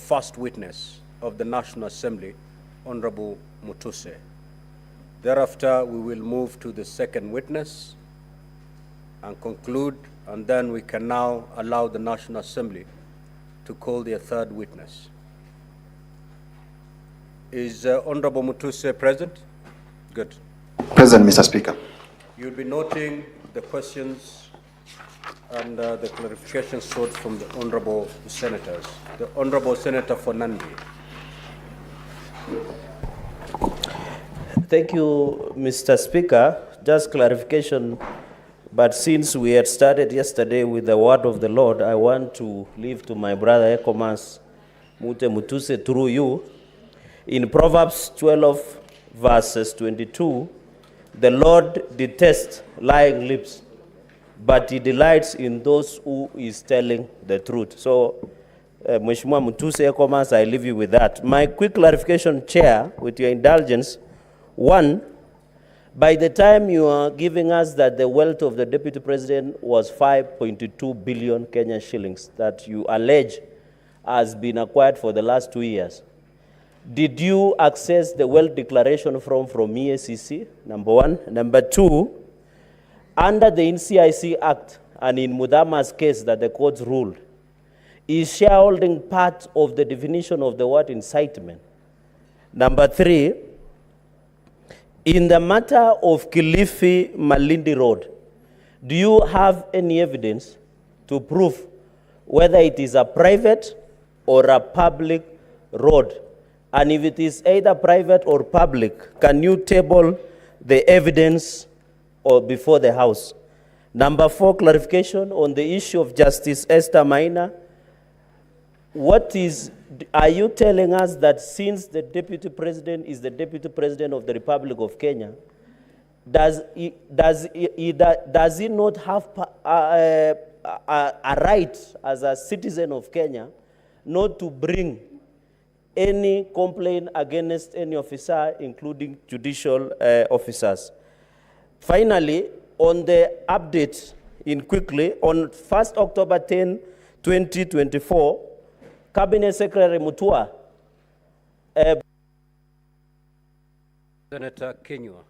first witness of the National Assembly, Honorable Mutuse. Thereafter, we will move to the second witness and conclude, and then we can now allow the National Assembly to call their third witness. Is Honorable Mutuse present? Good. Present, Mr. Speaker. You'll be noting the questions and the clarifications sought from the Honorable Senators. The Honorable Senator for Nandi. Thank you, Mr. Speaker. Just clarification, but since we had started yesterday with the word of the Lord, I want to leave to my brother Ekomas Mutuse through you. In Proverbs 12, verses 22, the Lord detests lying lips, but he delights in those who is telling the truth. So, Mheshimiwa Mutuse Ekomas, I leave you with that. My quick clarification, Chair, with your indulgence. One, by the time you are giving us that the wealth of the Deputy President was 5.2 billion Kenyan shillings that you allege has been acquired for the last 2 years, did you access the wealth declaration from EACC? Number one. Number two, under the NCIC Act and in Mudama's case that the court ruled, is shareholding part of the definition of the word incitement? Number three, in the matter of Kilifi Malindi Road, do you have any evidence to prove whether it is a private or a public road? And if it is either private or public, can you table the evidence or before the House? Number four, clarification on the issue of Justice Esther Maina. Are you telling us that since the Deputy President is the Deputy President of the Republic of Kenya, does he not have a right as a citizen of Kenya not to bring any complaint against any officer, including judicial officers? Finally, on the update, quickly, on 1st October 10, 2024, Cabinet Secretary Mutua. Senator Kenywa.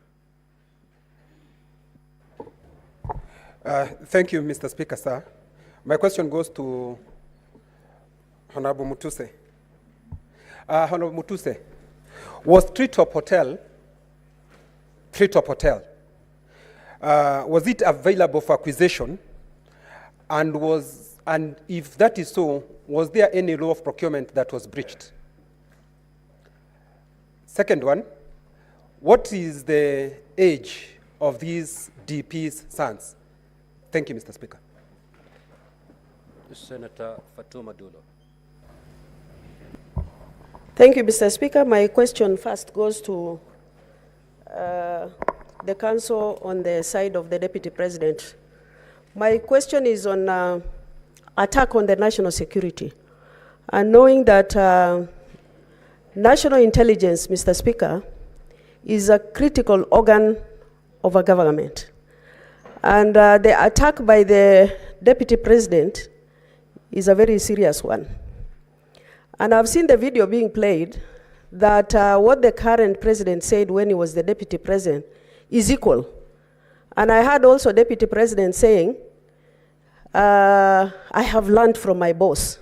Thank you, Mr. Speaker, sir. My question goes to Honorable Mutuse. Honorable Mutuse, was Treetop Hotel, was it available for acquisition? And if that is so, was there any law of procurement that was breached? Second one, what is the age of these DP's sons? Thank you, Mr. Speaker. Senator Fatuma Dulo. Thank you, Mr. Speaker. My question first goes to the council on the side of the Deputy President. My question is on attack on the national security. And knowing that national intelligence, Mr. Speaker, is a critical organ of a government. And the attack by the Deputy President is a very serious one. And I've seen the video being played that what the current president said when he was the Deputy President is equal. And I heard also Deputy President saying, I have learned from my boss.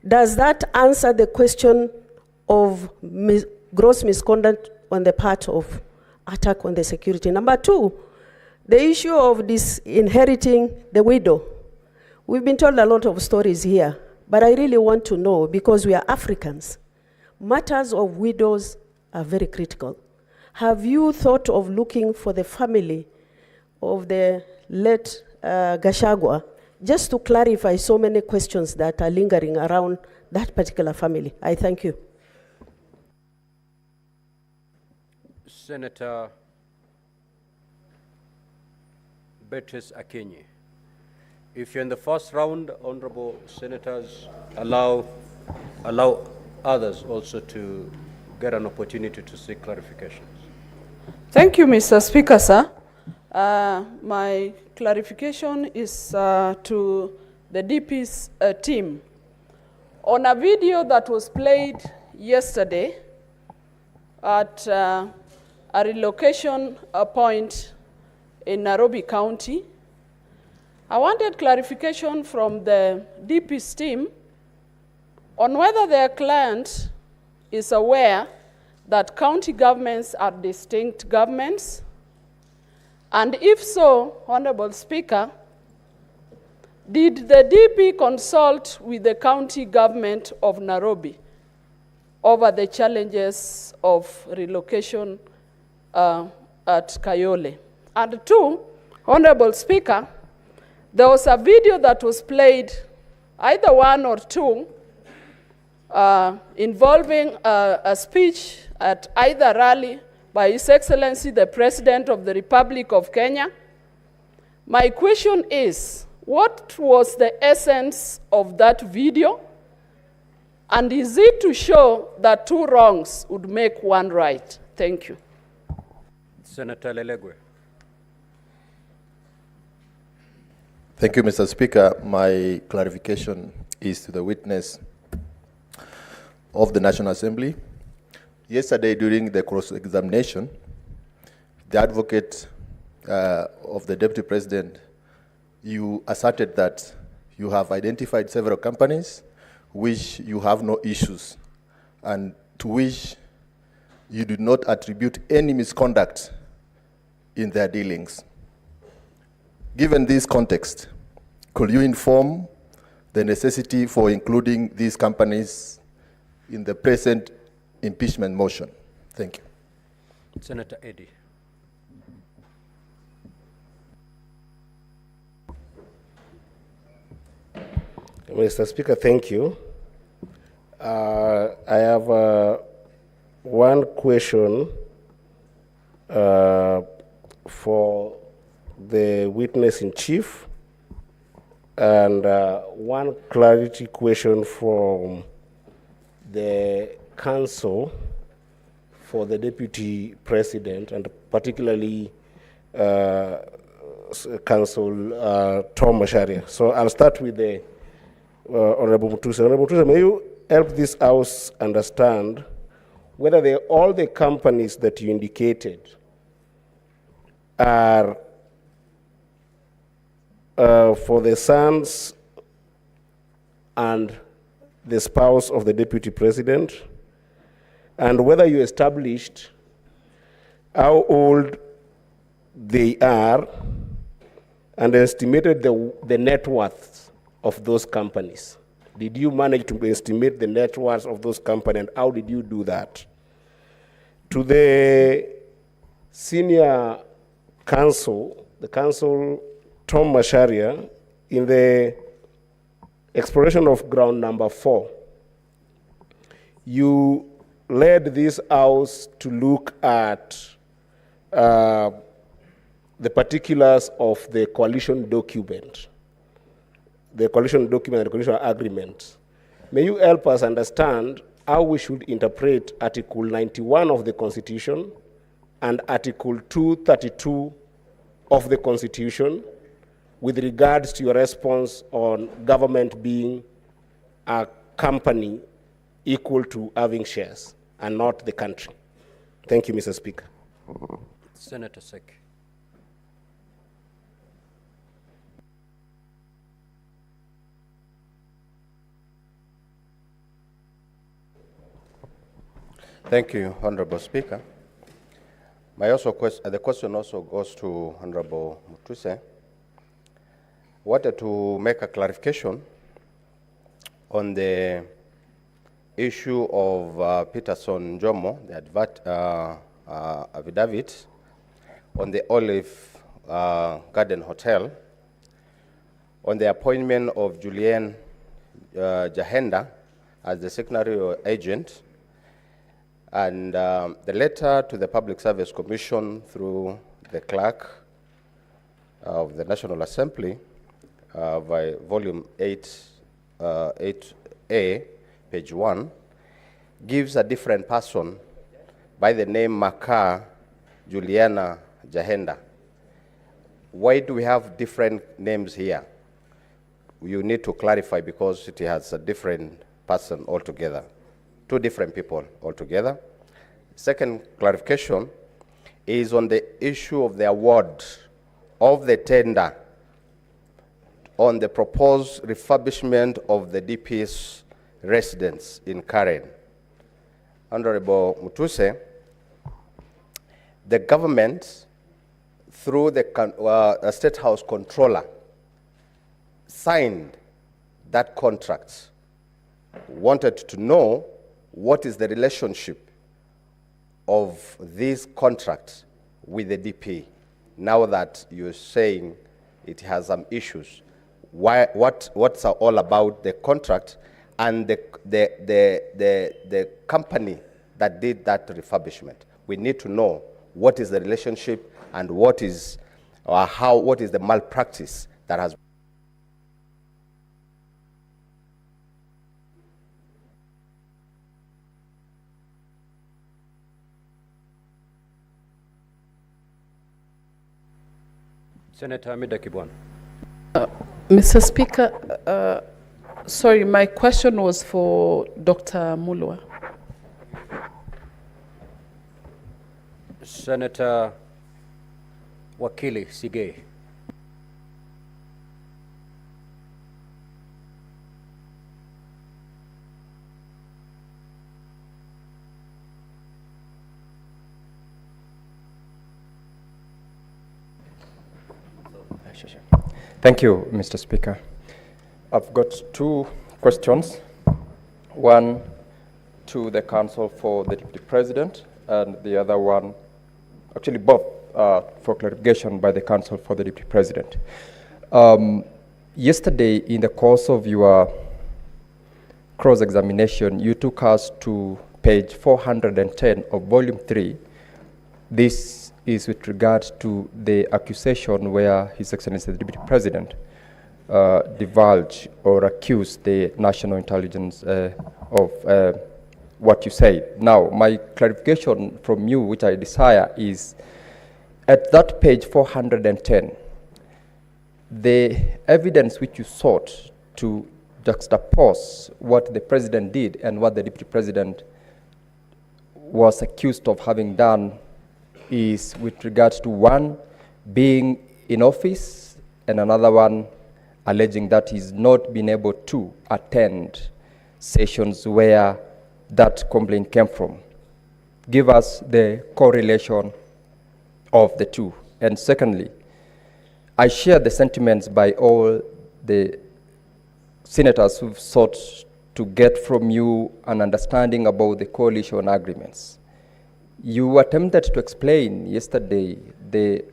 Does that answer the question of gross misconduct on the part of attack on the security? Number two, the issue of disinheriting the widow. We've been told a lot of stories here, but I really want to know, because we are Africans, matters of widows are very critical. Have you thought of looking for the family of the late Gachagua, just to clarify so many questions that are lingering around that particular family? I thank you. Senator Beatrice Akinyi. If you're in the first round, honorable senators, allow others also to get an opportunity to seek clarifications. Thank you, Mr. Speaker, sir. My clarification is to the DP's team on a video that was played yesterday at a relocation point in Nairobi County. I wanted clarification from the DP's team on whether their client is aware that county governments are distinct governments, and if so, Honorable Speaker, did the DP consult with the county government of Nairobi over the challenges of relocation at Kayole? And two, Honorable Speaker, there was a video that was played, either one or two, involving a speech at either rally by His Excellency the President of the Republic of Kenya. My question is, what was the essence of that video? And is it to show that two wrongs would make one right? Thank you. Senator Lelegwe. Thank you, Mr. Speaker. My clarification is to the witness of the National Assembly. Yesterday, during the cross-examination, the advocate of the Deputy President, you asserted that you have identified several companies which you have no issues and to which you do not attribute any misconduct in their dealings. Given this context, could you inform the necessity for including these companies in the present impeachment motion? Thank you. Senator Eddy. Mr. Speaker, thank you. I have one question for the witness in chief and one clarity question from the counsel for the Deputy President, and particularly Counsel Tom Macharia. So I'll start with the Honorable Mutuse. Honorable Mutuse, may you help this House understand whether all the companies that you indicated are for the sons and the spouse of the Deputy President, and whether you established how old they are and estimated the net worth of those companies. Did you manage to estimate the net worth of those companies, and how did you do that? To the senior counsel, the counsel Tom Macharia, in the exploration of ground number 4, you led this house to look at the particulars of the coalition document, and the coalition agreement. May you help us understand how we should interpret Article 91 of the Constitution and Article 232 of the Constitution with regards to your response on government being a company equal to having shares and not the country? Thank you, Mr. Speaker. Senator Sek. Thank you, Honorable Speaker. The question also goes to Honorable Mutuse. Wanted to make a clarification on the issue of Peterson Jomo, the affidavit on the Olive Garden Hotel, on the appointment of Julian Jahenda as the secretary or agent, and the letter to the Public Service Commission through the clerk of the National Assembly by volume 8A, page 1, gives a different person by the name Maka Juliana Jahenda. Why do we have different names here? You need to clarify because it has a different person altogether, two different people altogether. Second clarification is on the issue of the award of the tender on the proposed refurbishment of the DP's residence in Karen. Honorable Mutuse, the government, through the State House Controller, signed that contract. Wanted to know what is the relationship of this contract with the DP, now that you're saying it has some issues. What's all about the contract and the company that did that refurbishment? We need to know what is the relationship and what is the malpractice that has. Senator Amida Kibwana. Mr. Speaker, sorry, my question was for Dr. Mulwa. Senator Wakili Sigei. Thank you, Mr. Speaker. I've got two questions. One to the Council for the Deputy President, and the other one, actually both for clarification by the Council for the Deputy President. Yesterday, in the course of your cross-examination, you took us to page 410 of Volume 3. This is with regard to the accusation where His Excellency the Deputy President divulged or accused the national intelligence of what you said. Now, my clarification from you, which I desire, is at that page 410, the evidence which you sought to juxtapose what the President did and what the Deputy President was accused of having done is with regards to one being in office and another one alleging that he's not been able to attend sessions where that complaint came from. Give us the correlation of the two. And secondly, I share the sentiments by all the senators who've sought to get from you an understanding about the coalition agreements. You attempted to explain yesterday the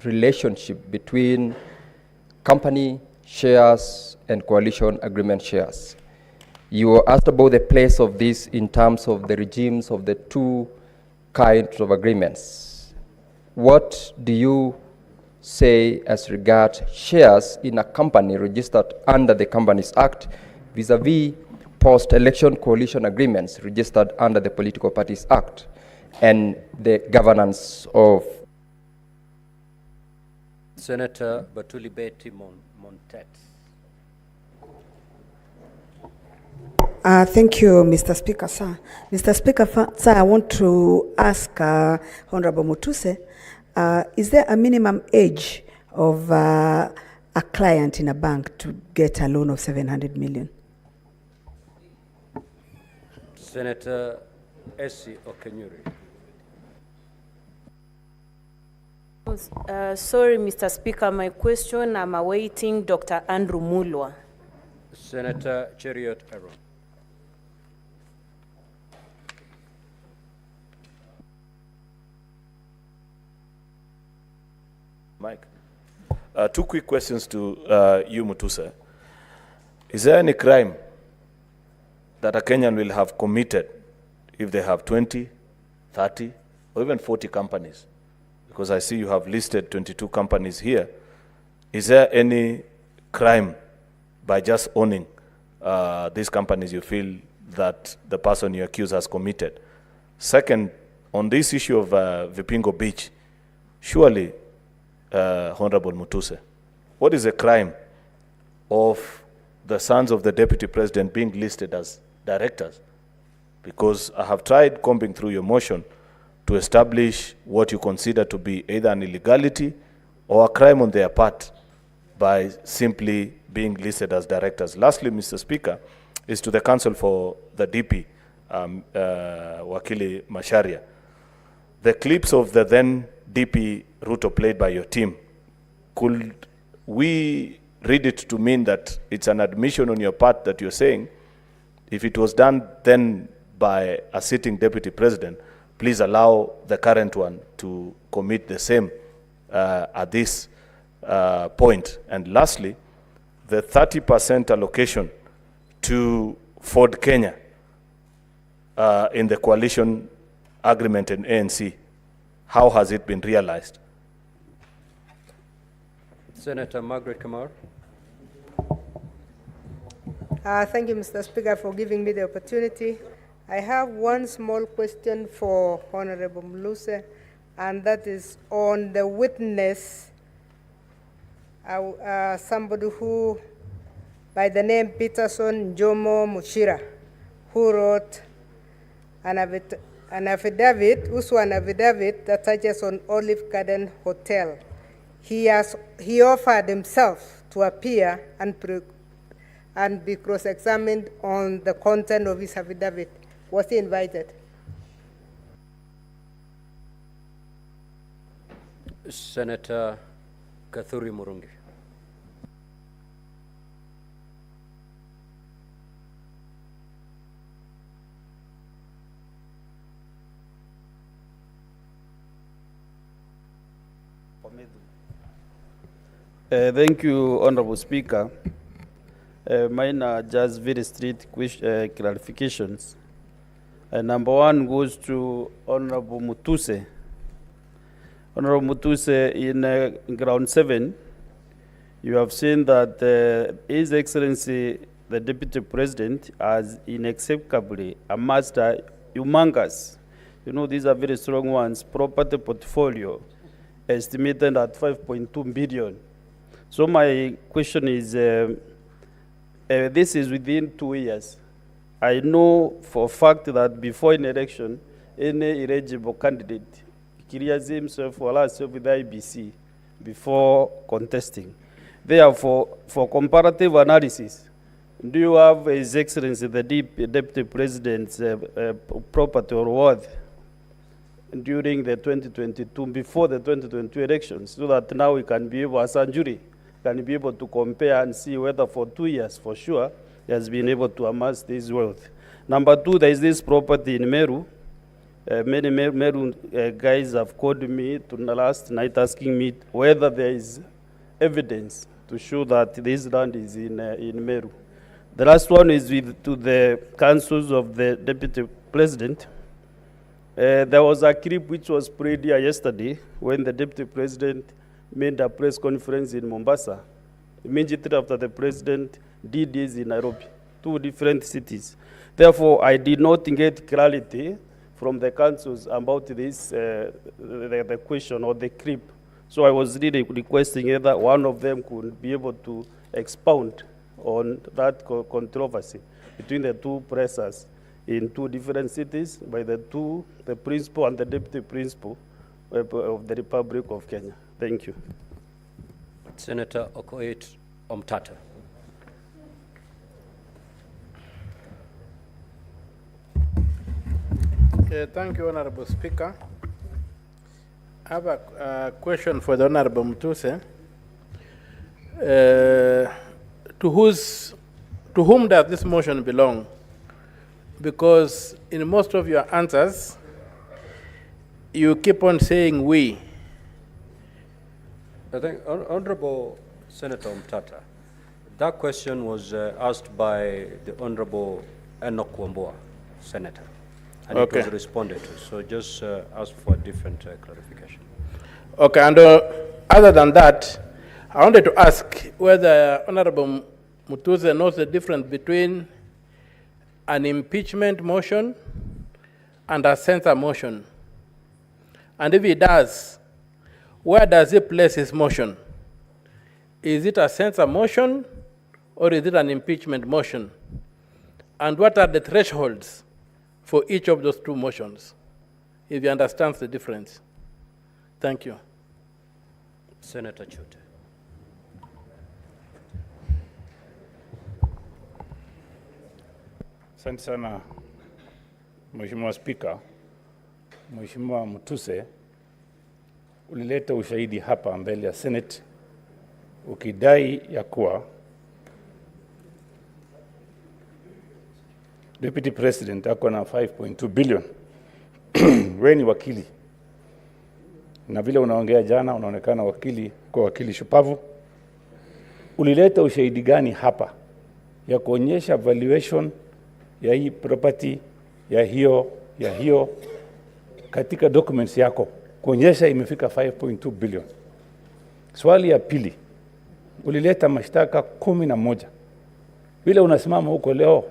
relationship between company shares and coalition agreement shares. You were asked about the place of this in terms of the regimes of the two kinds of agreements. What do you say as regards shares in a company registered under the Companies Act vis-a-vis post-election coalition agreements registered under the Political Parties Act and the governance of? Senator Batuli Betty Montet. Thank you, Mr. Speaker, sir. Mr. Speaker, sir, I want to ask Honorable Mutuse, is there a minimum age of a client in a bank to get a loan of 700 million? Senator Essie Okenyuri. Sorry, Mr. Speaker, my question, I'm awaiting Dr. Andrew Mulwa. Senator Cheriot Aaron. Mike, two quick questions to you, Mutuse. Is there any crime that a Kenyan will have committed if they have 20, 30, or even 40 companies? Because I see you have listed 22 companies here. Is there any crime by just owning these companies you feel that the person you accuse has committed? Second, on this issue of Vipingo Beach, surely, Honorable Mutuse, what is the crime of the sons of the deputy president being listed as directors, because I have tried combing through your motion to establish what you consider to be either an illegality or a crime on their part by simply being listed as directors. Lastly, Mr. Speaker, is to the counsel for the DP, Wakili Masharia. The clips of the then DP Ruto played by your team, could we read it to mean that it's an admission on your part that you're saying, if it was done then by a sitting deputy president, please allow the current one to commit the same at this point? And lastly, the 30% allocation to Ford Kenya in the coalition agreement in ANC, how has it been realized? Senator Margaret Kamar. Thank you, Mr. Speaker, for giving me the opportunity. I have one small question for Honorable Mutuse, and that is on the witness, somebody who, by the name Peterson Jomo Muchira, who wrote an affidavit that touches on Olive Garden Hotel. He offered himself to appear and be cross-examined on the content of his affidavit. Was he invited? Senator Kathuri Murungi. Thank you, Honorable Speaker. Mine are just very strict clarifications. Number one goes to Honorable Mutuse. Honorable Mutuse, in ground 7, you have seen that His Excellency, the Deputy President, has inexplicably amassed a humongous, these are very strong ones, property portfolio estimated at 5.2 billion. So my question is, this is within 2 years. I know for a fact that before an election, any eligible candidate clears himself or herself with the IBC before contesting. Therefore, for comparative analysis, do you have His Excellency the Deputy President's property or worth during the 2022, before the 2022 elections, so that now we can be able, as a jury, can be able to compare and see whether for 2 years, for sure, he has been able to amass this wealth. Number two, there is this property in Meru. Many Meru guys have called me last night asking me whether there is evidence to show that this land is in Meru. The last one is to the councils of the Deputy President. There was a clip which was played here yesterday when the Deputy President made a press conference in Mombasa. Immediately after the President did this in Nairobi, 2 different cities. Therefore, I did not get clarity from the councils about this, the question or the clip. So I was really requesting either one of them could be able to expound on that controversy between the 2 pressers in 2 different cities by the principal and the deputy principal of the Republic of Kenya. Thank you. Senator Okoit Omtata. Thank you, Honorable Speaker. I have a question for the Honorable Mutuse. To whom does this motion belong? Because in most of your answers, you keep on saying we. I think, Honorable Senator Omtata, that question was asked by the Honorable Enoch Wambua, Senator, and it was responded to. So just ask for a different clarification. Okay, and other than that, I wanted to ask whether Honorable Mutuse knows the difference between an impeachment motion and a censure motion. And if he does, where does he place his motion? Is it a censure motion or is it an impeachment motion? And what are the thresholds for each of those two motions, if you understand the difference? Thank you. Senator Chute. Asante sana Mheshimiwa Spika. Mheshimiwa Mutuse, ulileta ushahidi hapa mbele ya Senate ukidai ya kuwa Deputy President ako na 5.2 billion. Wewe ni wakili. Na vile unaongea jana unaonekana wakili kwa wakili shupavu. Ulileta ushahidi gani hapa ya kuonyesha valuation ya hii property ya hiyo katika documents yako kuonyesha imefika 5.2 billion. Swali ya pili, ulileta mashtaka 11. Vile unasimama huko leo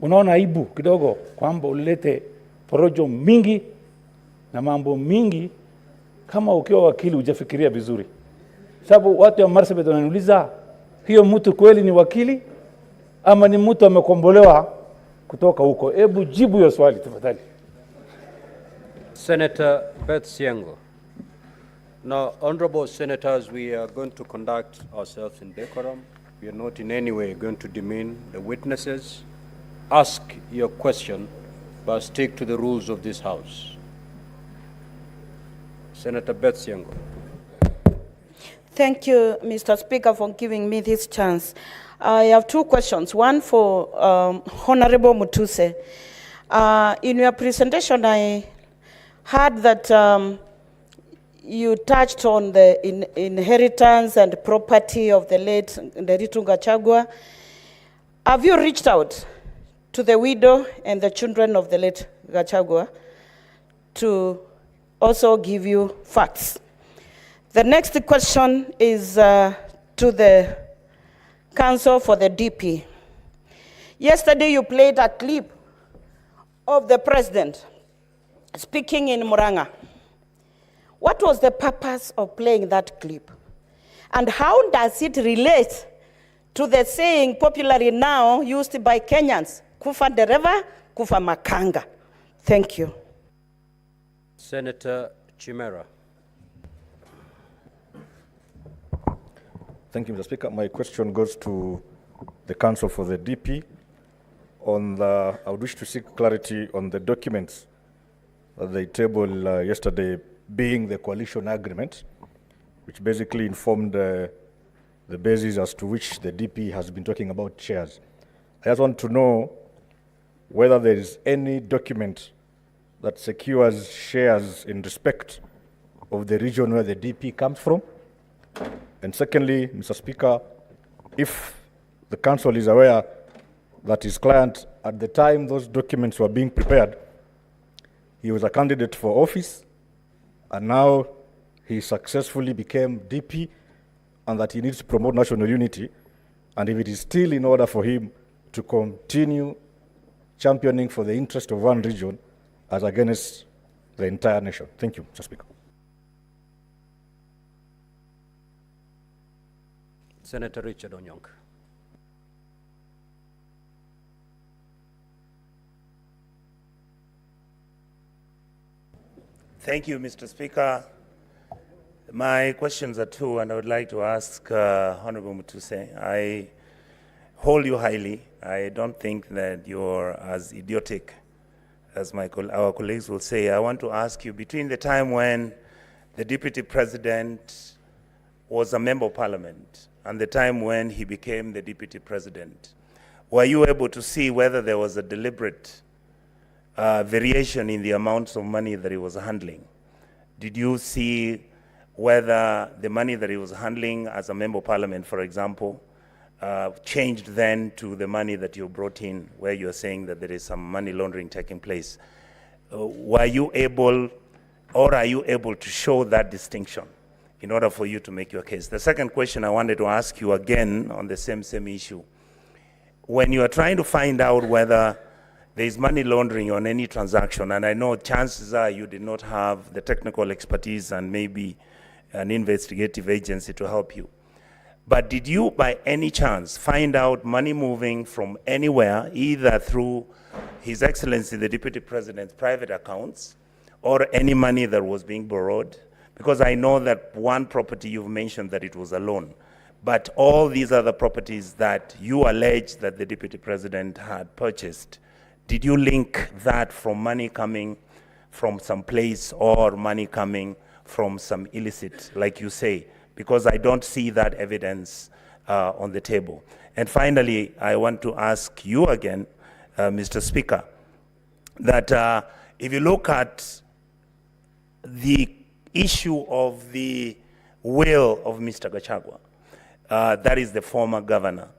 unaona aibu kidogo kwamba ulilete porojo mingi na mambo mingi. Kama ukiwa wakili hujafikiria vizuri, sababu watu wa Marsabit wananiuliza hiyo mtu kweli ni wakili ama ni mtu amekombolewa kutoka huko. Hebu jibu hiyo swali tafadhali. Senator Beth Siango. Now, honorable senators, we are going to conduct ourselves in decorum. We are not in any way going to demean the witnesses. Ask your question, but stick to the rules of this House. Senator Beth Siango. Thank you, Mr. Speaker, for giving me this chance. I have two questions. One for Honorable Mutuse. In your presentation, I heard that you touched on the inheritance and property of the late Rigathi Gachagua. Have you reached out to the widow and the children of the late Gachagua to also give you facts? The next question is to the Council for the DP. Yesterday you played a clip of the president speaking in Muranga. What was the purpose of playing that clip? And how does it relate to the saying popularly now used by Kenyans, kufa dereva, kufa makanga? Thank you. Senator Chimera. Thank you, Mr. Speaker. My question goes to the Council for the DP. I would wish to seek clarity on the documents that they tabled yesterday, being the coalition agreement, which basically informed the basis as to which the DP has been talking about shares. I just want to know whether there is any document that secures shares in respect of the region where the DP comes from. And secondly, Mr. Speaker, if the Council is aware that his client, at the time those documents were being prepared, he was a candidate for office, and now he successfully became DP, and that he needs to promote national unity, and if it is still in order for him to continue championing for the interest of one region as against the entire nation. Thank you, Mr. Speaker. Senator Richard Onyonk. Thank you, Mr. Speaker. My questions are two, and I would like to ask Honorable Mutuse. I hold you highly. I don't think that you're as idiotic as our colleagues will say. I want to ask you, between the time when the Deputy President was a Member of Parliament and the time when he became the Deputy President, were you able to see whether there was a deliberate variation in the amounts of money that he was handling? Did you see whether the money that he was handling as a Member of Parliament, for example, changed then to the money that you brought in, where you're saying that there is some money laundering taking place? Were you able, or are you able to show that distinction in order for you to make your case? The second question I wanted to ask you again on the same issue. When you are trying to find out whether there is money laundering on any transaction, and I know chances are you did not have the technical expertise and maybe an investigative agency to help you, But did you, by any chance, find out money moving from anywhere, either through His Excellency the Deputy President's private accounts, or any money that was being borrowed? Because I know that one property you've mentioned that it was a loan, but all these other properties that you allege that the Deputy President had purchased, did you link that from money coming from some place or money coming from some illicit, like you say? Because I don't see that evidence on the table. And finally, I want to ask you again, Mr. Speaker, that if you look at the issue of the will of Mr. Gachagua, that is the former governor,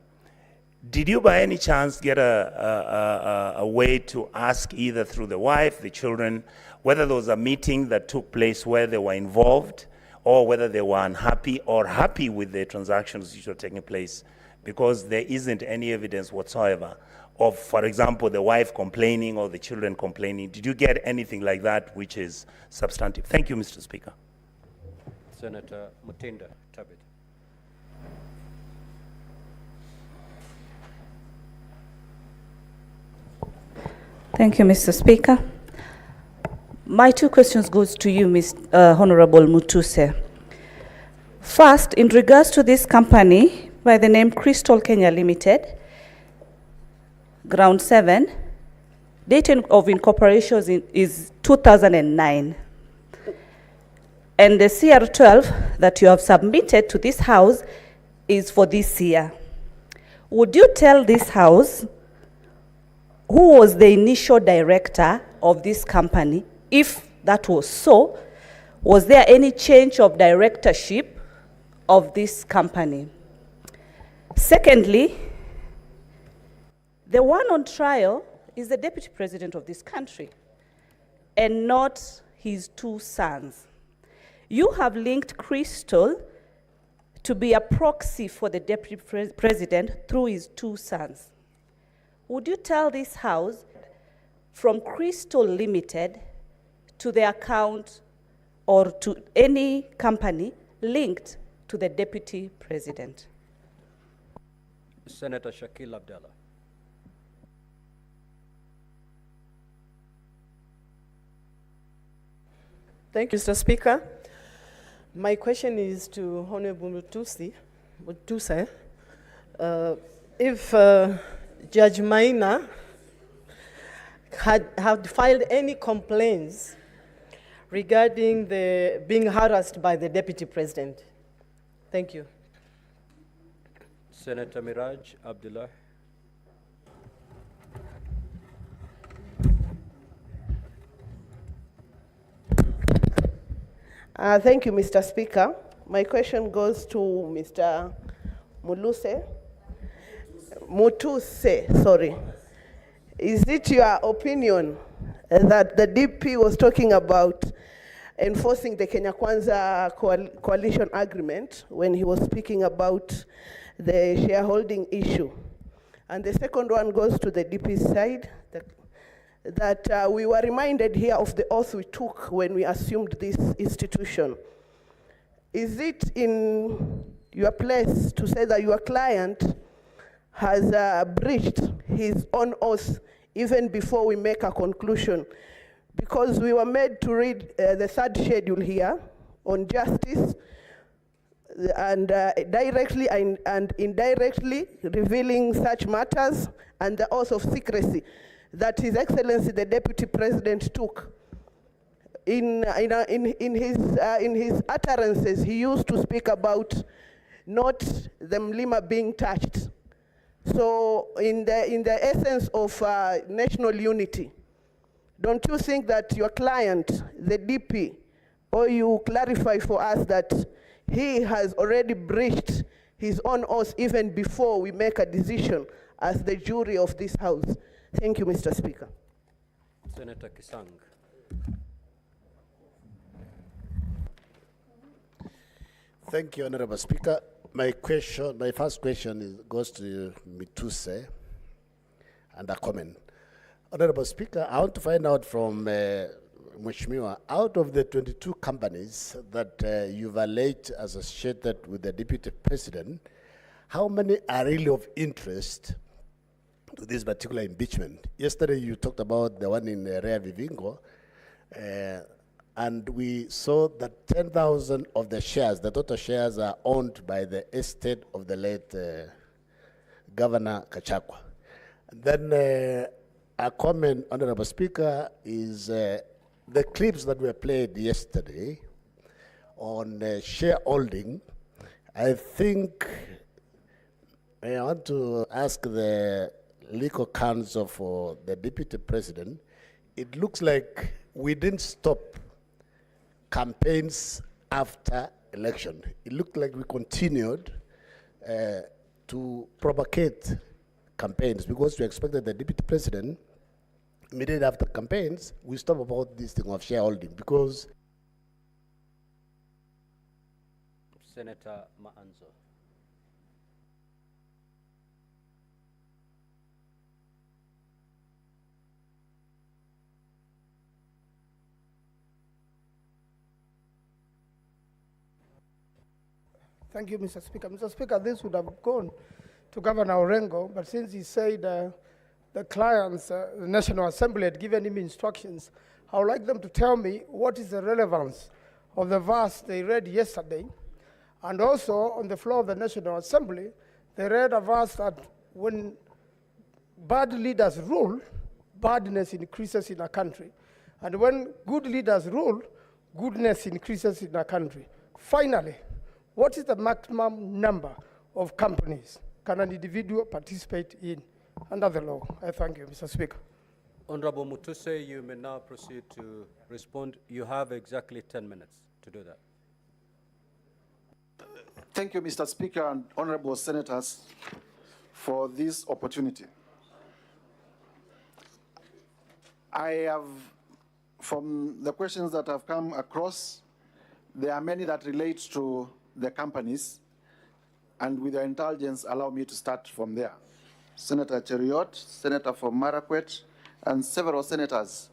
did you by any chance get a way to ask either through the wife, the children, whether there was a meeting that took place where they were involved, or whether they were unhappy or happy with the transactions which were taking place? Because there isn't any evidence whatsoever of, for example, the wife complaining or the children complaining. Did you get anything like that which is substantive? Thank you, Mr. Speaker. Senator Mutinda Tabit. Thank you, Mr. Speaker. My two questions goes to you, Honorable Mutuse. First, in regards to this company by the name Crystal Kenya Limited, Ground 7, date of incorporation is 2009. And the CR12 that you have submitted to this house is for this year. Would you tell this house who was the initial director of this company? If that was so, was there any change of directorship of this company? Secondly, the one on trial is the Deputy President of this country and not his two sons. You have linked Crystal to be a proxy for the Deputy President through his two sons. Would you tell this house from Crystal Limited to the account or to any company linked to the Deputy President? Senator Shakil Abdallah. Thank you, Mr. Speaker. My question is to Honorable Mutuse. If Judge Maina had filed any complaints regarding the being harassed by the Deputy President. Thank you. Senator Miraj Abdullah. Thank you, Mr. Speaker. My question goes to Mr. Mutuse, sorry. Is it your opinion that the DP was talking about enforcing the Kenya Kwanza coalition agreement when he was speaking about the shareholding issue? And the second one goes to the DP side, that we were reminded here of the oath we took when we assumed this institution. Is it in your place to say that your client has breached his own oath even before we make a conclusion? Because we were made to read the third schedule here on justice and directly and indirectly revealing such matters, and the oath of secrecy that His Excellency the Deputy President took. In his utterances, he used to speak about not the Mlima being touched. So in the essence of national unity, don't you think that your client, the DP, or you clarify for us that he has already breached his own oath even before we make a decision as the jury of this House? Thank you, Mr. Speaker. Senator Kisang. Thank you, Honorable Speaker. My first question goes to Mutuse and a comment. Honorable Speaker, I want to find out from Mheshimiwa, out of the 22 companies that you've alleged associated with the Deputy President, how many are really of interest to this particular impeachment? Yesterday you talked about the one in Baringo, and we saw that 10,000 of the shares, the total shares, are owned by the estate of the late Governor Gachagua. And then a comment, Honorable Speaker, is the clips that were played yesterday on shareholding. I think I want to ask the legal counsel for the Deputy President. It looks like we didn't stop campaigns after election. It looked like we continued to propagate campaigns because we expected the Deputy President, immediately after campaigns, we stop about this thing of shareholding because Senator Maanzo. Thank you, Mr. Speaker. Mr. Speaker, this would have gone to Governor Baringo, but since he said the clients, the National Assembly had given him instructions, I would like them to tell me what is the relevance of the verse they read yesterday. And also, on the floor of the National Assembly, they read a verse that when bad leaders rule, badness increases in a country. And when good leaders rule, goodness increases in a country. Finally, what is the maximum number of companies can an individual participate in under the law? I thank you, Mr. Speaker. Honorable Mutuse, you may now proceed to respond. You have exactly 10 minutes to do that. Thank you, Mr. Speaker and honorable senators, for this opportunity. I have, from the questions that have come across, there are many that relate to the companies, and with your indulgence, allow me to start from there. Senator Cheriot, Senator from Marakwet, and several senators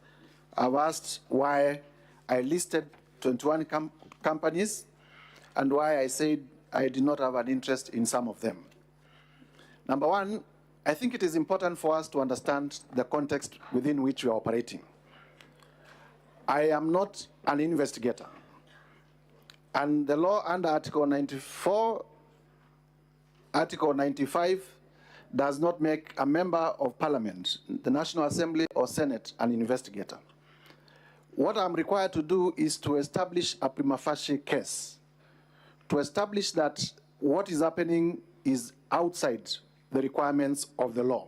have asked why I listed 21 companies and why I said I did not have an interest in some of them. Number one, I think it is important for us to understand the context within which we are operating. I am not an investigator. And the law under Article 94, Article 95, does not make a member of Parliament, the National Assembly or Senate, an investigator. What I'm required to do is to establish a prima facie case, to establish that what is happening is outside the requirements of the law.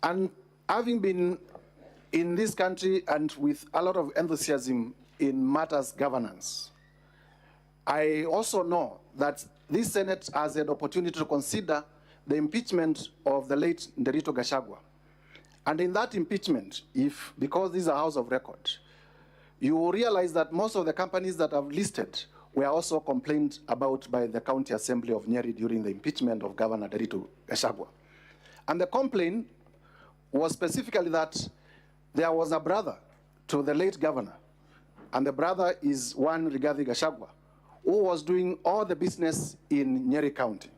And having been in this country and with a lot of enthusiasm in matters governance, I also know that this Senate has had opportunity to consider the impeachment of the late Rigathi Gachagua. And in that impeachment, because this is a house of record, you will realize that most of the companies that I've listed were also complained about by the County Assembly of Nyeri during the impeachment of Governor Rigathi Gachagua. And the complaint was specifically that there was a brother to the late governor, and the brother is one Rigathi Gachagua, who was doing all the business in Nyeri County.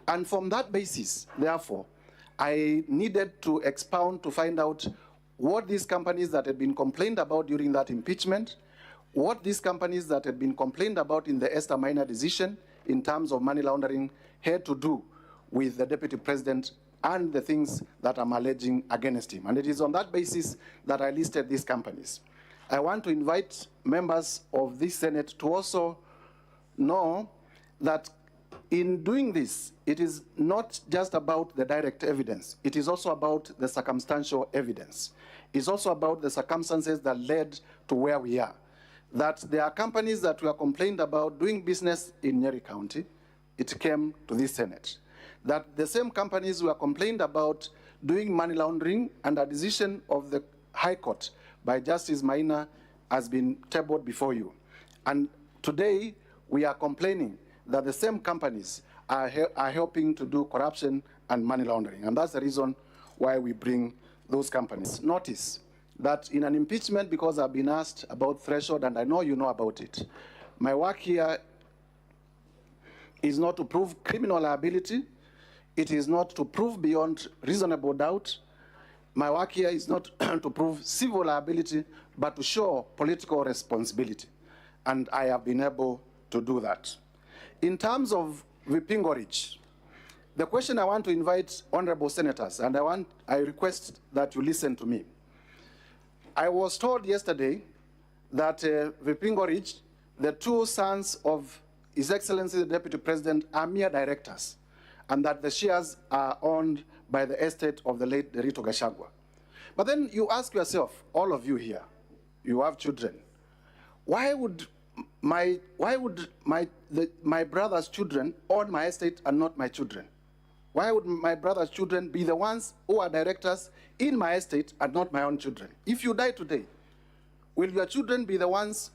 And from that basis, therefore, I needed to expound to find out what these companies that had been complained about during that impeachment, what these companies that had been complained about in the Esther Minor decision in terms of money laundering had to do with the Deputy President and the things that I'm alleging against him. And it is on that basis that I listed these companies. I want to invite members of this Senate to also know that in doing this, it is not just about the direct evidence. It is also about the circumstantial evidence. It's also about the circumstances that led to where we are. That there are companies that were complained about doing business in Nyeri County. It came to this Senate. That the same companies were complained about doing money laundering, and a decision of the High Court by Justice Maina has been tabled before you. And today, we are complaining that the same companies are helping to do corruption and money laundering. And that's the reason why we bring those companies. Notice that in an impeachment, because I've been asked about threshold, and I know you know about it, my work here is not to prove criminal liability. It is not to prove beyond reasonable doubt. My work here is not to prove civil liability, but to show political responsibility. And I have been able to do that. In terms of Baringo Ridge, the question I want to invite honorable senators, and I request that you listen to me. I was told yesterday that Baringo Ridge, the two sons of His Excellency the Deputy President, are mere directors, and that the shares are owned by the estate of the late Rigathi Gachagua. But then you ask yourself, all of you here, you have children, why would my brother's children own my estate and not my children? Why would my brother's children be the ones who are directors in my estate and not my own children? If you die today, will your children be the ones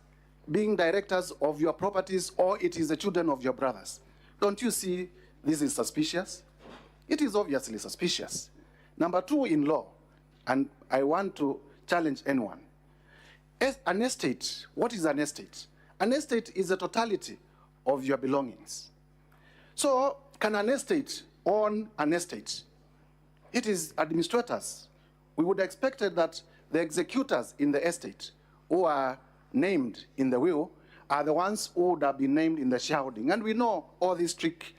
being directors of your properties, or it is the children of your brothers? Don't you see this is suspicious? It is obviously suspicious. Number two, in law, and I want to challenge anyone. An estate, what is an estate? An estate is the totality of your belongings. So, can an estate own an estate? It is administrators. We would have expected that the executors in the estate who are named in the will are the ones who would have been named in the shareholding. And we know all these trick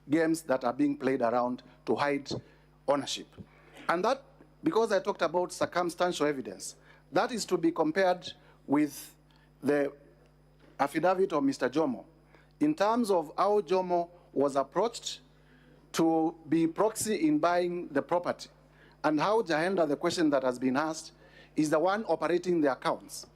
games that are being played around to hide ownership. And that, because I talked about circumstantial evidence, that is to be compared with the affidavit of Mr. Jomo in terms of how Jomo was approached to be proxy in buying the property, and how Jahenda, the question that has been asked, is the one operating the accounts.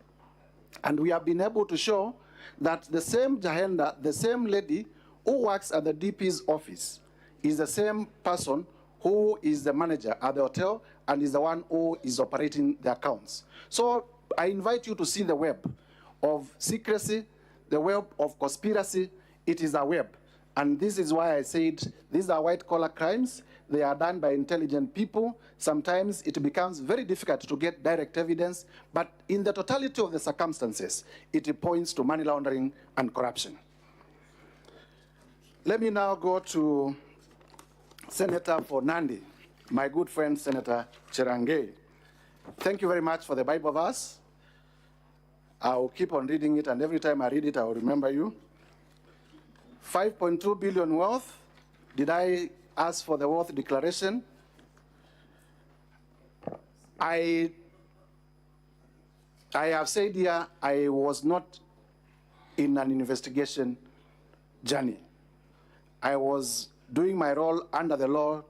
And we have been able to show that the same Jahenda, the same lady who works at the DP's office, is the same person who is the manager at the hotel and is the one who is operating the accounts. So I invite you to see the web of secrecy, the web of conspiracy. It is a web. And this is why I said these are white-collar crimes. They are done by intelligent people. Sometimes it becomes very difficult to get direct evidence, but in the totality of the circumstances, it points to money laundering and corruption. Let me now go to Senator for Nandi, my good friend, Senator Cherangei. Thank you very much for the Bible verse. I'll keep on reading it, and every time I read it, I will remember you. 5.2 billion worth. Did I ask for the worth declaration? I have said here I was not in an investigation journey. I was doing my role under the law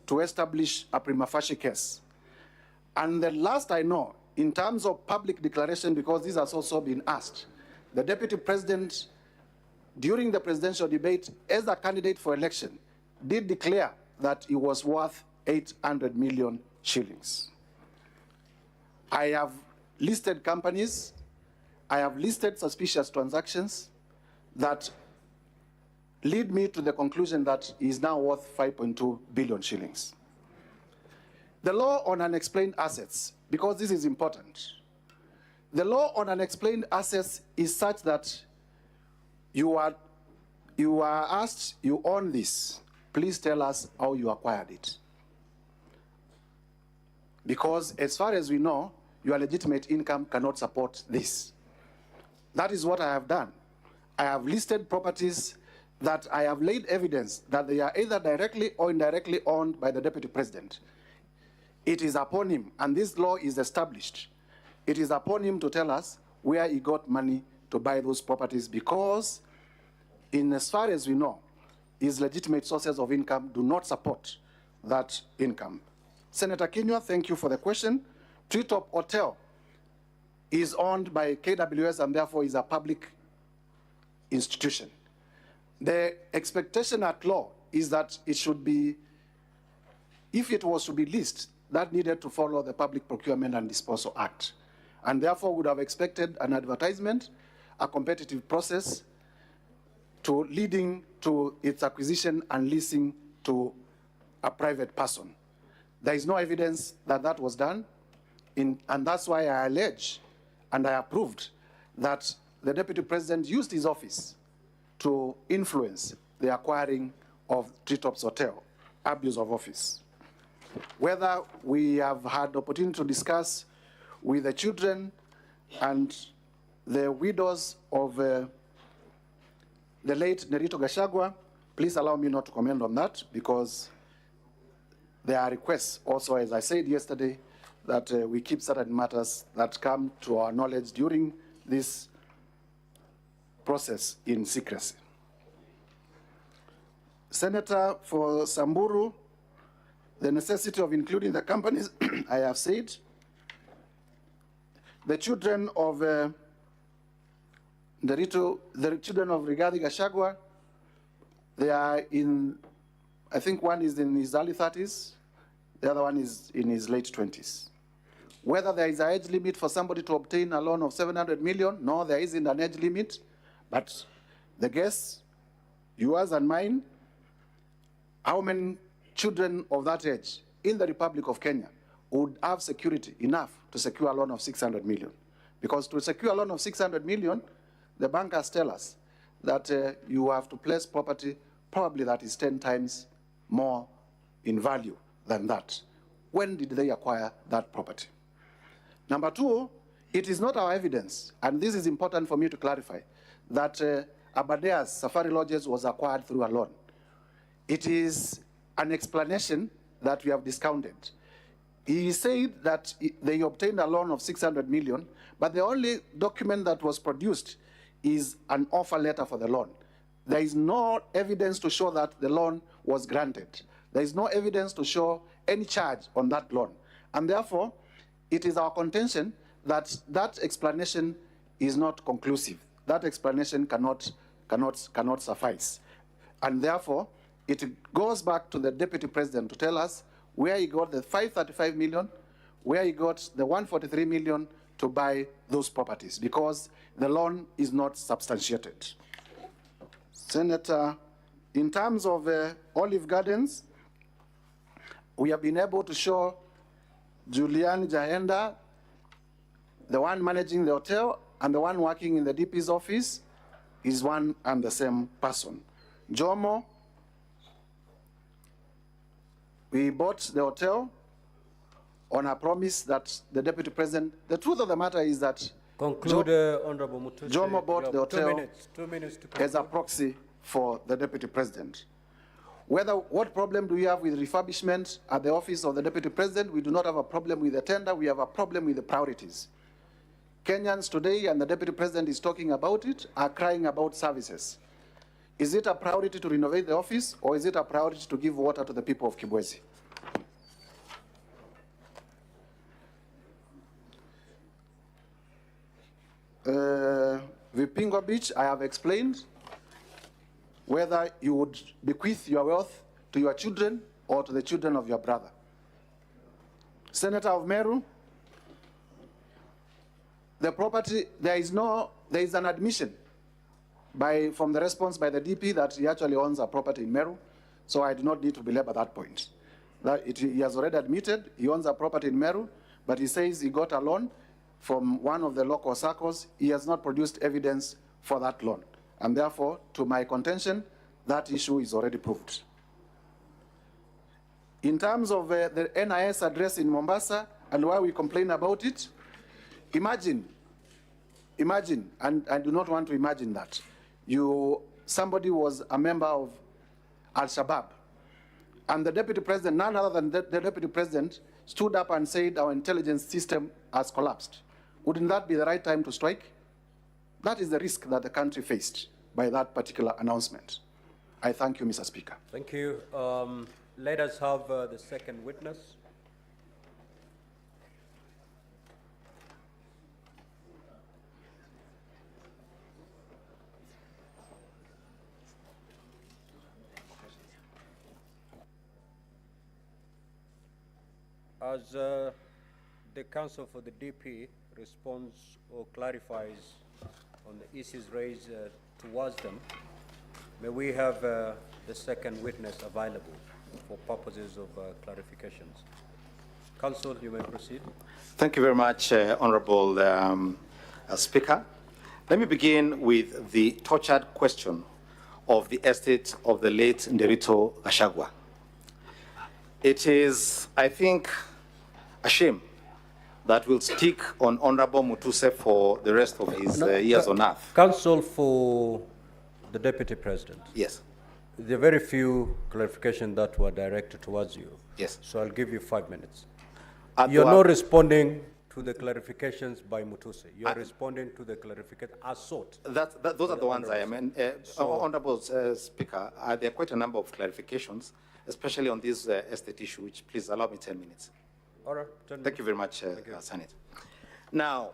to establish a prima facie case. And the last I know, in terms of public declaration, because this has also been asked, the Deputy President, during the presidential debate, as a candidate for election, did declare that it was worth 800 million shillings. I have listed companies, I have listed suspicious transactions that lead me to the conclusion that it is now worth 5.2 billion shillings. The law on unexplained assets, because this is important, the law on unexplained assets is such that you are asked, you own this, please tell us how you acquired it. Because as far as we know, your legitimate income cannot support this. That is what I have done. I have listed properties that I have laid evidence that they are either directly or indirectly owned by the Deputy President. It is upon him, and this law is established, it is upon him to tell us where he got money to buy those properties, because in as far as we know, his legitimate sources of income do not support that income. Senator Kinyua, thank you for the question. Treetop Hotel is owned by KWS and therefore is a public institution. The expectation at law is that it should be, if it was to be leased, that needed to follow the Public Procurement and Disposal Act, and therefore would have expected an advertisement, a competitive process, to leading to its acquisition and leasing to a private person. There is no evidence that that was done, and that's why I allege and I approved that the Deputy President used his office to influence the acquiring of Treetops Hotel, abuse of office. Whether we have had the opportunity to discuss with the children and the widows of the late Rigathi Gachagua, please allow me not to comment on that, because there are requests also, as I said yesterday, that we keep certain matters that come to our knowledge during this process in secrecy. Senator for Samburu, the necessity of including the companies, I have said. The children of the children of Rigathi Gachagua, they are in, I think one is in his early 30s, the other one is in his late 20s. Whether there is an age limit for somebody to obtain a loan of 700 million, no, there isn't an age limit, but the guess, yours and mine, how many children of that age in the Republic of Kenya would have security enough to secure a loan of 600 million? Because to secure a loan of 600 million, the bankers tell us that you have to place property probably that is 10 times more in value than that. When did they acquire that property? Number two, it is not our evidence, and this is important for me to clarify, that Abadea's Safari Lodges was acquired through a loan. It is an explanation that we have discounted. He said that they obtained a loan of 600 million, but the only document that was produced is an offer letter for the loan. There is no evidence to show that the loan was granted. There is no evidence to show any charge on that loan. And therefore, it is our contention that that explanation is not conclusive. That explanation cannot suffice. And therefore, it goes back to the Deputy President to tell us where he got the 535 million, where he got the 143 million to buy those properties, because the loan is not substantiated. Senator, in terms of Olive Gardens, we have been able to show Julian Jahenda, the one managing the hotel, and the one working in the DP's office is one and the same person. Jomo, we bought the hotel on a promise that the Deputy President, the truth of the matter is that Conclude, Honorable Mutuse. Jomo bought the hotel 2 minutes to as a proxy for the Deputy President. What problem do we have with refurbishment at the office of the Deputy President? We do not have a problem with the tender, we have a problem with the priorities. Kenyans today, and the Deputy President is talking about it, are crying about services. Is it a priority to renovate the office, or is it a priority to give water to the people of Kibwezi? Vipingo Beach, I have explained whether you would bequeath your wealth to your children or to the children of your brother. Senator of Meru, the property, there is an admission from the response by the DP that he actually owns a property in Meru, so I do not need to belabor that point. He has already admitted he owns a property in Meru, but he says he got a loan from one of the local circles. He has not produced evidence for that loan. And therefore, to my contention, that issue is already proved. In terms of the NIS address in Mombasa and why we complain about it, imagine, and I do not want to imagine that, somebody was a member of Al-Shabaab, and the Deputy President, none other than the Deputy President, stood up and said our intelligence system has collapsed. Wouldn't that be the right time to strike? That is the risk that the country faced by that particular announcement. I thank you, Mr. Speaker. Thank you. Let us have the second witness. As the Council for the DP responds or clarifies on the issues raised towards them, may we have the second witness available for purposes of clarifications. Council, you may proceed. Thank you very much, Honorable Speaker. Let me begin with the tortured question of the estate of the late Rigathi Gachagua. It is, I think, a shame that will stick on Honorable Mutuse for the rest of his years on earth. Counsel for the Deputy President. Yes. There are very few clarifications that were directed towards you. Yes. So I'll give you 5 minutes. You're not responding to the clarifications by Mutuse. You're responding to the clarification as sought. Those are the ones I am. Honorable Speaker, there are quite a number of clarifications, especially on this estate issue, which please allow me 10 minutes. All right. Thank you very much, Senate. Now,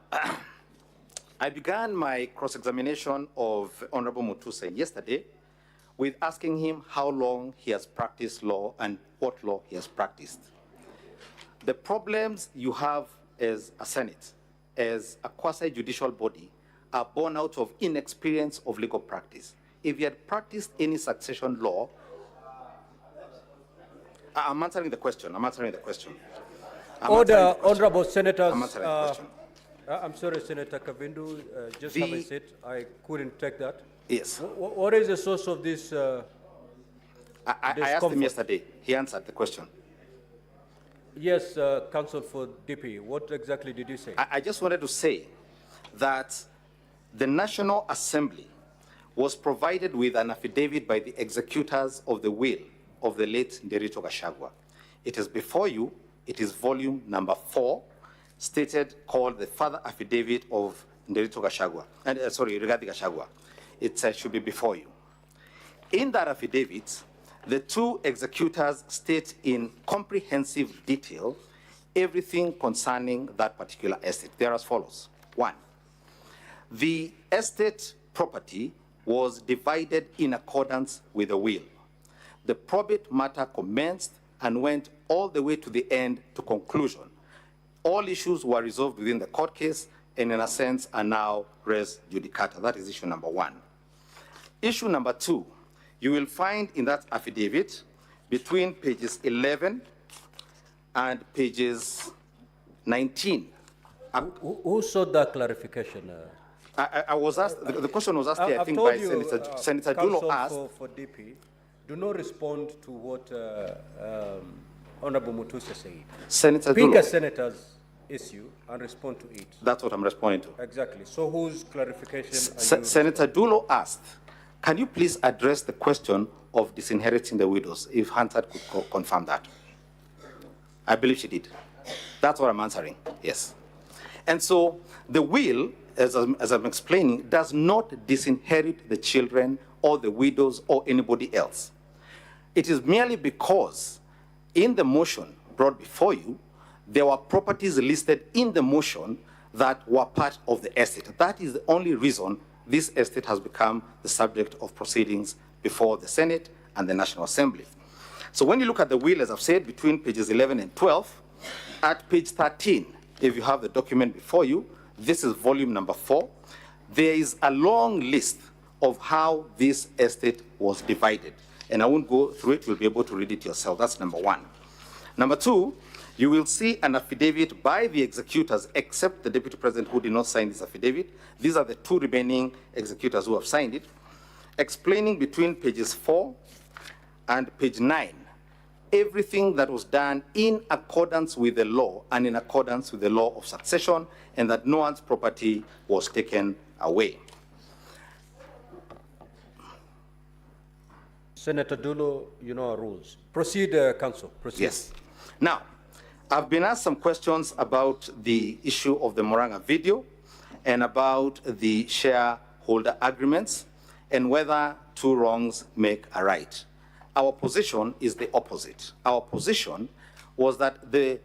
I began my cross-examination of Honorable Mutuse yesterday with asking him how long he has practiced law and what law he has practiced. The problems you have as a Senate, as a quasi-judicial body, are born out of inexperience of legal practice. If you had practiced any succession law, I'm answering the question. Order, Honorable Senators. I'm answering the question. I'm sorry, Senator Kavindu, just have a seat. I couldn't take that. Yes. What is the source of this? I asked him yesterday. He answered the question. Yes, Counsel for DP. What exactly did you say? I just wanted to say that the National Assembly was provided with an affidavit by the executors of the will of the late Rigathi Gachagua. It is before you. It is volume number 4, stated, called the Further Affidavit of Rigathi Gachagua. Rigathi Gachagua. It should be before you. In that affidavit, the two executors state in comprehensive detail everything concerning that particular estate. They are as follows. 1, the estate property was divided in accordance with the will. The probate matter commenced and went all the way to the end to conclusion. All issues were resolved within the court case and in a sense are now res judicata. That is issue number 1. Issue number 2, you will find in that affidavit between pages 11 and pages 19. Who sought that clarification? I was asked, the question was asked here, I think, by Senator Dulo asked. For DP, do not respond to what Honorable Mutuse said. Senator Pick Dulo. a senator's issue and respond to it. That's what I'm responding to. Exactly. So whose clarification are you? Senator Dulo asked, can you please address the question of disinheriting the widows, if Hunter could confirm that? I believe she did. That's what I'm answering, yes. And so the will, as I'm explaining, does not disinherit the children or the widows or anybody else. It is merely because in the motion brought before you, there were properties listed in the motion that were part of the estate. That is the only reason this estate has become the subject of proceedings before the Senate and the National Assembly. So when you look at the will, as I've said, between pages 11 and 12, at page 13, if you have the document before you, this is volume number 4, there is a long list of how this estate was divided. And I won't go through it, you'll be able to read it yourself. That's number 1. Number 2, you will see an affidavit by the executors, except the Deputy President who did not sign this affidavit. These are the 2 remaining executors who have signed it, explaining between pages 4 and page 9 everything that was done in accordance with the law and in accordance with the law of succession, and that no one's property was taken away. Senator Dulo, you know our rules. Proceed, Counsel. Proceed. Yes. Now, I've been asked some questions about the issue of the Moranga video and about the shareholder agreements and whether 2 wrongs make a right. Our position is the opposite. Our position was that the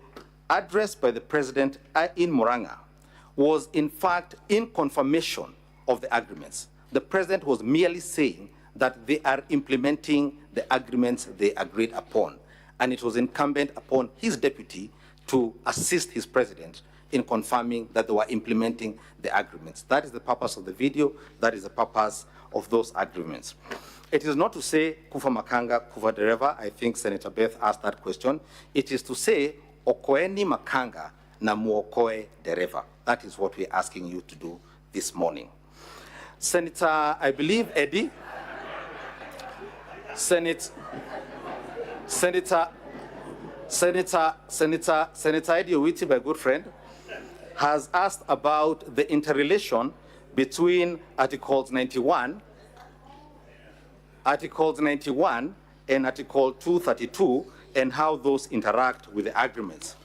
address by the President in Moranga was in fact in confirmation of the agreements. The President was merely saying that they are implementing the agreements they agreed upon, and it was incumbent upon his deputy to assist his president in confirming that they were implementing the agreements. That is the purpose of the video. That is the purpose of those agreements. It is not to say kufa makanga, kufa dereva. I think Senator Beth asked that question. It is to say okoeni makanga na muokoe dereva. That is what we're asking you to do this morning. Senator, I believe, Eddie, Senator Eddie Owiti, my good friend, has asked about the interrelation between Articles 91 and Article 232 and how those interact with the agreements.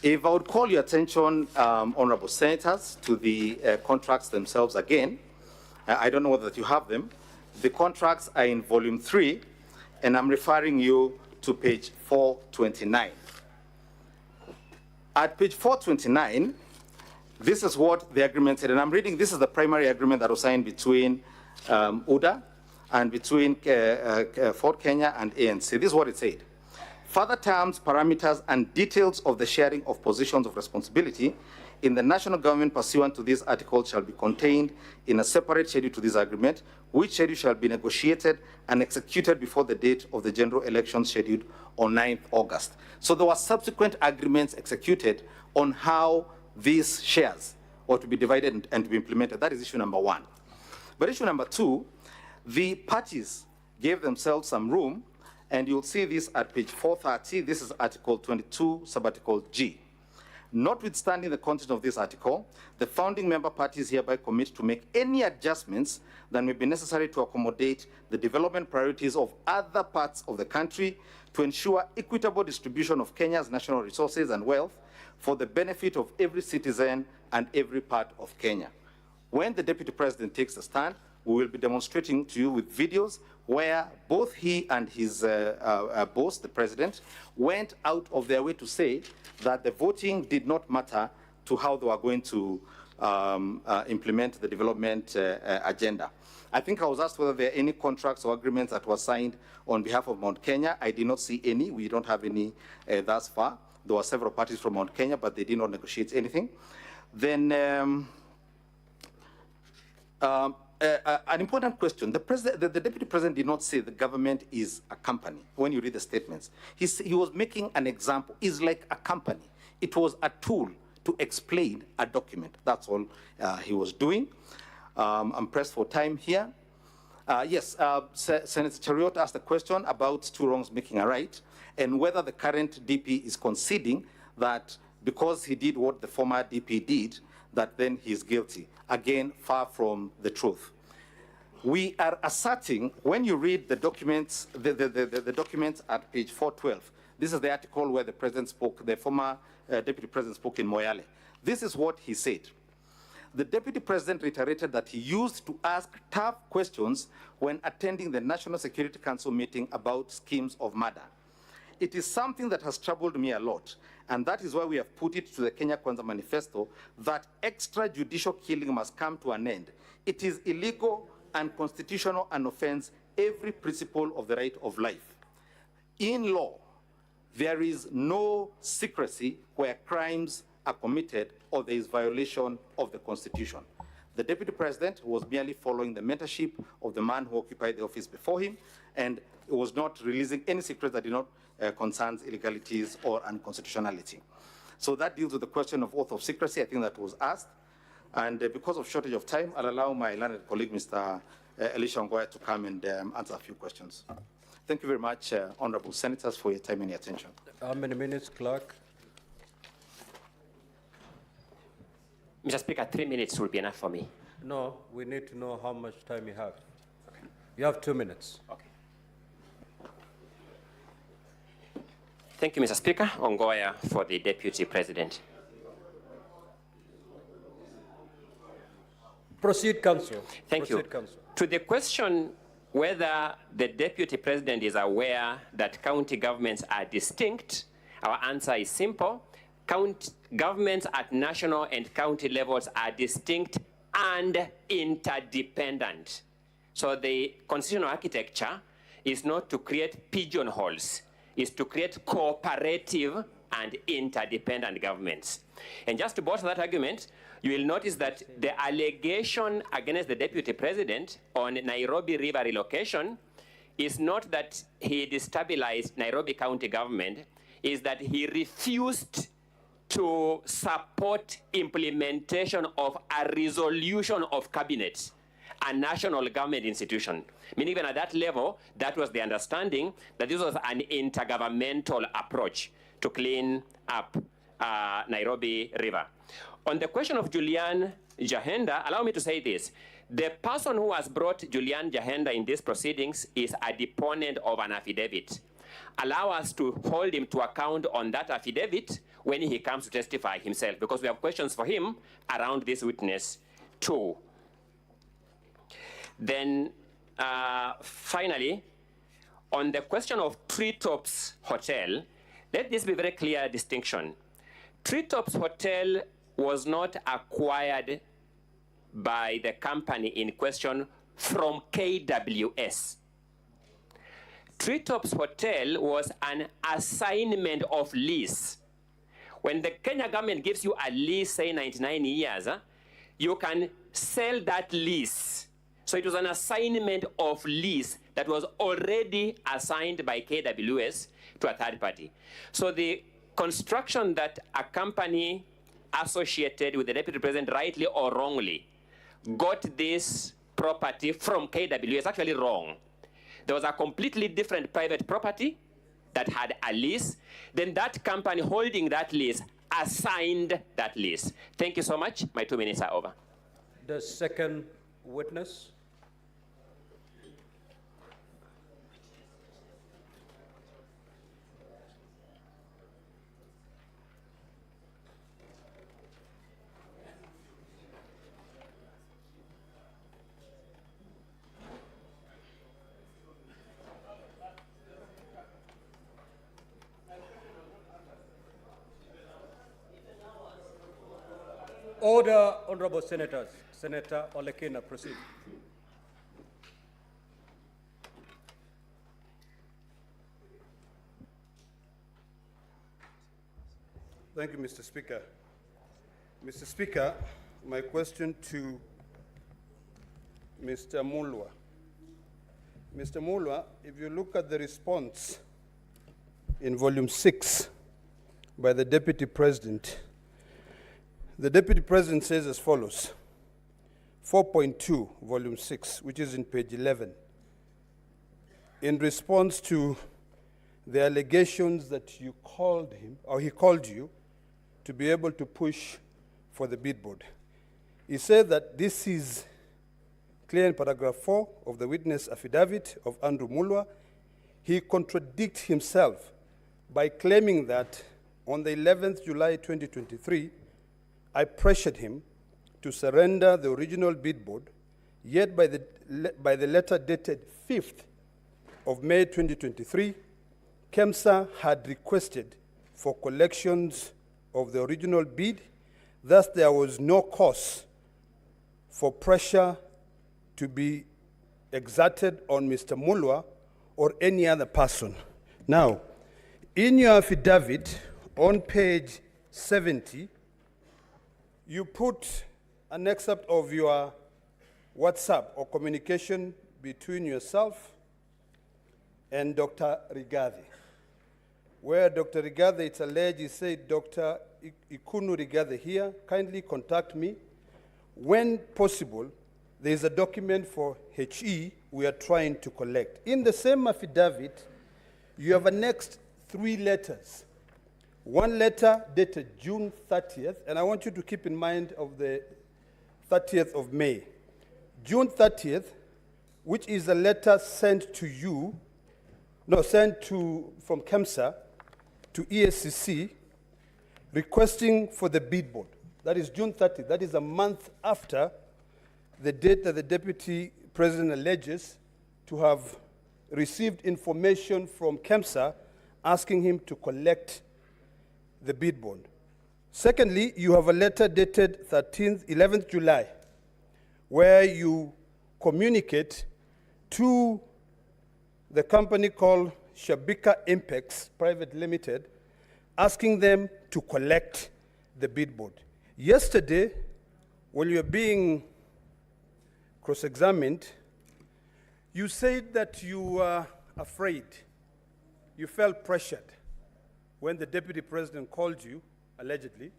If I would call your attention, honorable senators, to the contracts themselves again, I don't know whether you have them. The contracts are in volume 3, and I'm referring you to page 429. At page 429, this is what the agreement said, and I'm reading, this is the primary agreement that was signed between UDA and between Ford Kenya and ANC. This is what it said. Further terms, parameters, and details of the sharing of positions of responsibility in the national government pursuant to this article shall be contained in a separate schedule to this agreement, which schedule shall be negotiated and executed before the date of the general elections scheduled on 9th August. So there were subsequent agreements executed on how these shares were to be divided and to be implemented. That is issue number 1. But issue number 2, the parties gave themselves some room, and you'll see this at page 430. This is Article 22, Subarticle G. Notwithstanding the content of this article, the founding member parties hereby commit to make any adjustments that may be necessary to accommodate the development priorities of other parts of the country to ensure equitable distribution of Kenya's national resources and wealth for the benefit of every citizen and every part of Kenya. When the Deputy President takes a stand, we will be demonstrating to you with videos where both he and his boss, the President, went out of their way to say that the voting did not matter to how they were going to implement the development agenda. I think I was asked whether there are any contracts or agreements that were signed on behalf of Mount Kenya. I did not see any. We don't have any thus far. There were several parties from Mount Kenya, but they did not negotiate anything. Then an important question. The Deputy President did not say the government is a company. When you read the statements, he was making an example. It's like a company. It was a tool to explain a document. That's all he was doing. I'm pressed for time here. Yes, Senator Chariot asked a question about two wrongs making a right, and whether the current DP is conceding that because he did what the former DP did, that then he's guilty. Again, far from the truth. We are asserting, when you read the documents, the documents at page 412, this is the article where the President spoke, the former Deputy President spoke in Moyale. This is what he said. The Deputy President reiterated that he used to ask tough questions when attending the National Security Council meeting about schemes of murder. It is something that has troubled me a lot, and that is why we have put it to the Kenya Kwanza Manifesto that extrajudicial killing must come to an end. It is illegal and constitutional and offends every principle of the right of life. In law, there is no secrecy where crimes are committed or there is violation of the Constitution. The Deputy President was merely following the mentorship of the man who occupied the office before him, and it was not releasing any secrets that did not concern illegalities or unconstitutionality. So that deals with the question of oath of secrecy. I think that was asked. And because of shortage of time, I'll allow my learned colleague, Mr. Elisha Ngoya, to come and answer a few questions. Thank you very much, honorable senators, for your time and your attention. How many minutes, clerk? Mr. Speaker, 3 minutes will be enough for me. No, we need to know how much time you have. You have 2 minutes. Okay. Thank you, Mr. Speaker. Ongoya for the Deputy President. Proceed, Counsel. Thank you. Counsel. To the question whether the Deputy President is aware that county governments are distinct, our answer is simple. Governments at national and county levels are distinct and interdependent. So the constitutional architecture is not to create pigeonholes, it's to create cooperative and interdependent governments. And just to bolster that argument, you will notice that the allegation against the Deputy President on Nairobi River relocation is not that he destabilized Nairobi County government, is that he refused to support implementation of a resolution of cabinet a national government institution. Meaning even at that level, that was the understanding that this was an intergovernmental approach to clean up Nairobi River. On the question of Julian Jahenda, allow me to say this. The person who has brought Julian Jahenda in these proceedings is a deponent of an affidavit. Allow us to hold him to account on that affidavit when he comes to testify himself, because we have questions for him around this witness too. Then finally, on the question of Treetops Hotel, let this be a very clear distinction. Treetops Hotel was not acquired by the company in question from KWS. Treetops Hotel was an assignment of lease. When the Kenya government gives you a lease, say 99 years, you can sell that lease. So it was an assignment of lease that was already assigned by KWS to a third party. So the construction that a company associated with the deputy president, rightly or wrongly, got this property from KWS is actually wrong. There was a completely different private property that had a lease. Then that company holding that lease assigned that lease. Thank you so much. My 2 minutes are over. The second witness. Order, honorable senators. Senator Olekina, proceed. Thank you, Mr. Speaker. Mr. Speaker, my question to Mr. Mulwa. Mr. Mulwa, if you look at the response in volume 6 by the Deputy President, the Deputy President says as follows, 4.2, volume 6, which is in page 11, in response to the allegations that you called him, or he called you, to be able to push for the bid board. He said that this is clear in paragraph 4 of the witness affidavit of Andrew Mulwa. He contradicts himself by claiming that on the 11th July 2023, I pressured him to surrender the original bid board, yet by the letter dated 5th of May 2023, KEMSA had requested for collections of the original bid. Thus, there was no cause for pressure to be exerted on Mr. Mulwa or any other person. Now, in your affidavit on page 70, you put an excerpt of your WhatsApp or communication between yourself and Dr. Rigathi, where Dr. Rigathi, it's alleged, he said, Dr. Ikunu Rigathi here, kindly contact me. When possible, there is a document for HE we are trying to collect. In the same affidavit, you have annexed 3 letters. One letter dated June 30th, and I want you to keep in mind of the 30th of May. June 30th, which is a letter sent to you, from KEMSA to ESCC, requesting for the bid board. That is June 30th. That is a month after the date that the Deputy President alleges to have received information from KEMSA asking him to collect the bid bond. Secondly, you have a letter dated 11th July, where you communicate to the company called Shabika Impex Private Limited, asking them to collect the bid board. Yesterday, when you were being cross-examined, you said that you were afraid, you felt pressured when the Deputy President called you, allegedly,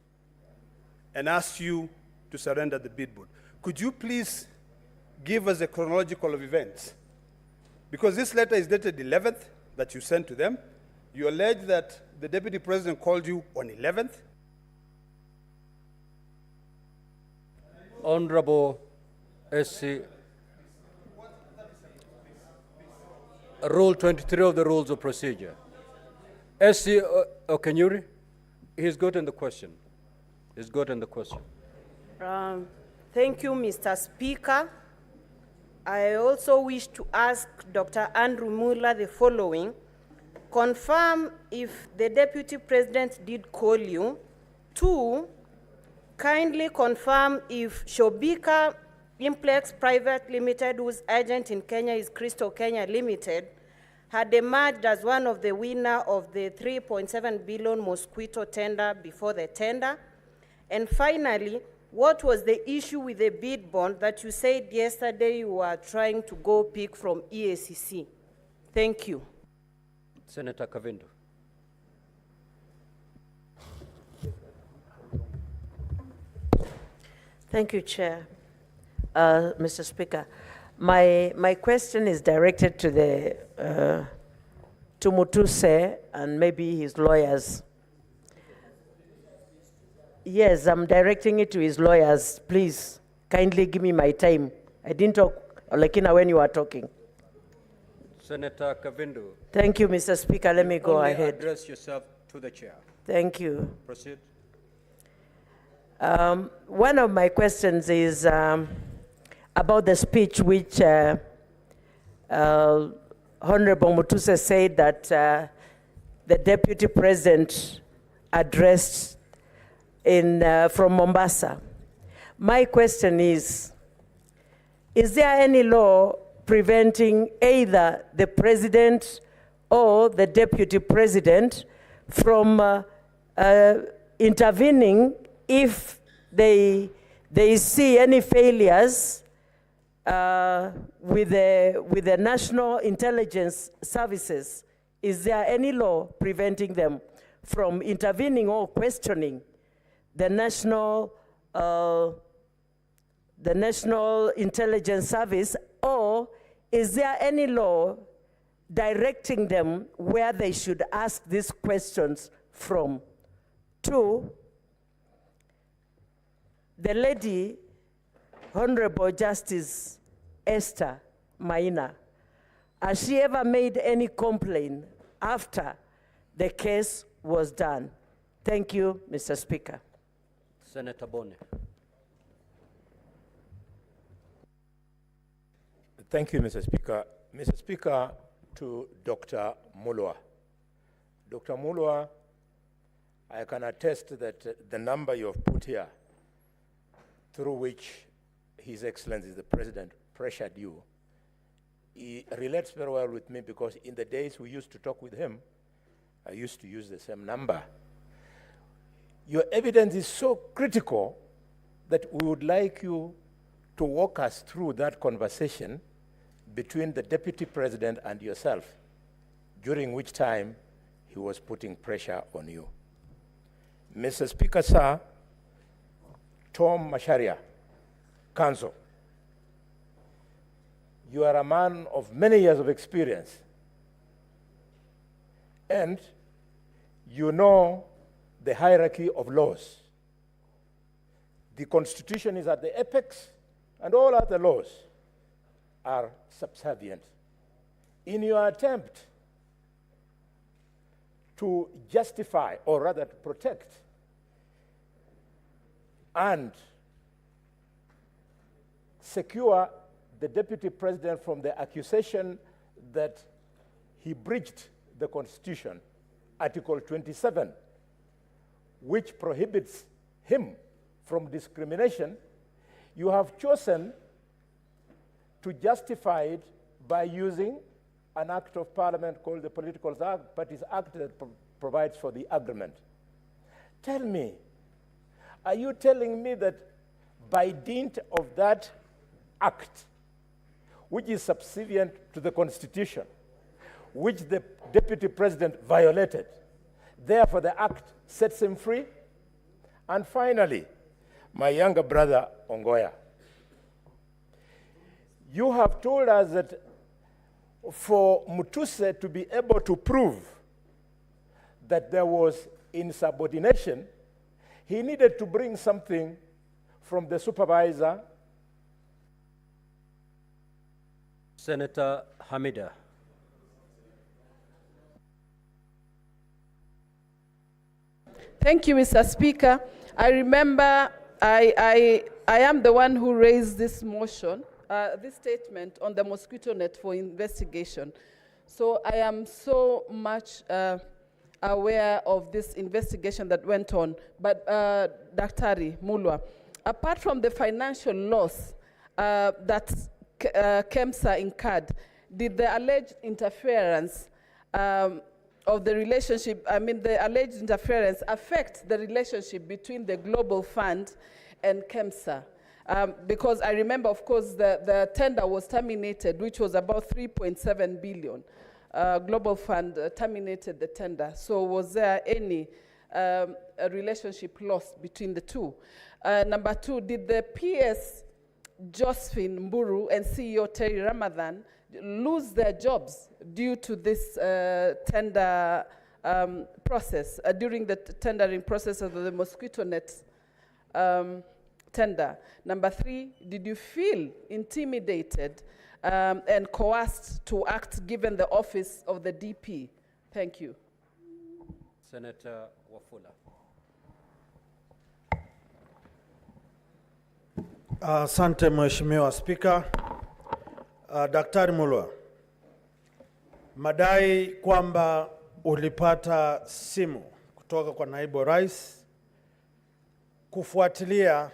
and asked you to surrender the bid board. Could you please give us a chronological of events. Because this letter is dated 11th that you sent to them. You allege that the Deputy President called you on 11th. Honorable SC, Rule 23 of the Rules of Procedure. SC Okenyuri, he's gotten the question. He's gotten the question. Thank you, Mr. Speaker. I also wish to ask Dr. Andrew Muller the following. Confirm if the Deputy President did call you. 2, kindly confirm if Shobika Implex Private Limited, whose agent in Kenya is Crystal Kenya Limited, had emerged as one of the winner of the 3.7 billion mosquito tender before the tender. And finally, what was the issue with the bid bond that you said yesterday you were trying to go pick from EACC? Thank you. Senator Kavindu. Thank you, Chair. Mr. Speaker, my question is directed to to Mutuse and maybe his lawyers. Yes, I'm directing it to his lawyers. Please, kindly give me my time. I didn't talk, Olekina, when you were talking. Senator Kavindu. Thank you, Mr. Speaker. Let me go ahead. Address yourself to the chair. Thank Thank you. Proceed. One of my questions is about the speech which Honorable Mutuse said that the Deputy President addressed from Mombasa. My question is there any law preventing either the President or the Deputy President from intervening if they see any failures with the National Intelligence Services? Is there any law preventing them from intervening or questioning the National Intelligence Service, or is there any law directing them where they should ask these questions from? 2, the lady, Honorable Justice Esther Maina, has she ever made any complaint after the case was done? Thank you, Mr. Speaker. Senator Bone. Thank you, Mr. Speaker. Mr. Speaker, to Dr. Mulwa. Dr. Mulwa, I can attest that the number you have put here, through which His Excellency the President pressured you, it relates very well with me because in the days we used to talk with him, I used to use the same number. Your evidence is so critical that we would like you to walk us through that conversation between the Deputy President and yourself, during which time he was putting pressure on you. Mr. Speaker, sir, Tom Masharia, Counsel, you are a man of many years of experience, and you know the hierarchy of laws. The Constitution is at the apex, and all other laws are subservient. In your attempt to justify, or rather to protect, and secure the Deputy President from the accusation that he breached the Constitution, Article 27, which prohibits him from discrimination, you have chosen to justify it by using an act of parliament called the Political Parties Act that provides for the agreement. Tell me, are you telling me that by dint of that act, which is subservient to the Constitution, which the Deputy President violated, therefore the act sets him free? And finally, my younger brother, Ongoya, You have told us that for Mutuse to be able to prove that there was insubordination, he needed to bring something from the supervisor. Senator Hamida. Thank you, Mr. Speaker. I remember I am the one who raised this motion, this statement on the mosquito net for investigation. So I am so much aware of this investigation that went on. But Daktari Mulwa, apart from the financial loss that KEMSA incurred, did the alleged interference of the relationship, the alleged interference affect the relationship between the Global Fund and KEMSA? Because I remember, of course, the tender was terminated, which was about 3.7 billion. Global Fund terminated the tender. So was there any a relationship lost between the two? Number two, did the PS Josephine Mburu and CEO Terry Ramadan lose their jobs due to this tender process, during the tendering process of the mosquito net tender? Number three, did you feel intimidated and coerced to act given the office of the DP? Thank you. Senator Wafula. Asante Mheshimiwa Spika. Daktari Mulwa, madai kwamba ulipata simu kutoka kwa naibu rais kufuatilia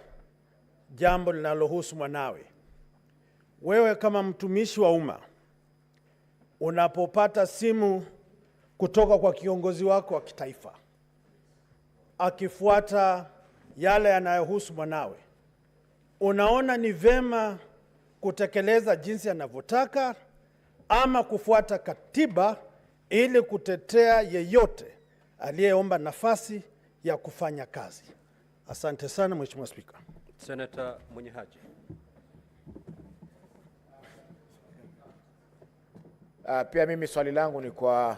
jambo linalohusu mwanawe. Wewe kama mtumishi wa umma, unapopata simu kutoka kwa kiongozi wako wa kitaifa akifuata yale yanayohusu mwanawe, unaona ni vema kutekeleza jinsi anavyotaka ama kufuata katiba ili kutetea yeyote aliyeomba nafasi ya kufanya kazi? Asante sana Mheshimiwa Spika. Senator Munyihaji. Pia mimi swali langu ni kwa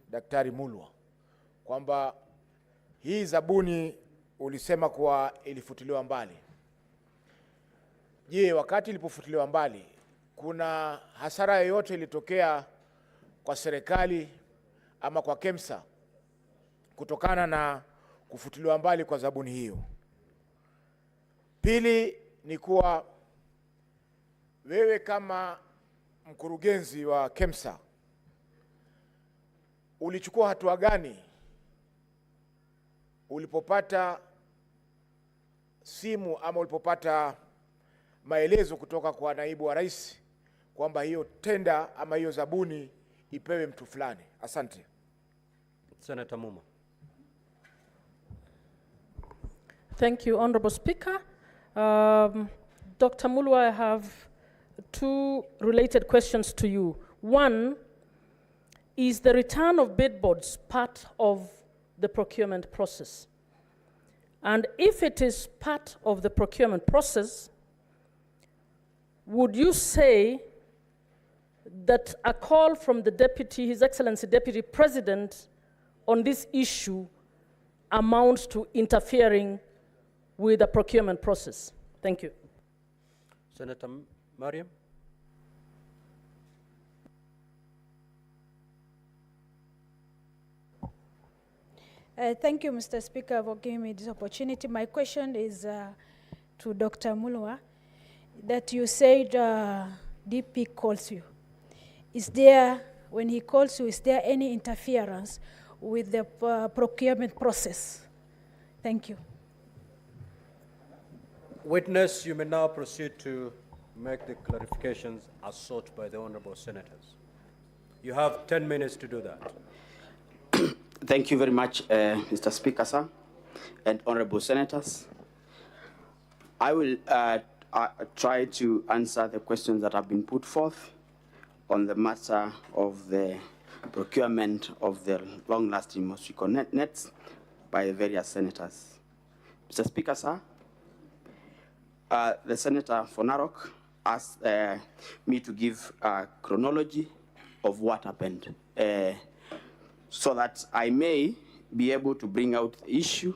Daktari Mulwa kwamba hii zabuni ulisema kuwa ilifutiliwa mbali. Je, wakati ilipofutiliwa mbali kuna hasara yoyote ilitokea kwa serikali ama kwa KEMSA kutokana na kufutiliwa mbali kwa zabuni hiyo? Pili ni kuwa wewe kama mkurugenzi wa KEMSA ulichukua hatua gani ulipopata simu ama ulipopata maelezo kutoka kwa naibu wa rais kwamba hiyo tenda ama hiyo zabuni ipewe mtu fulani? Asante. Senator Muma. Thank you, Honorable Speaker. Dr. Mulwa, I have two related questions to you. One, is the return of bidboards part of the procurement process? And if it is part of the procurement process, would you say that a call from the Deputy, His Excellency Deputy President, on this issue amounts to interfering with the procurement process? Thank you. Senator Mariam. Thank you, Mr. Speaker, for giving me this opportunity. My question is to Dr. Mulwa, that you said DP calls you. Is there, when he calls you, is there any interference with the procurement process? Thank you. Witness, you may now proceed to make the clarifications as sought by the honorable senators. You have 10 minutes to do that. Thank you very much, Mr. Speaker, sir, and honorable senators. I will try to answer the questions that have been put forth on the matter of the procurement of the long-lasting mosquito nets by the various senators. Mr. Speaker, sir, the Senator for Narok asked me to give a chronology of what happened so that I may be able to bring out the issue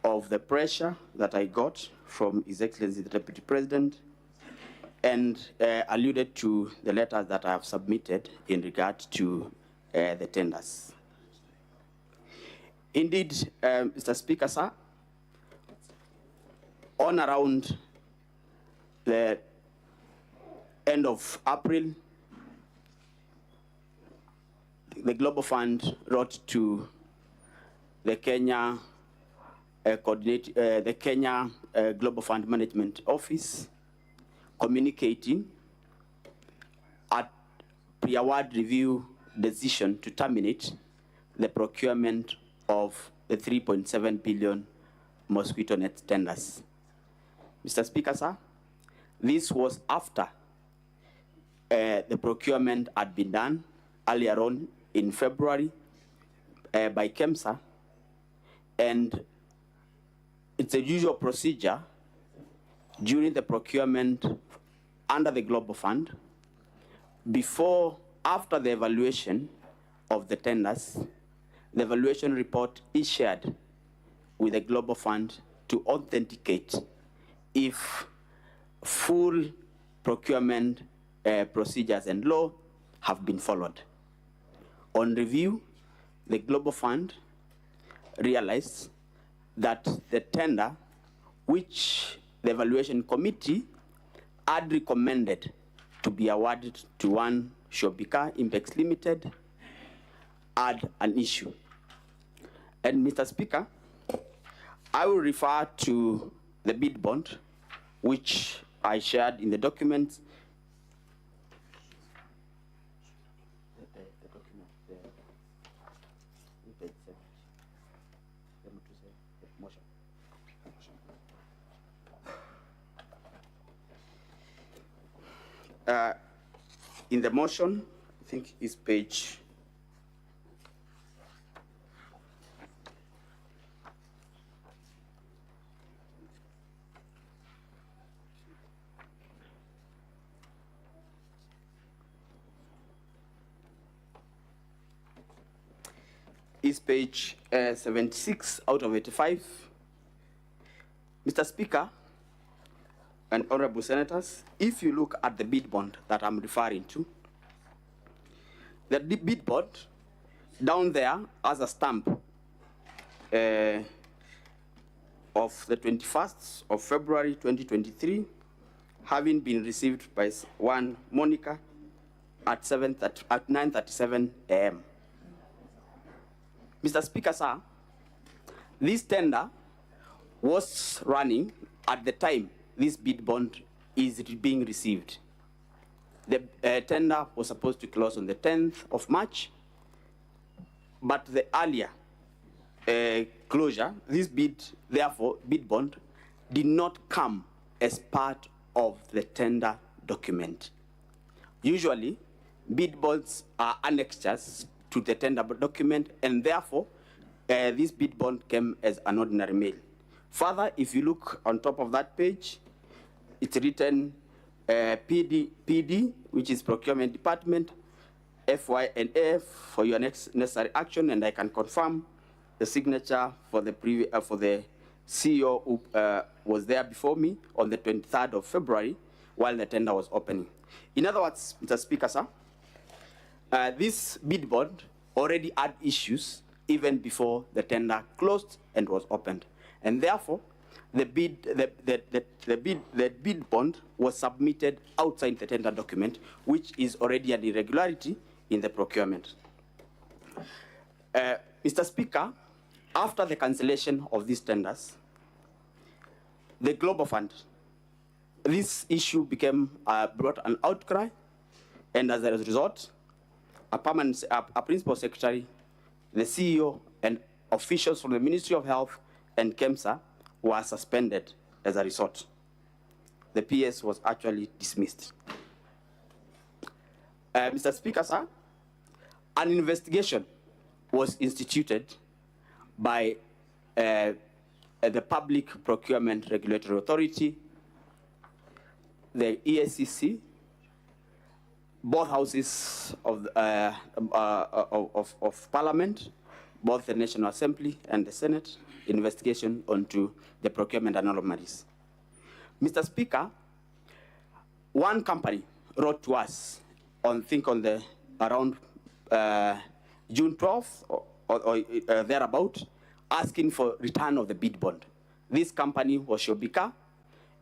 of the pressure that I got from His Excellency the Deputy President and alluded to the letters that I have submitted in regard to the tenders. Indeed, Mr. Speaker, sir, on around the end of April, the Global Fund wrote to the Kenya Global Fund Management Office, communicating a pre-award review decision to terminate the procurement of the 3.7 billion mosquito net tenders. Mr. Speaker, sir, this was after the procurement had been done earlier on in February by KEMSA, and it's a usual procedure during the procurement under the Global Fund, after the evaluation of the tenders, the evaluation report is shared with the Global Fund to authenticate if full procurement procedures and law have been followed. On review, the Global Fund realized that the tender, which the evaluation committee had recommended to be awarded to one Shobika Impex Limited, had an issue. And Mr. Speaker, I will refer to the bid bond, which I shared in the documents. In the motion, I think it's page is page 76 out of 85. Mr. Speaker and honorable senators, if you look at the bid bond that I'm referring to, the bid bond down there has a stamp of the 21st of February 2023, having been received by one Monica at 9:37 a.m. Mr. Speaker, sir, this tender was running at the time this bid bond is being received. The tender was supposed to close on the 10th of March, but the earlier closure, this bid bond, did not come as part of the tender document. Usually, bid bonds are annexures to the tender document, and therefore, this bid bond came as an ordinary mail. Further, if you look on top of that page, it's written PD, which is Procurement Department, FY&F for your next necessary action, and I can confirm the signature for the CEO who was there before me on the 23rd of February while the tender was opening. In other words, Mr. Speaker, sir, this bid bond already had issues even before the tender closed and was opened, and therefore the bid bond was submitted outside the tender document, which is already an irregularity in the procurement. Mr. Speaker, after the cancellation of these tenders, the Global Fund, this issue brought an outcry, and as a result, a principal secretary, the CEO, and officials from the Ministry of Health and KEMSA were suspended as a result. The PS was actually dismissed. Mr. Speaker, sir, an investigation was instituted by the Public Procurement Regulatory Authority the EACC, both houses of Parliament, both the National Assembly and the Senate, investigation onto the procurement anomalies. Mr. Speaker, one company wrote to us on around June 12th or thereabout, asking for return of the bid bond. This company was Shobika,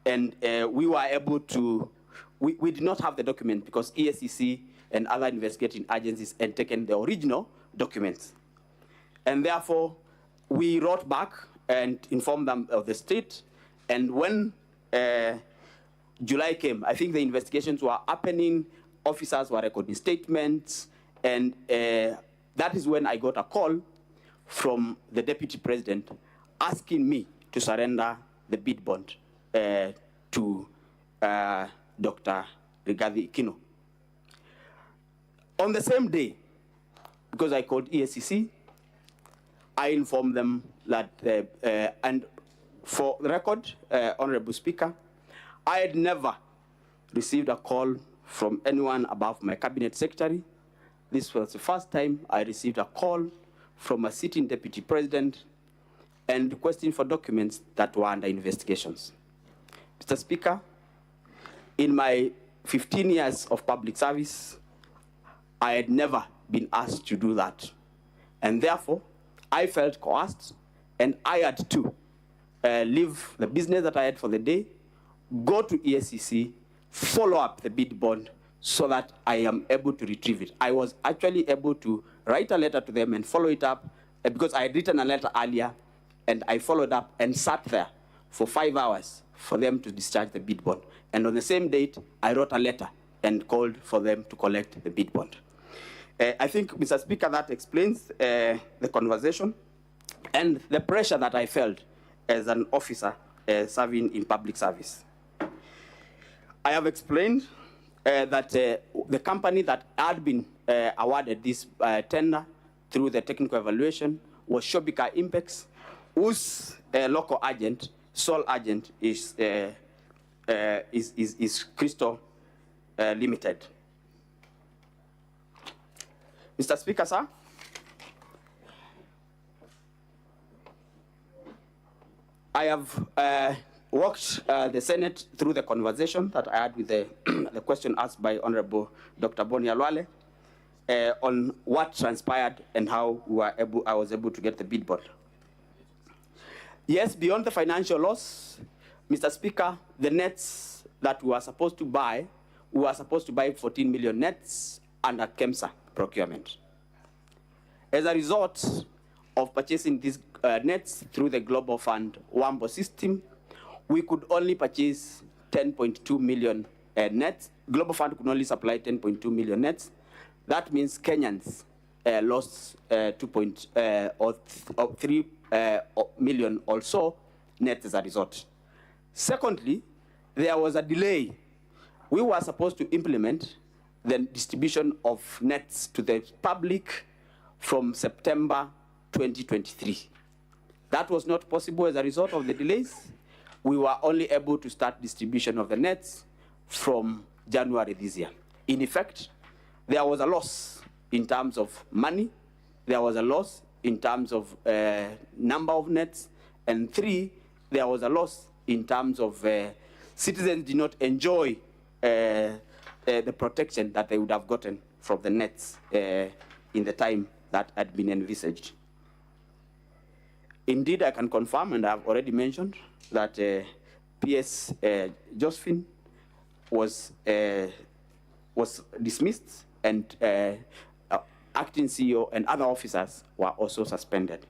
and we were able to, we did not have the document because EACC and other investigating agencies had taken the original documents. And therefore, we wrote back and informed them of the state. And when July came, I think the investigations were happening, officers were recording statements, and that is when I got a call from the Deputy President asking me to surrender the bid bond to Dr. Rigathi Gachagua. On the same day, because I called EACC, I informed them that, and for the record, Honorable Speaker, I had never received a call from anyone above my cabinet secretary. This was the first time I received a call from a sitting deputy president and requesting for documents that were under investigations. Mr. Speaker, in my 15 years of public service, I had never been asked to do that. And therefore, I felt coerced, and I had to leave the business that I had for the day, go to EACC, follow up the bid bond so that I am able to retrieve it. I was actually able to write a letter to them and follow it up because I had written a letter earlier, and I followed up and sat there for 5 hours for them to discharge the bid bond. And on the same date, I wrote a letter and called for them to collect the bid bond. I think, Mr. Speaker, that explains the conversation and the pressure that I felt as an officer serving in public service. I have explained that the company that had been awarded this tender through the technical evaluation was Shobika Impex, whose local agent, sole agent, is Crystal Limited. Mr. Speaker, sir, I have walked the Senate through the conversation that I had with the question asked by Honorable Dr. Boni Alwale on what transpired and how I was able to get the bid bond. Yes, beyond the financial loss, Mr. Speaker, the nets that we were supposed to buy 14 million nets under KEMSA procurement. As a result of purchasing these nets through the Global Fund WAMBO system, we could only purchase 10.2 million nets. Global Fund could only supply 10.2 million nets. That means Kenyans lost 3 million also nets as a result. Secondly, there was a delay. We were supposed to implement the distribution of nets to the public from September 2023. That was not possible as a result of the delays. We were only able to start distribution of the nets from January this year. In effect, there was a loss in terms of money, there was a loss in terms of number of nets, and 3, there was a loss in terms of citizens did not enjoy the protection that they would have gotten from the nets in the time that had been envisaged. Indeed, I can confirm, and I have already mentioned, that PS Josephine was dismissed, and acting CEO and other officers were also suspended.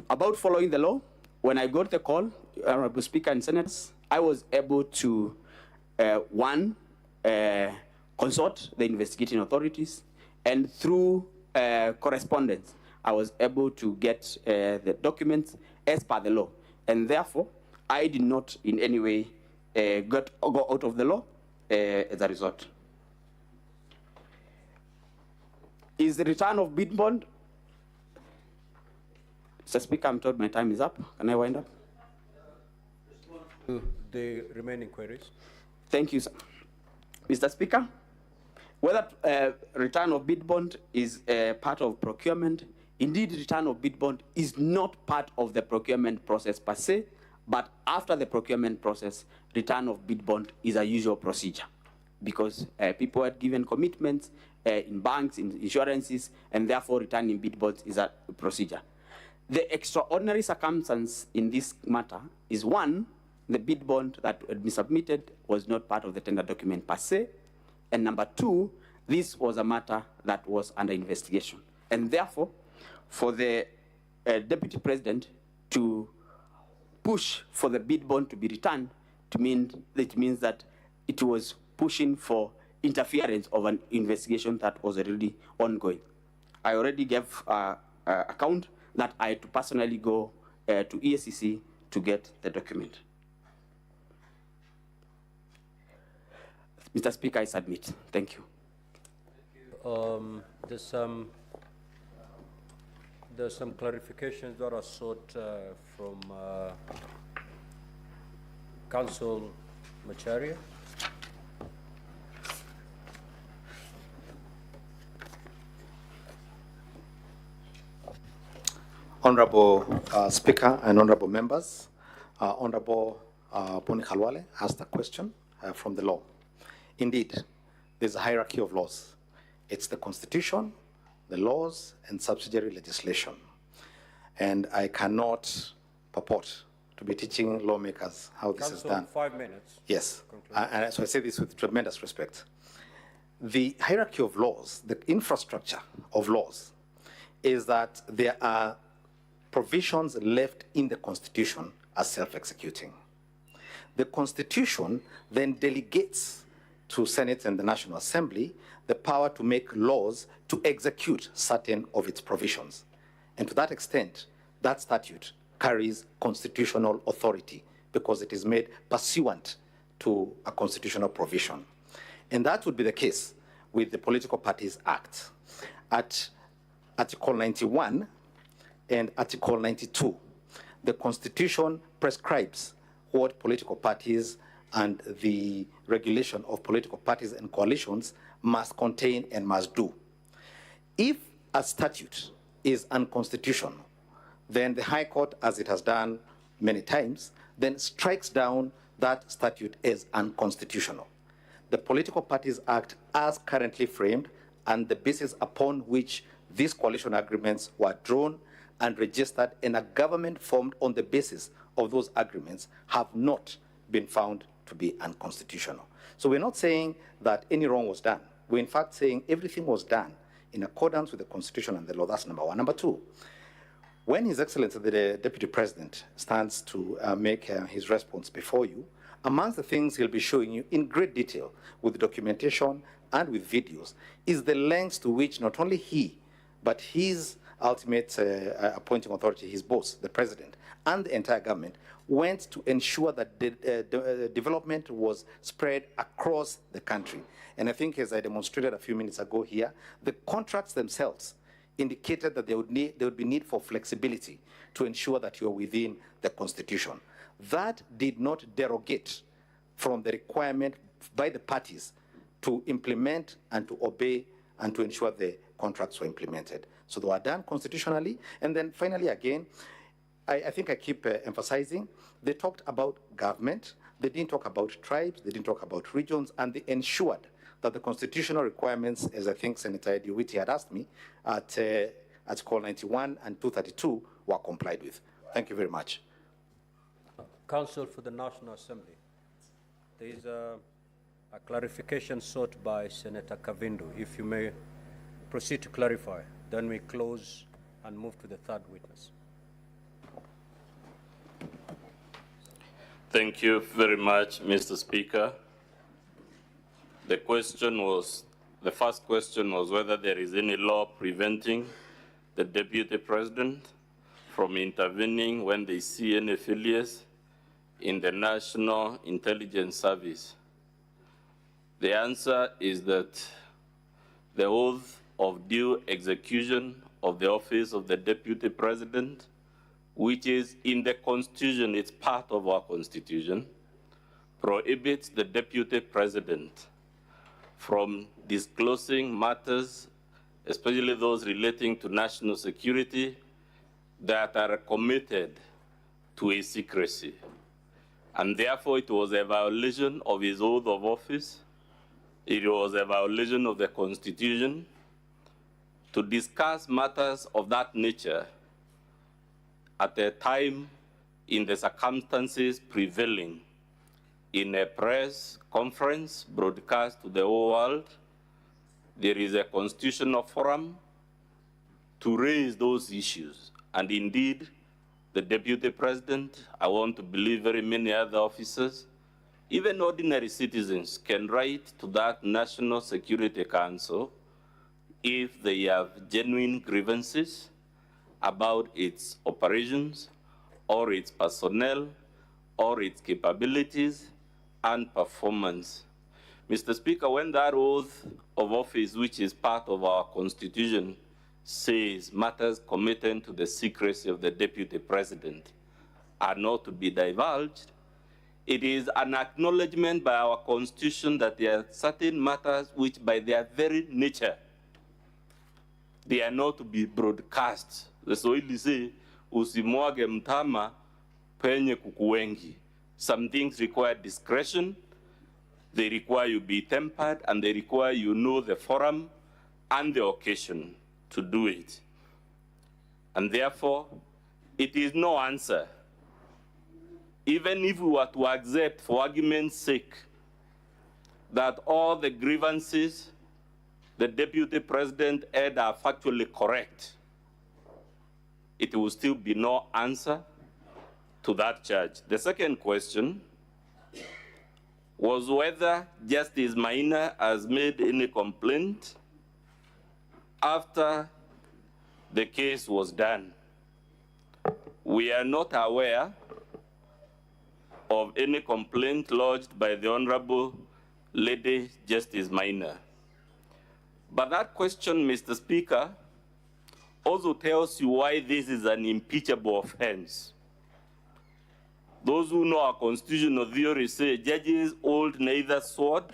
About following the law, when I got the call, Honorable Speaker and Senators, I was able to, consult the investigating authorities, and through correspondence, I was able to get the documents as per the law. And therefore, I did not in any way go out of the law as a result. Is the return of bid bond? Mr. Speaker, I'm told my time is up. Can I wind up? The remaining queries. Thank you, sir. Mr. Speaker, whether return of bid bond is part of procurement, indeed return of bid bond is not part of the procurement process per se, but after the procurement process, return of bid bond is a usual procedure because people had given commitments in banks, in insurances, and therefore returning bid bonds is a procedure. The extraordinary circumstance in this matter is one, the bid bond that had been submitted was not part of the tender document per se. And number two, this was a matter that was under investigation. And therefore, for the Deputy President to push for the bid bond to be returned, it means that it was pushing for interference of an investigation that was already ongoing. I already gave account that I had to personally go to EACC to get the document. Mr. Speaker, I submit. Thank you. There's some clarifications that are sought from Council Macharia. Honorable Speaker and honorable members, Honorable Poni Khalwale asked a question from the law. Indeed, there's a hierarchy of laws. It's the Constitution, the laws, and subsidiary legislation. And I cannot purport to be teaching lawmakers how this is done. 5 minutes. Yes, and so I say this with tremendous respect. The hierarchy of laws, the infrastructure of laws, is that there are provisions left in the Constitution as self-executing. The Constitution then delegates to Senate and the National Assembly the power to make laws to execute certain of its provisions. And to that extent, that statute carries constitutional authority because it is made pursuant to a constitutional provision. And that would be the case with the Political Parties Act. At Article 91 and Article 92, the Constitution prescribes what political parties and the regulation of political parties and coalitions must contain and must do. If a statute is unconstitutional, then the High Court, as it has done many times, then strikes down that statute as unconstitutional. The Political Parties Act, as currently framed, and the basis upon which these coalition agreements were drawn and registered, and a government formed on the basis of those agreements, have not been found to be unconstitutional. So we're not saying that any wrong was done. We're in fact saying everything was done in accordance with the Constitution and the law. That's number one. Number two, when His Excellency the Deputy President stands to make his response before you, amongst the things he'll be showing you in great detail with documentation and with videos is the lengths to which not only he, but his ultimate appointing authority, his boss, the President, and the entire government went to ensure that the development was spread across the country. And I think, as I demonstrated a few minutes ago here, the contracts themselves indicated that there would be need for flexibility to ensure that you're within the Constitution. That did not derogate from the requirement by the parties to implement and to obey and to ensure the contracts were implemented. So they were done constitutionally. And then finally, again, I think I keep emphasizing, they talked about government, they didn't talk about tribes, they didn't talk about regions, and they ensured that the constitutional requirements, as I think Senator Ediwiti had asked me, at Article 91 and 232 were complied with. Thank you very much. Counsel for the National Assembly. There is a clarification sought by Senator Kavindu. If you may proceed to clarify, then we close and move to the third witness. Thank you very much, Mr. Speaker. The first question was whether there is any law preventing the Deputy President from intervening when they see any failures in the National Intelligence Service. The answer is that the oath of due execution of the office of the Deputy President which is in the Constitution, it's part of our Constitution, prohibits the Deputy President from disclosing matters, especially those relating to national security, that are committed to a secrecy. And therefore, it was a violation of his oath of office. It was a violation of the Constitution to discuss matters of that nature at a time in the circumstances prevailing in a press conference broadcast to the whole world. There is a constitutional forum to raise those issues. And indeed, the Deputy President, I want to believe very many other officers, even ordinary citizens can write to that National Security Council if they have genuine grievances about its operations or its personnel or its capabilities and performance. Mr. Speaker, when that oath of office, which is part of our Constitution, says matters committed to the secrecy of the Deputy President are not to be divulged, it is an acknowledgement by our Constitution that there are certain matters which by their very nature, they are not to be broadcast. The Swahili say, usimwage mtama penye kuku wengi. Some things require discretion, they require you be tempered, and they require you know the forum and the occasion to do it. And therefore, it is no answer. Even if we were to accept, for argument's sake, that all the grievances the Deputy President had are factually correct, it will still be no answer to that charge. The second question was whether Justice Maina has made any complaint after the case was done. We are not aware of any complaint lodged by the Honorable Lady Justice Maina. But that question, Mr. Speaker, also tells you why this is an impeachable offense. Those who know our constitutional theory say judges hold neither sword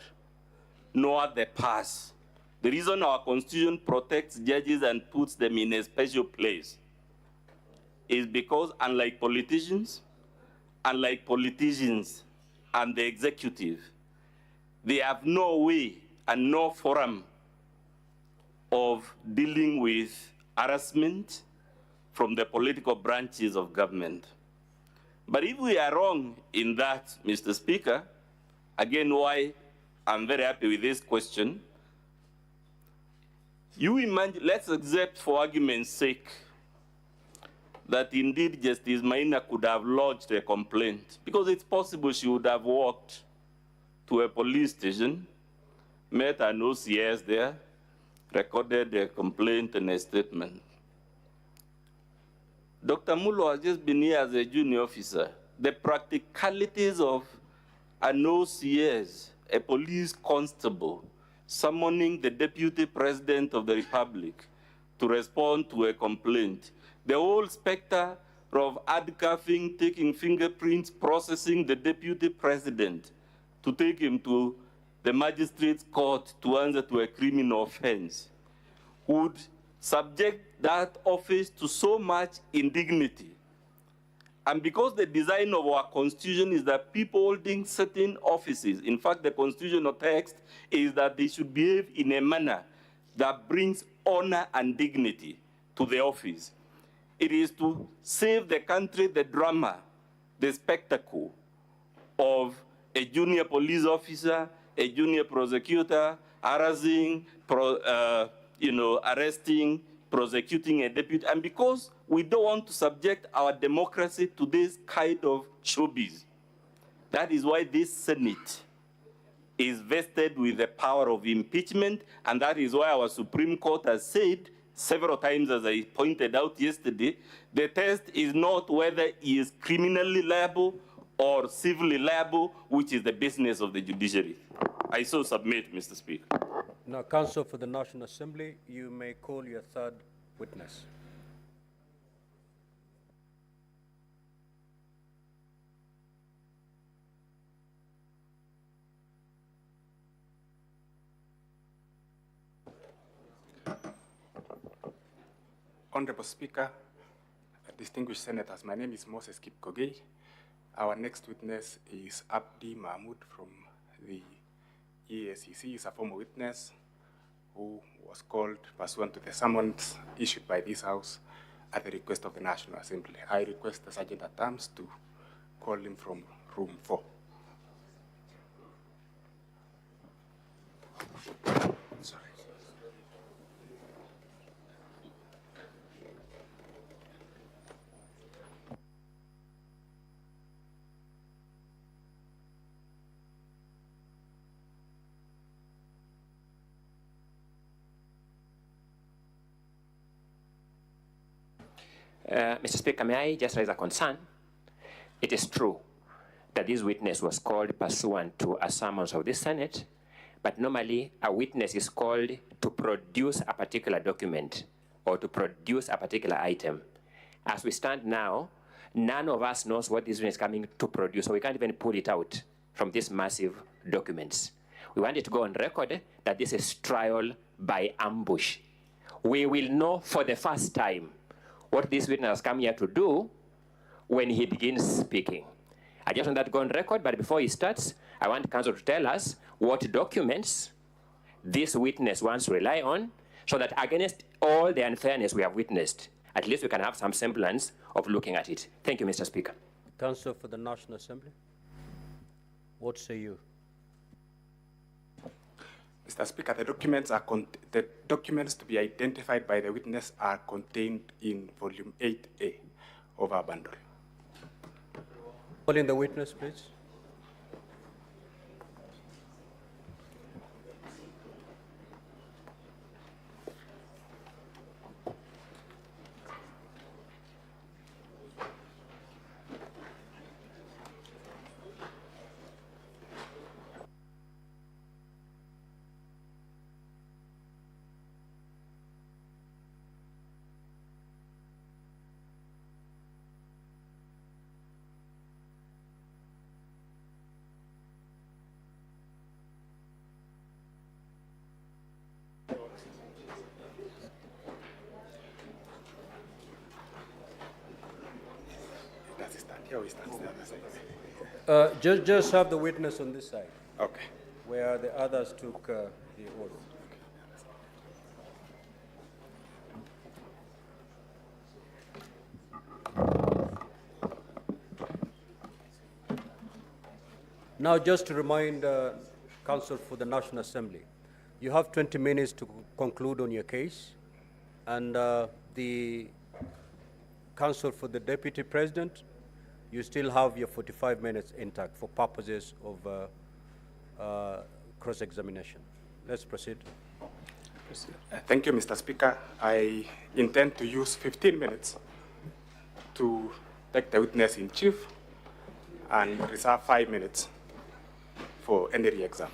nor the purse. The reason our Constitution protects judges and puts them in a special place is because, unlike politicians and the executive, they have no way and no forum of dealing with harassment from the political branches of government. But if we are wrong in that, Mr. Speaker, again, why I'm very happy with this question, you imagine, let's accept for argument's sake that indeed Justice Maina could have lodged a complaint, because it's possible she would have walked to a police station, met an OCS there, recorded a complaint and a statement. Dr. Mulo has just been here as a junior officer. The practicalities of an OCS, a police constable, summoning the Deputy President of the Republic to respond to a complaint, the whole specter of handcuffing, taking fingerprints, processing the Deputy President to take him to the magistrate's court to answer to a criminal offense, would subject that office to so much indignity. And because the design of our Constitution is that people holding certain offices, in fact, the constitutional text is that they should behave in a manner that brings honor and dignity to the office. It is to save the country the drama, the spectacle of a junior police officer, a junior prosecutor, harassing, arresting, prosecuting a deputy. And because we don't want to subject our democracy to this kind of showbiz, that is why this Senate is vested with the power of impeachment, and that is why our Supreme Court has said several times, as I pointed out yesterday, the test is not whether he is criminally liable or civilly liable, which is the business of the judiciary. I so submit, Mr. Speaker. Now, Counsel for the National Assembly, you may call your third witness. Honorable Speaker, distinguished senators, my name is Moses Kipkogei. Our next witness is Abdi Mahmoud from the EACC. He's a former witness who was called pursuant to the summons issued by this House at the request of the National Assembly. I request the Sergeant at Arms to call him from room 4. Sorry. Mr. Speaker, may I just raise a concern? It is true that this witness was called pursuant to a summons of the Senate, but normally a witness is called to produce a particular document or to produce a particular item. As we stand now, none of us knows what this witness is coming to produce, so we can't even pull it out from these massive documents. We want it to go on record that this is trial by ambush. We will know for the first time what this witness has come here to do when he begins speaking. I just want that to go on record, but before he starts, I want counsel to tell us what documents this witness wants to rely on, so that against all the unfairness we have witnessed, at least we can have some semblance of looking at it. Thank you, Mr. Speaker. Counsel for the National Assembly, what say you? Mr. Speaker, the documents to be identified by the witness are contained in Volume 8A of our bundle. Call in the witness, please. Just have the witness on this side. Okay. Where the others took the oath. Now, just to remind Counsel for the National Assembly, you have 20 minutes to conclude on your case, and the Counsel for the Deputy President, you still have your 45 minutes intact for purposes of cross-examination. Let's proceed. Thank you, Mr. Speaker. I intend to use 15 minutes to take the witness in chief and reserve 5 minutes for any re-exam.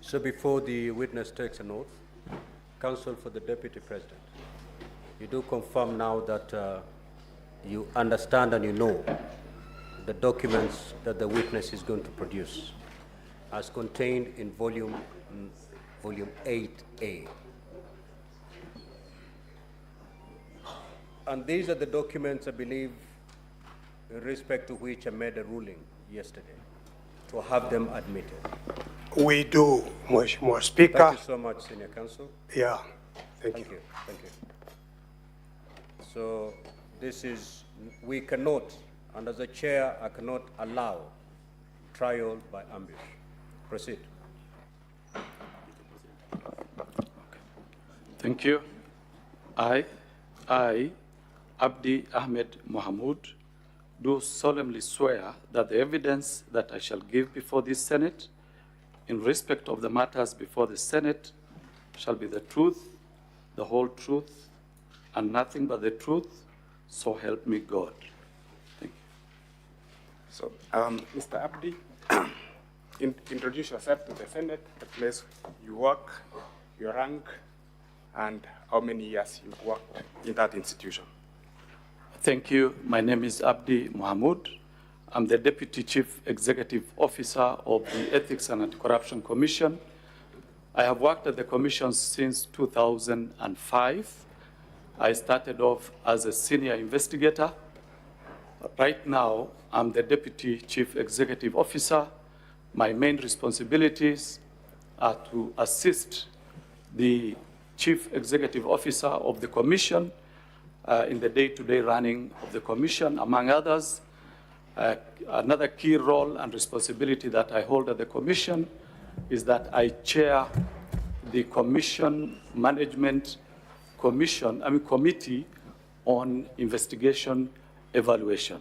So before the witness takes an oath, Counsel for the Deputy President, you do confirm now that you understand and you know the documents that the witness is going to produce as contained in volume 8A. And these are the documents, I believe, in respect to which I made a ruling yesterday, to have them admitted. We do, Mheshimiwa Speaker. Thank you so much, Senior Counsel. Yeah, thank you. Thank you. So this is, we cannot, and as a chair, I cannot allow trial by ambush. Proceed. Thank you. I, Abdi Ahmed Mohamud, do solemnly swear that the evidence that I shall give before this Senate in respect of the matters before the Senate shall be the truth, the whole truth, and nothing but the truth, So help me God. Thank you. So, Mr. Abdi, introduce yourself to the Senate, the place you work, your rank, and how many years you've worked in that institution. Thank you. My name is Abdi Mohamud. I'm the Deputy Chief Executive Officer of the Ethics and Anti-Corruption Commission. I have worked at the Commission since 2005. I started off as a senior investigator. Right now, I'm the Deputy Chief Executive Officer. My main responsibilities are to assist the Chief Executive Officer of the Commission in the day-to-day running of the Commission, among others. Another key role and responsibility that I hold at the Commission is that I chair the Commission Management Committee on Investigation Evaluation.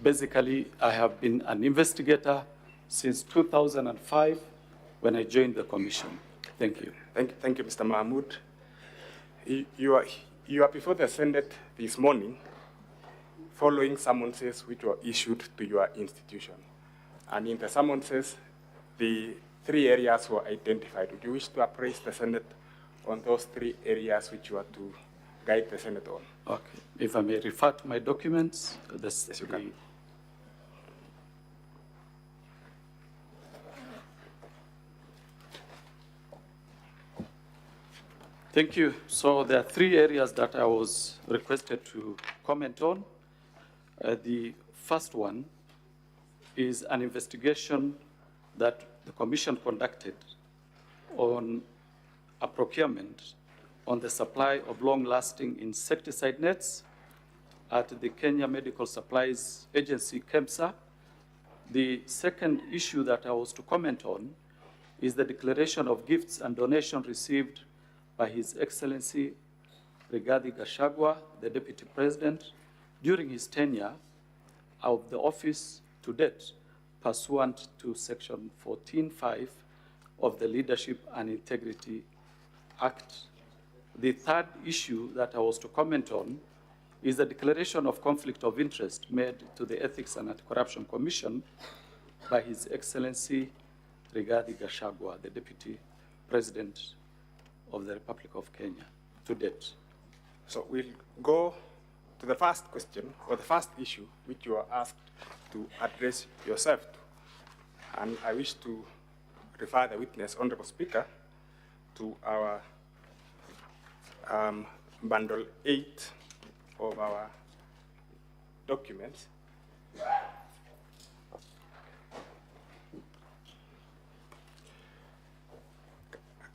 Basically, I have been an investigator since 2005 when I joined the Commission. Thank you. Thank you, Mr. Mahmoud. You are before the Senate this morning following summonses which were issued to your institution. And in the summonses, the 3 areas were identified. Would you wish to appraise the Senate on those 3 areas which you are to guide the Senate on? Okay. If I may refer to my documents, yes, you can. Thank you. So there are 3 areas that I was requested to comment on. The first one is an investigation that the Commission conducted on a procurement on the supply of long-lasting insecticide nets at the Kenya Medical Supplies Agency, KEMSA. The second issue that I was to comment on is the declaration of gifts and donations received by His Excellency Rigathi Gachagua, the Deputy President, during his tenure of the office to date, pursuant to Section 14(5) of the Leadership and Integrity Act. The third issue that I was to comment on is the declaration of conflict of interest made to the Ethics and Anti-Corruption Commission by His Excellency Rigathi Gachagua, the Deputy President of the Republic of Kenya, to date. So we'll go to the first question, or the first issue, which you are asked to address yourself to. And I wish to refer the witness, Honorable Speaker, to our bundle 8 of our documents.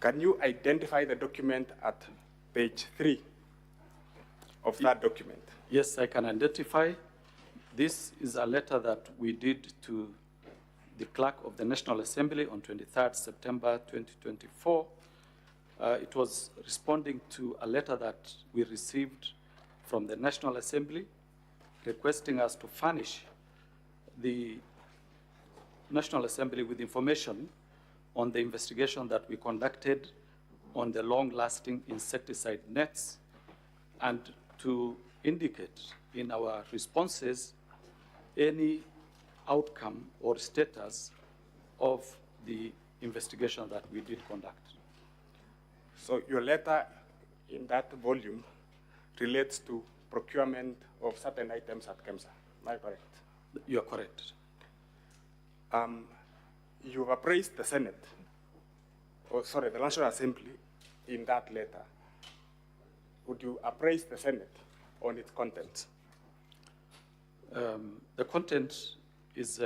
Can you identify the document at page 3 of that document? Yes, I can identify. This is a letter that we did to the Clerk of the National Assembly on 23rd September 2024. It was responding to a letter that we received from the National Assembly requesting us to furnish the National Assembly with information on the investigation that we conducted on the long-lasting insecticide nets, and to indicate in our responses any outcome or status of the investigation that we did conduct. So your letter in that volume relates to procurement of certain items at KEMSA, am I correct? You are correct. You've appraised the Senate, the National Assembly in that letter. Would you appraise the Senate on its contents? The content is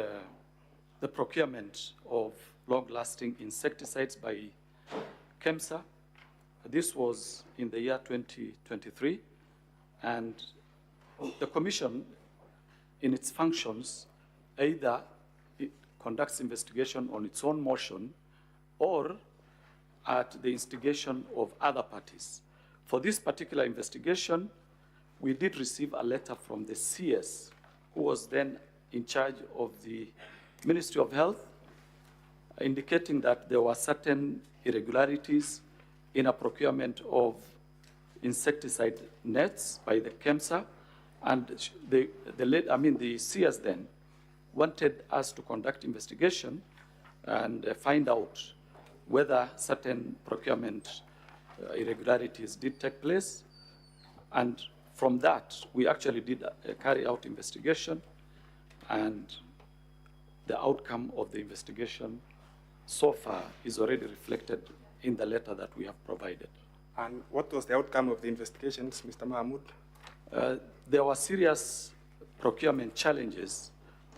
the procurement of long-lasting insecticides by KEMSA. This was in the year 2023, and the Commission, in its functions, either it conducts investigation on its own motion or at the instigation of other parties. For this particular investigation, we did receive a letter from the CS, who was then in charge of the Ministry of Health, indicating that there were certain irregularities in a procurement of insecticide nets by the KEMSA, And the CS then wanted us to conduct investigation and find out whether certain procurement irregularities did take place. And from that, we actually did carry out investigation, and the outcome of the investigation so far is already reflected in the letter that we have provided. And what was the outcome of the investigations, Mr. Mahmoud? There were serious procurement challenges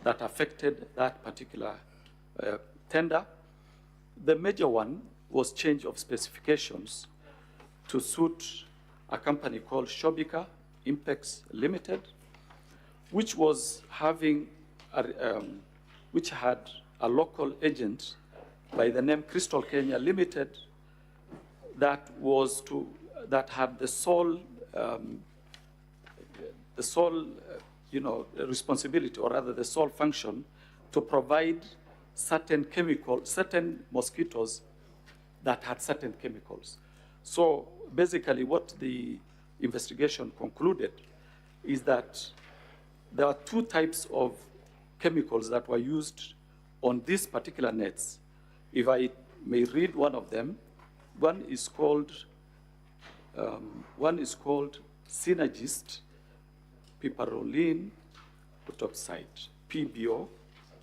that affected that particular tender. The major one was change of specifications to suit a company called Shobika Impex Limited, which was having which had a local agent by the name Crystal Kenya Limited that had the sole responsibility, or rather the sole function, to provide certain mosquitoes that had certain chemicals. So basically what the investigation concluded is that there are two types of chemicals that were used on these particular nets. If I may read one of them, one is called Synergist Piperolene Protoxide, PBO,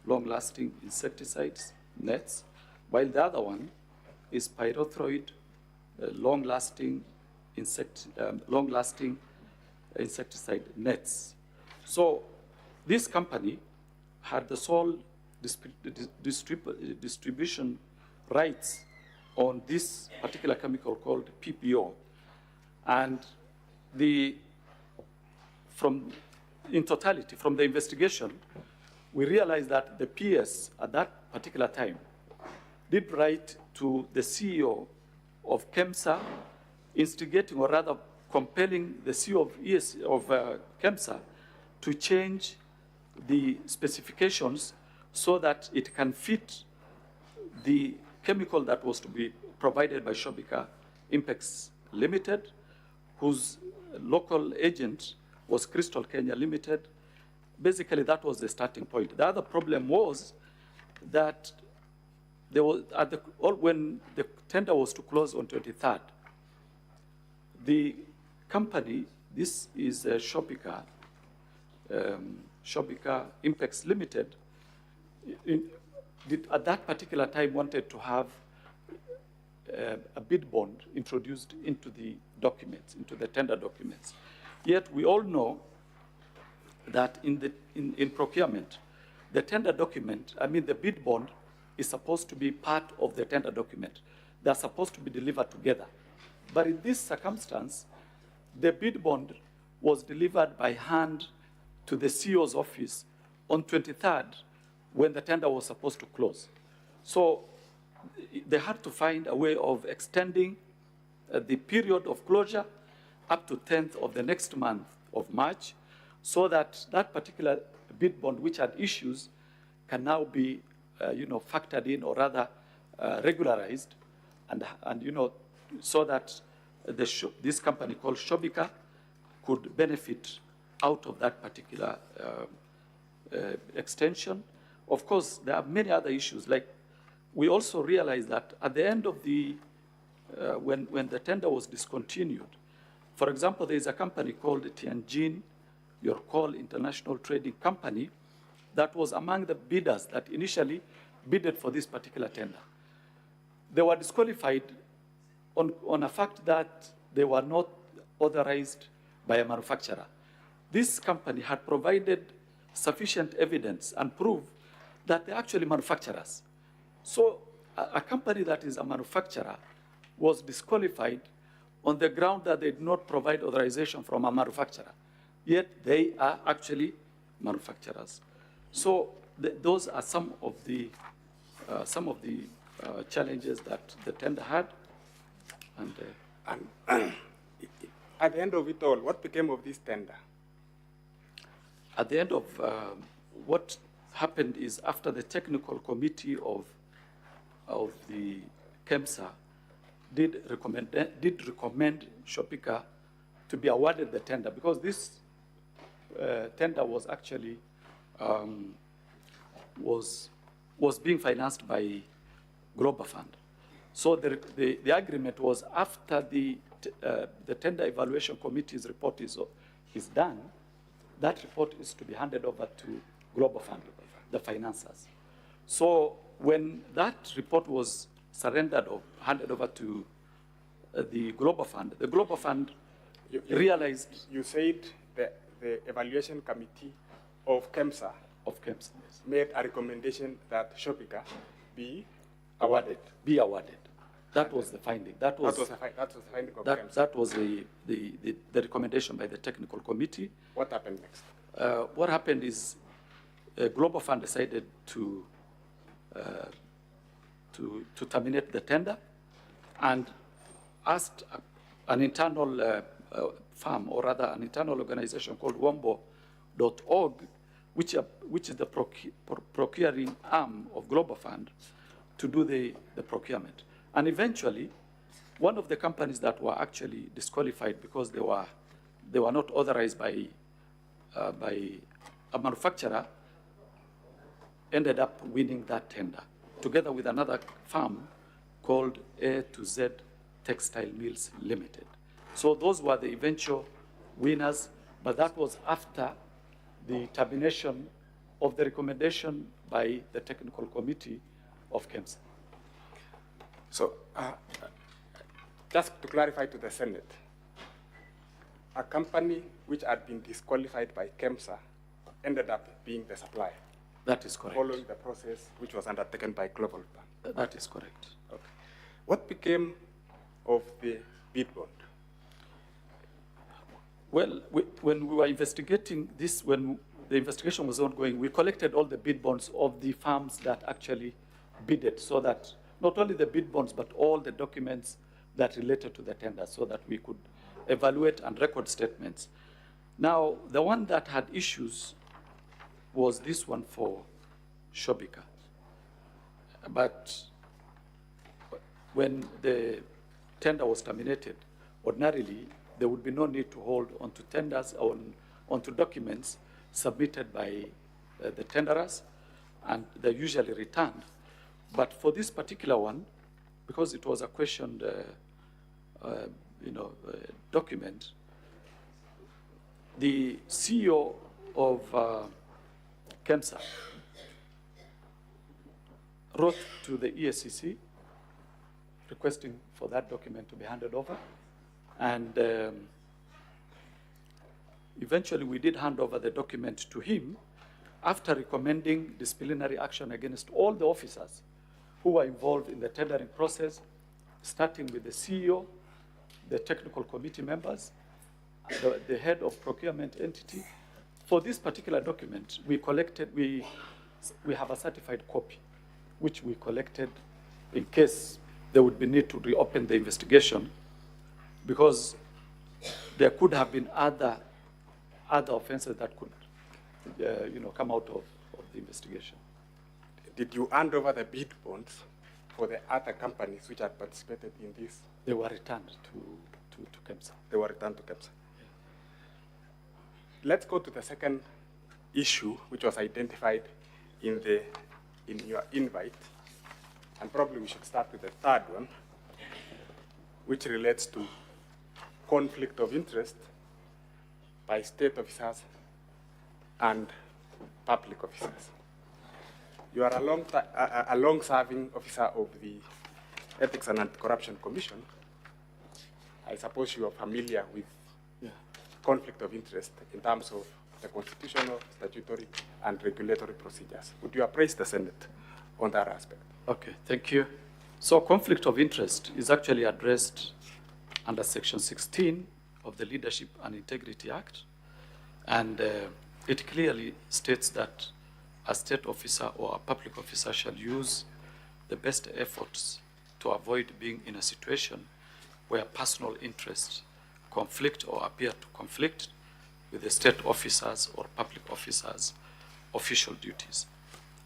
long-lasting insecticides nets, while the other one is pyrethroid, long-lasting insecticide nets. So this company had the sole distribution rights on this particular chemical called PPO. And in totality, from the investigation, we realized that the PS at that particular time did write to the CEO of KEMSA, instigating, or rather compelling the CEO of KEMSA to change the specifications so that it can fit the chemical that was to be provided by Shobika Impex Limited, whose local agent was Crystal Kenya Limited. Basically, that was the starting point. The other problem was that there was, when the tender was to close on 23rd, the company, this is Shobika Impex Limited, at that particular time wanted to have a bid bond introduced into the documents, into the tender documents. Yet we all know that in procurement, the tender document, the bid bond is supposed to be part of the tender document. They're supposed to be delivered together. But in this circumstance, the bid bond was delivered by hand to the CEO's office on 23rd, when the tender was supposed to close. So they had to find a way of extending the period of closure up to 10th of the next month of March, so that that particular bid bond, which had issues, can now be factored in, or rather regularized, and so that this company called Shobika could benefit out of that particular extension. Of course, there are many other issues. Like, we also realized that at the end of the, when the tender was discontinued, for example, there is a company called Tianjin Yorkol International Trading Company that was among the bidders that initially bidded for this particular tender. They were disqualified on a fact that they were not authorized by a manufacturer. This company had provided sufficient evidence and proof that they're actually manufacturers. So a company that is a manufacturer was disqualified on the ground that they did not provide authorization from a manufacturer, yet they are actually manufacturers. So those are some of the challenges that the tender had. And at the end of it all, what became of this tender? At the end of what happened is, after the technical committee of the KEMSA did recommend Shobika to be awarded the tender, because this tender was actually was being financed by Global Fund. So the agreement was after the Tender Evaluation Committee's report is done, that report is to be handed over to Global Fund, the financiers. So when that report was surrendered or handed over to the Global Fund realized... You said the evaluation committee of KEMSA, yes, made a recommendation that Shopika be awarded. That was the finding. That was the finding of KEMSA. That was the recommendation by the technical committee. What happened next? What happened is Global Fund decided to terminate the tender and asked an internal firm, or rather an internal organization called wombo.org, which is the procuring arm of Global Fund, to do the procurement. And eventually, one of the companies that were actually disqualified because they were not authorized by a manufacturer ended up winning that tender, together with another firm called A to Z Textile Mills Limited. So those were the eventual winners, but that was after the termination of the recommendation by the technical committee of KEMSA. So, just to clarify to the Senate, a company which had been disqualified by KEMSA ended up being the supplier. That is correct. Following the process which was undertaken by Global Fund. That is correct. Okay. What became of the bid bond? Well, when we were investigating this, when the investigation was ongoing, we collected all the bid bonds of the firms that actually bidded, so that not only the bid bonds, but all the documents that related to the tender, so that we could evaluate and record statements. Now, the one that had issues was this one for Shobika. But when the tender was terminated, ordinarily, there would be no need to hold onto tenders or onto documents submitted by the tenderers, and they're usually returned. But for this particular one, because it was a questioned document, the CEO of KEMSA wrote to the ESCC requesting for that document to be handed over. And eventually we did hand over the document to him after recommending disciplinary action against all the officers who were involved in the tendering process, starting with the CEO, the technical committee members, the head of procurement entity. For this particular document, we have a certified copy, which we collected in case there would be need to reopen the investigation, because there could have been other offenses that could come out of the investigation. Did you hand over the bid bonds for the other companies which had participated in this? They were returned to KEMSA. They were returned to KEMSA. Let's go to the second issue, which was identified in your invite, and probably we should start with the third one, which relates to conflict of interest by state officers and public officers. You are a long-serving officer of the Ethics and Anti-Corruption Commission. I suppose you are familiar with conflict of interest in terms of the constitutional, statutory, and regulatory procedures. Would you appraise the Senate on that aspect? Okay, thank you. So conflict of interest is actually addressed under Section 16 of the Leadership and Integrity Act. And it clearly states that a state officer or a public officer shall use the best efforts to avoid being in a situation where personal interests conflict or appear to conflict with the state officers or public officers' official duties.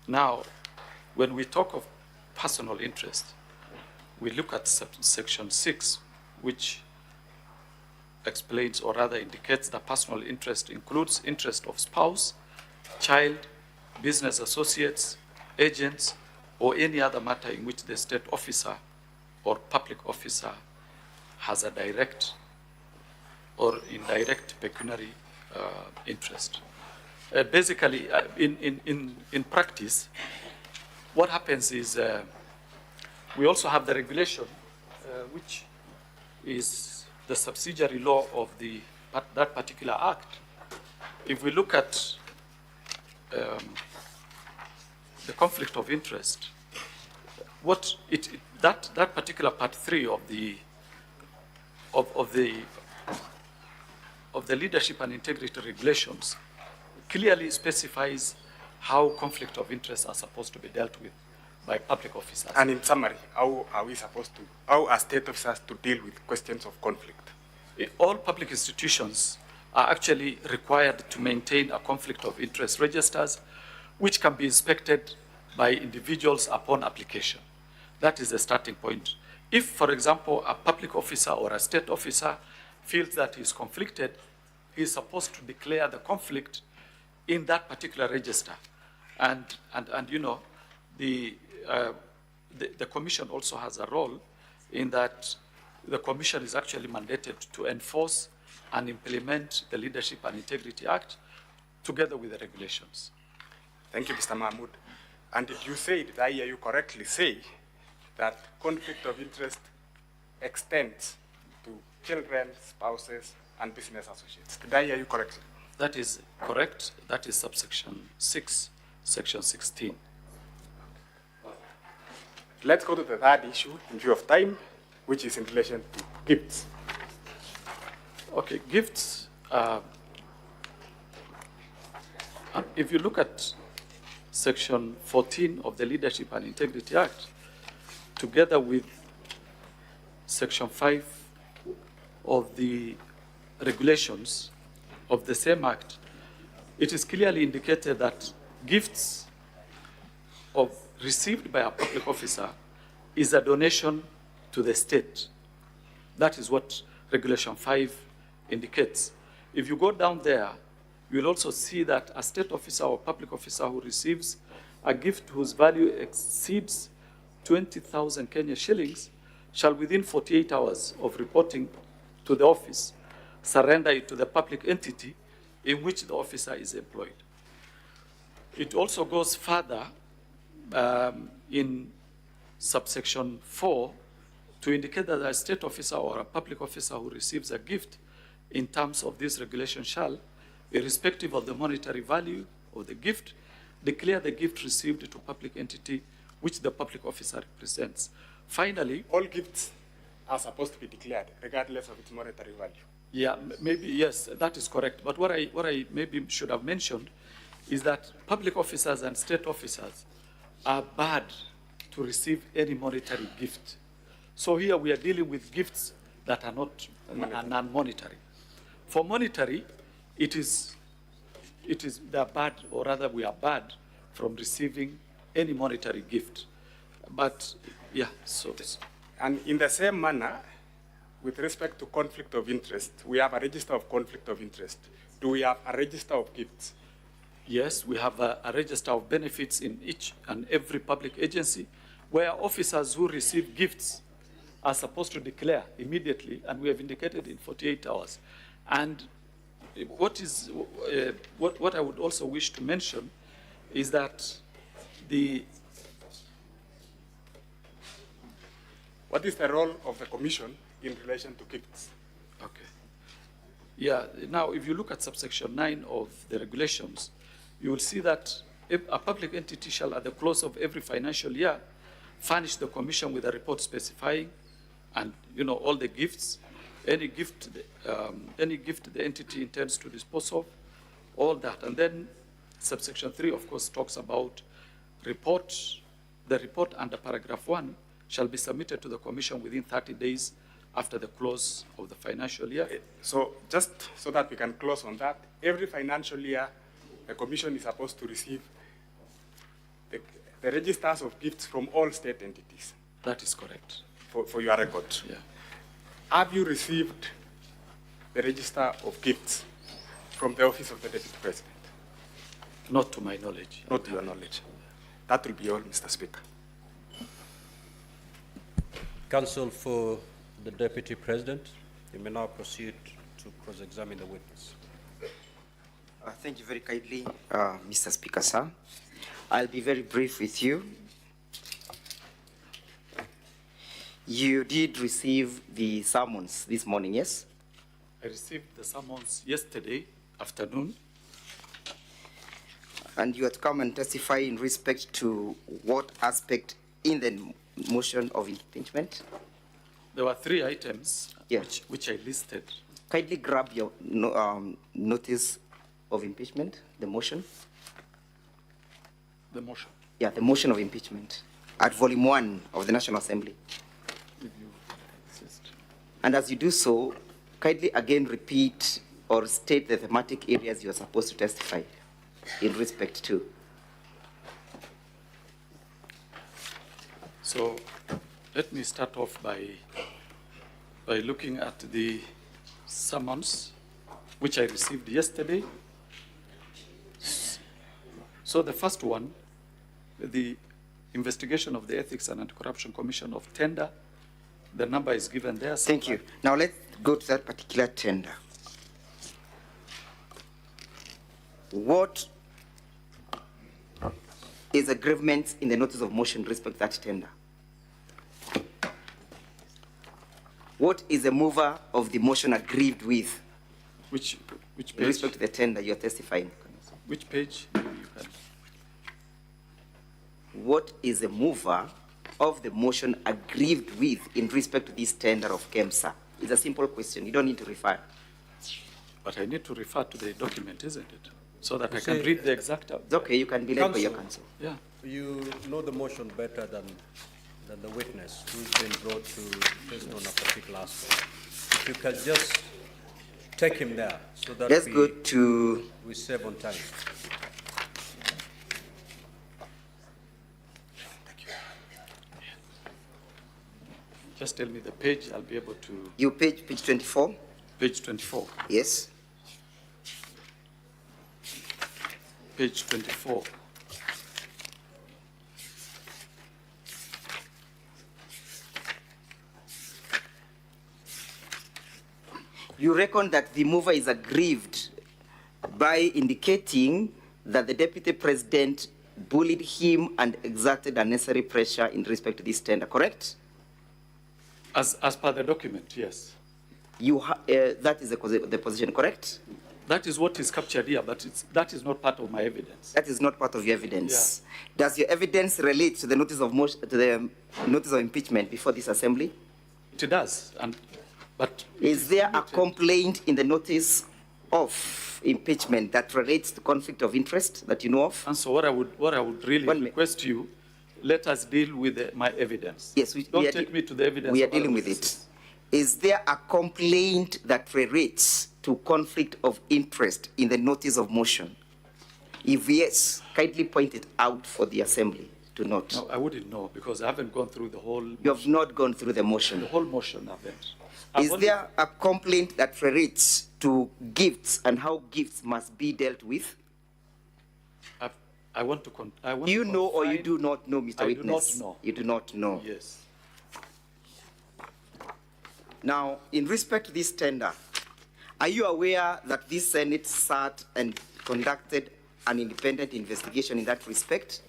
Now, when we talk of personal interest, we look at Section 6, which explains or rather indicates that personal interest includes interest of spouse, child, business associates, agents, or any other matter in which the state officer or public officer has a direct or indirect pecuniary interest. Basically, in practice, what happens is we also have the regulation, which is the subsidiary law of that particular act. If we look at the conflict of interest, that particular part 3 of the leadership and integrity regulations clearly specifies how conflict of interests are supposed to be dealt with by public officers. And in summary, how are state officers to deal with questions of conflict? All public institutions are actually required to maintain a conflict of interest registers, which can be inspected by individuals upon application. That is the starting point. If, for example, a public officer or a state officer feels that he is conflicted, he is supposed to declare the conflict in that particular register. And you know, the commission also has a role in that the commission is actually mandated to enforce and implement the Leadership and Integrity Act together with the regulations. Thank you, Mr. Mahmood. And did you say, did I hear you correctly say, that conflict of interest extends to children, spouses, and business associates? Did I hear you correctly? That is correct. That is subsection 6, section 16. Let's go to the third issue in view of time, which is in relation to gifts. Okay, gifts. If you look at section 14 of the Leadership and Integrity Act, together with section 5 of the regulations of the same act, it is clearly indicated that gifts received by a public officer is a donation to the state. That is what regulation 5 indicates. If you go down there, you'll also see that a state officer or public officer who receives a gift whose value exceeds 20,000 Kenya shillings shall, within 48 hours of reporting to the office, surrender it to the public entity in which the officer is employed. It also goes further in subsection 4 to indicate that a state officer or a public officer who receives a gift in terms of this regulation shall, irrespective of the monetary value of the gift, declare the gift received to public entity which the public officer represents. Finally, all gifts are supposed to be declared, regardless of its monetary value. Yeah, maybe, yes, that is correct. But what I maybe should have mentioned is that public officers and state officers are barred to receive any monetary gift. So here we are dealing with gifts that are not non-monetary. For monetary, they are barred, or rather we are barred from receiving any monetary gift. But yeah, so. And in the same manner, with respect to conflict of interest, we have a register of conflict of interest. Do we have a register of gifts? Yes, we have a register of benefits in each and every public agency where officers who receive gifts are supposed to declare immediately, and we have indicated in 48 hours. And what I would also wish to mention is that what is the role of the Commission in relation to gifts? Okay. Yeah, now if you look at subsection 9 of the regulations, you will see that if a public entity shall, at the close of every financial year, furnish the Commission with a report specifying and, you know, all the gifts, any gift the entity intends to dispose of, all that. And then subsection 3, of course, talks about reports. The report under paragraph 1 shall be submitted to the Commission within 30 days after the close of the financial year. So just so that we can close on that, every financial year, the Commission is supposed to receive the registers of gifts from all state entities. That is correct. For your record. Yeah. Have you received the register of gifts from the office of the Deputy President? Not to my knowledge. Not to your knowledge. That will be all, Mr. Speaker. Counsel for the Deputy President, you may now proceed to cross-examine the witness. Thank you very kindly, Mr. Speaker, sir. I'll be very brief with you. You did receive the summons this morning, yes? I received the summons yesterday afternoon. And you had to come and testify in respect to what aspect in the motion of impeachment? There were 3 items which I listed. Kindly grab your notice of impeachment, the motion. The motion. Yeah, the motion of impeachment at volume 1 of the National Assembly. If you insist. And as you do so, kindly again repeat or state the thematic areas you are supposed to testify in respect to. So let me start off by looking at the summons which I received yesterday. So the first one, the investigation of the Ethics and Anti-Corruption Commission of tender, the number is given there. Thank you. Now let's go to that particular tender. What is the grievance in the notice of motion respect to that tender? What is the mover of the motion aggrieved with? Which page? In respect to the tender you are testifying. Which page? What is the mover of the motion aggrieved with in respect to this tender of KEMSA? It's a simple question. You don't need to refer. But I need to refer to the document, isn't it? So that I can read the exact. It's okay, you can be led by your counsel. Yeah. You know the motion better than the witness who's been brought to prison on a particular aspect. If you can just take him there so that Let's go to... we save on time. Just tell me the page, I'll be able to... You page 24? Page 24. Yes. Page 24. You reckon that the mover is aggrieved by indicating that the Deputy President bullied him and exerted unnecessary pressure in respect to this tender, correct? As per the document, yes. That is the position, correct? That is what is captured here, but that is not part of my evidence. That is not part of your evidence. Yeah. Does your evidence relate to the notice of motion, to the notice of impeachment before this assembly? It does, but is there a complaint in the notice of impeachment that relates to conflict of interest that you know of? And so what I would really request you, let us deal with my evidence. Yes, don't take me to the evidence. We are dealing with it. Is there a complaint that relates to conflict of interest in the notice of motion? If yes, kindly point it out for the assembly to note. No, I wouldn't know because I haven't gone through the whole. You have not gone through the motion. The whole motion, I haven't. Is there a complaint that relates to gifts and how gifts must be dealt with? I want to. You know or you do not know, Mr. Witness? I do not know. You do not know. Yes. Now, in respect to this tender, are you aware that this Senate sat and conducted an independent investigation in that respect?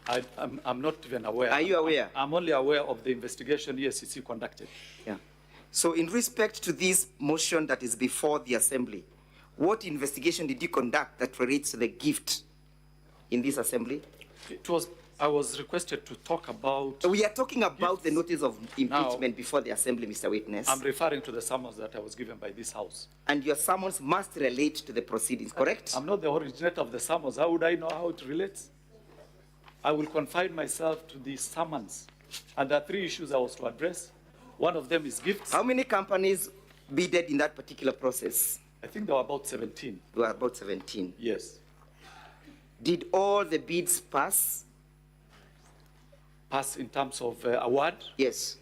I'm not even aware. Are you aware? I'm only aware of the investigation ESCC conducted. Yeah. So in respect to this motion that is before the assembly, what investigation did you conduct that relates to the gift in this assembly? I was requested to talk about... We are talking about the notice of impeachment before the assembly, Mr. Witness. I'm referring to the summons that I was given by this House. And your summons must relate to the proceedings, correct? I'm not the originator of the summons. How would I know how it relates? I will confine myself to the summons. And there are 3 issues I was to address. One of them is gifts. How many companies bidded in that particular process? I think there were about 17. There were about 17? Yes. Did all the bids pass? Pass in terms of award? Yes.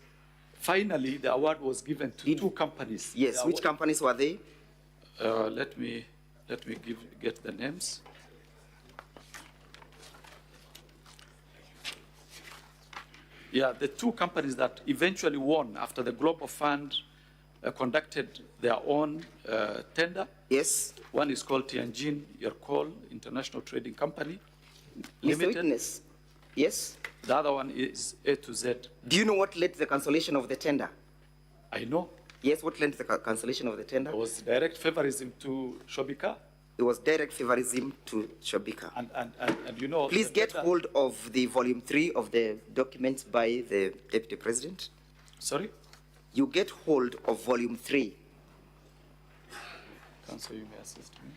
finally, the award was given to two companies. Yes, which companies were they? Let me get the names. Yeah, the two companies that eventually won after the Global Fund conducted their own tender. Yes. One is called Tianjin Yerkol International Trading Company Mr. Limited. Witness, yes? The other one is A to Z. Do you know what led to the cancellation of the tender? I know. Yes, what led to the cancellation of the tender? It was direct favorism to Shobika. It was direct favorism to Shobika. And you know... Please get hold of the volume 3 of the documents by the Deputy President. Sorry? You get hold of volume 3. Council, you may assist me.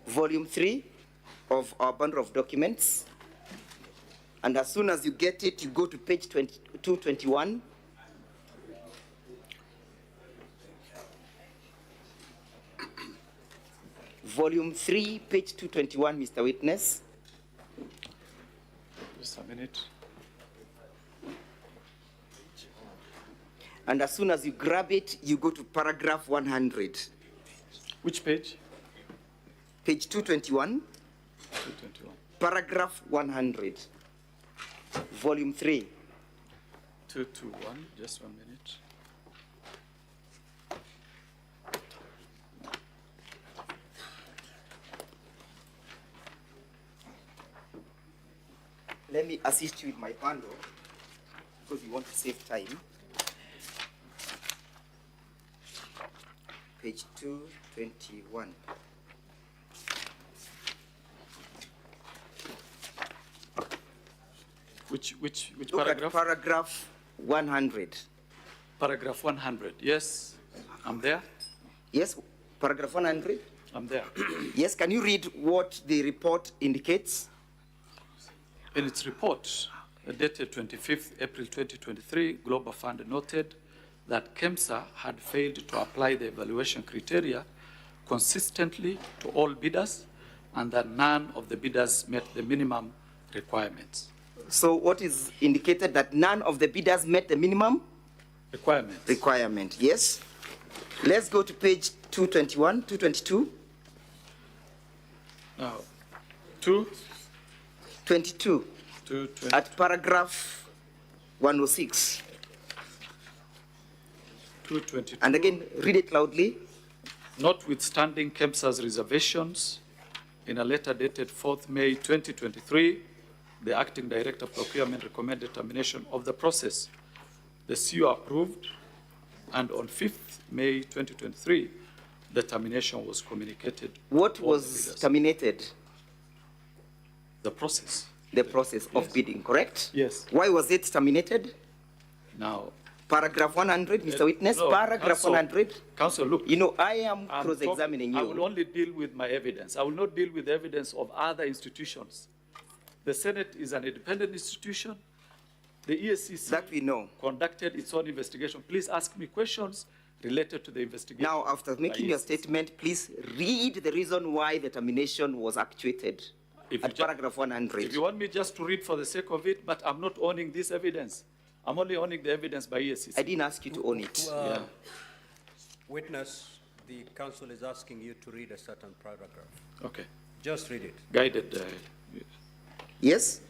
Volume 3 of our bundle of documents. And as soon as you get it, you go to page 221. Volume 3, page 221, Mr. Witness. Just a minute. And as soon as you grab it, you go to paragraph 100. Which page? Page 221. 221. Paragraph 100. Volume 3. 221, just 1 minute. Let me assist you with my bundle because we want to save time. Page 221. Which Look paragraph? At paragraph 100. Paragraph 100, yes. I'm there. Yes, paragraph 100. I'm there. Yes, can you read what the report indicates? In its report, dated 25th April 2023, Global Fund noted that KEMSA had failed to apply the evaluation criteria consistently to all bidders and that none of the bidders met the minimum requirements. So what is indicated that none of the bidders met the minimum? Requirement, yes. Let's go to page 221, 222. Now, 222. At paragraph 106. 222. And again, read it loudly. Notwithstanding KEMSA's reservations, in a letter dated 4th May 2023, the Acting Director of Procurement recommended termination of the process. The CEO approved, and on 5th May 2023, the termination was communicated. What was terminated? The process. The process of bidding, correct? Yes. Why was it terminated? Now, paragraph 100, Mr. Witness, no, paragraph Counsel, 100. Counsel, look. You know, I am cross-examining you. I will only deal with my evidence. I will not deal with the evidence of other institutions. The Senate is an independent institution. The ESCC that we know conducted its own investigation. Please ask me questions related to the investigation. Now, after making your statement, please read the reason why the termination was actuated at paragraph 100. If you want me just to read for the sake of it, but I'm not owning this evidence. I'm only owning the evidence by ESCC. I didn't ask you to own it. Yeah. Witness, the counsel is asking you to read a certain paragraph. Okay. Just read it. Guided. Yes?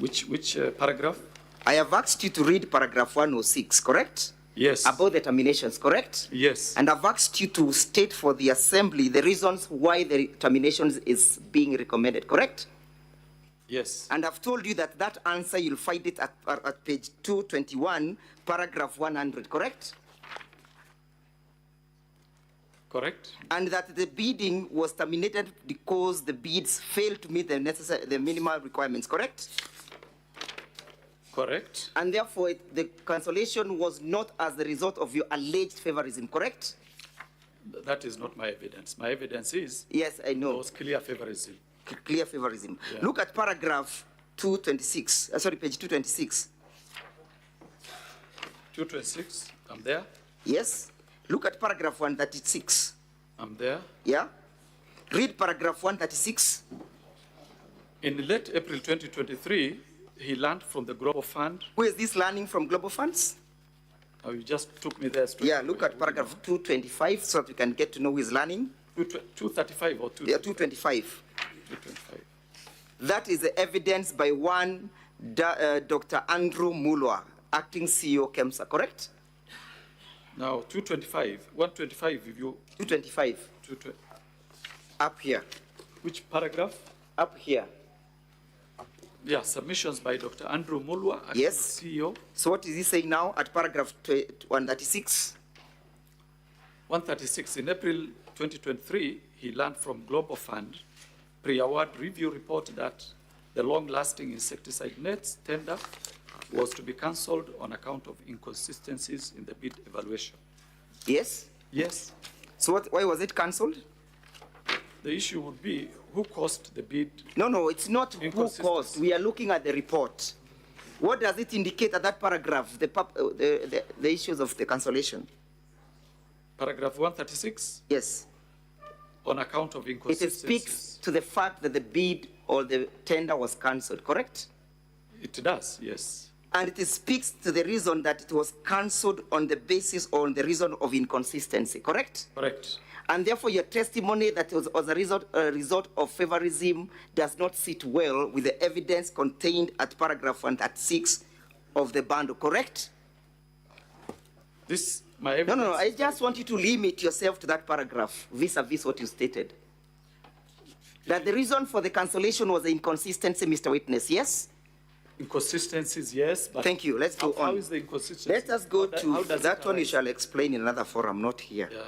Which paragraph? I have asked you to read paragraph 106, correct? Yes. About the terminations, correct? Yes. And I've asked you to state for the assembly the reasons why the terminations is being recommended, correct? Yes. And I've told you that that answer, you'll find it at page 221, paragraph 100, correct? Correct. And that the bidding was terminated because the bids failed to meet the minimal requirements, correct? Correct. And therefore, the cancellation was not as the result of your alleged favorism, correct? That is not my evidence. My evidence is yes, I know. There was clear favorism. Clear favorism. Yeah. Look at paragraph 226. Sorry, page 226. 226. I'm there. Yes. Look at paragraph 136. I'm there. Yeah. Read paragraph 136. In late April 2023, He learned from the Global Fund. Where is this learning from Global Funds? Oh, you just took me there straight. Yeah, look at paragraph 225 so that we can get to know who is learning. 235 or 225? Yeah, 225. 225. That is the evidence by one Dr. Andrew Mulwa, acting CEO KEMSA, correct? Now, 225, 125, if you... 225. Up here. Which paragraph? Up here. Yeah, submissions by Dr. Andrew Mulwa, acting Yes. CEO. So what is he saying now at paragraph 136? 136, in April 2023, he learned from Global Fund pre-award review report that the long-lasting insecticide nets tender was to be cancelled on account of inconsistencies in the bid evaluation. Yes? Yes. So why was it cancelled? The issue would be who caused the bid. No, it's not who caused. We are looking at the report. What does it indicate at that paragraph, the issues of the cancellation? Paragraph 136? Yes. On account of inconsistencies. It speaks to the fact that the bid or the tender was cancelled, correct? It does, yes. And it speaks to the reason that it was cancelled on the basis or on the reason of inconsistency, correct? Correct. And therefore your testimony that it was a result of favorism does not sit well with the evidence contained at paragraph 136 of the bundle, correct? This, my evidence... No, I just want you to limit yourself to that paragraph vis-a-vis what you stated. That the reason for the cancellation was the inconsistency, Mr. Witness, yes? Inconsistencies, yes, but... Thank you, let's go on. How is the inconsistency? Let us go to that one. You shall explain in another forum, not here. Yeah.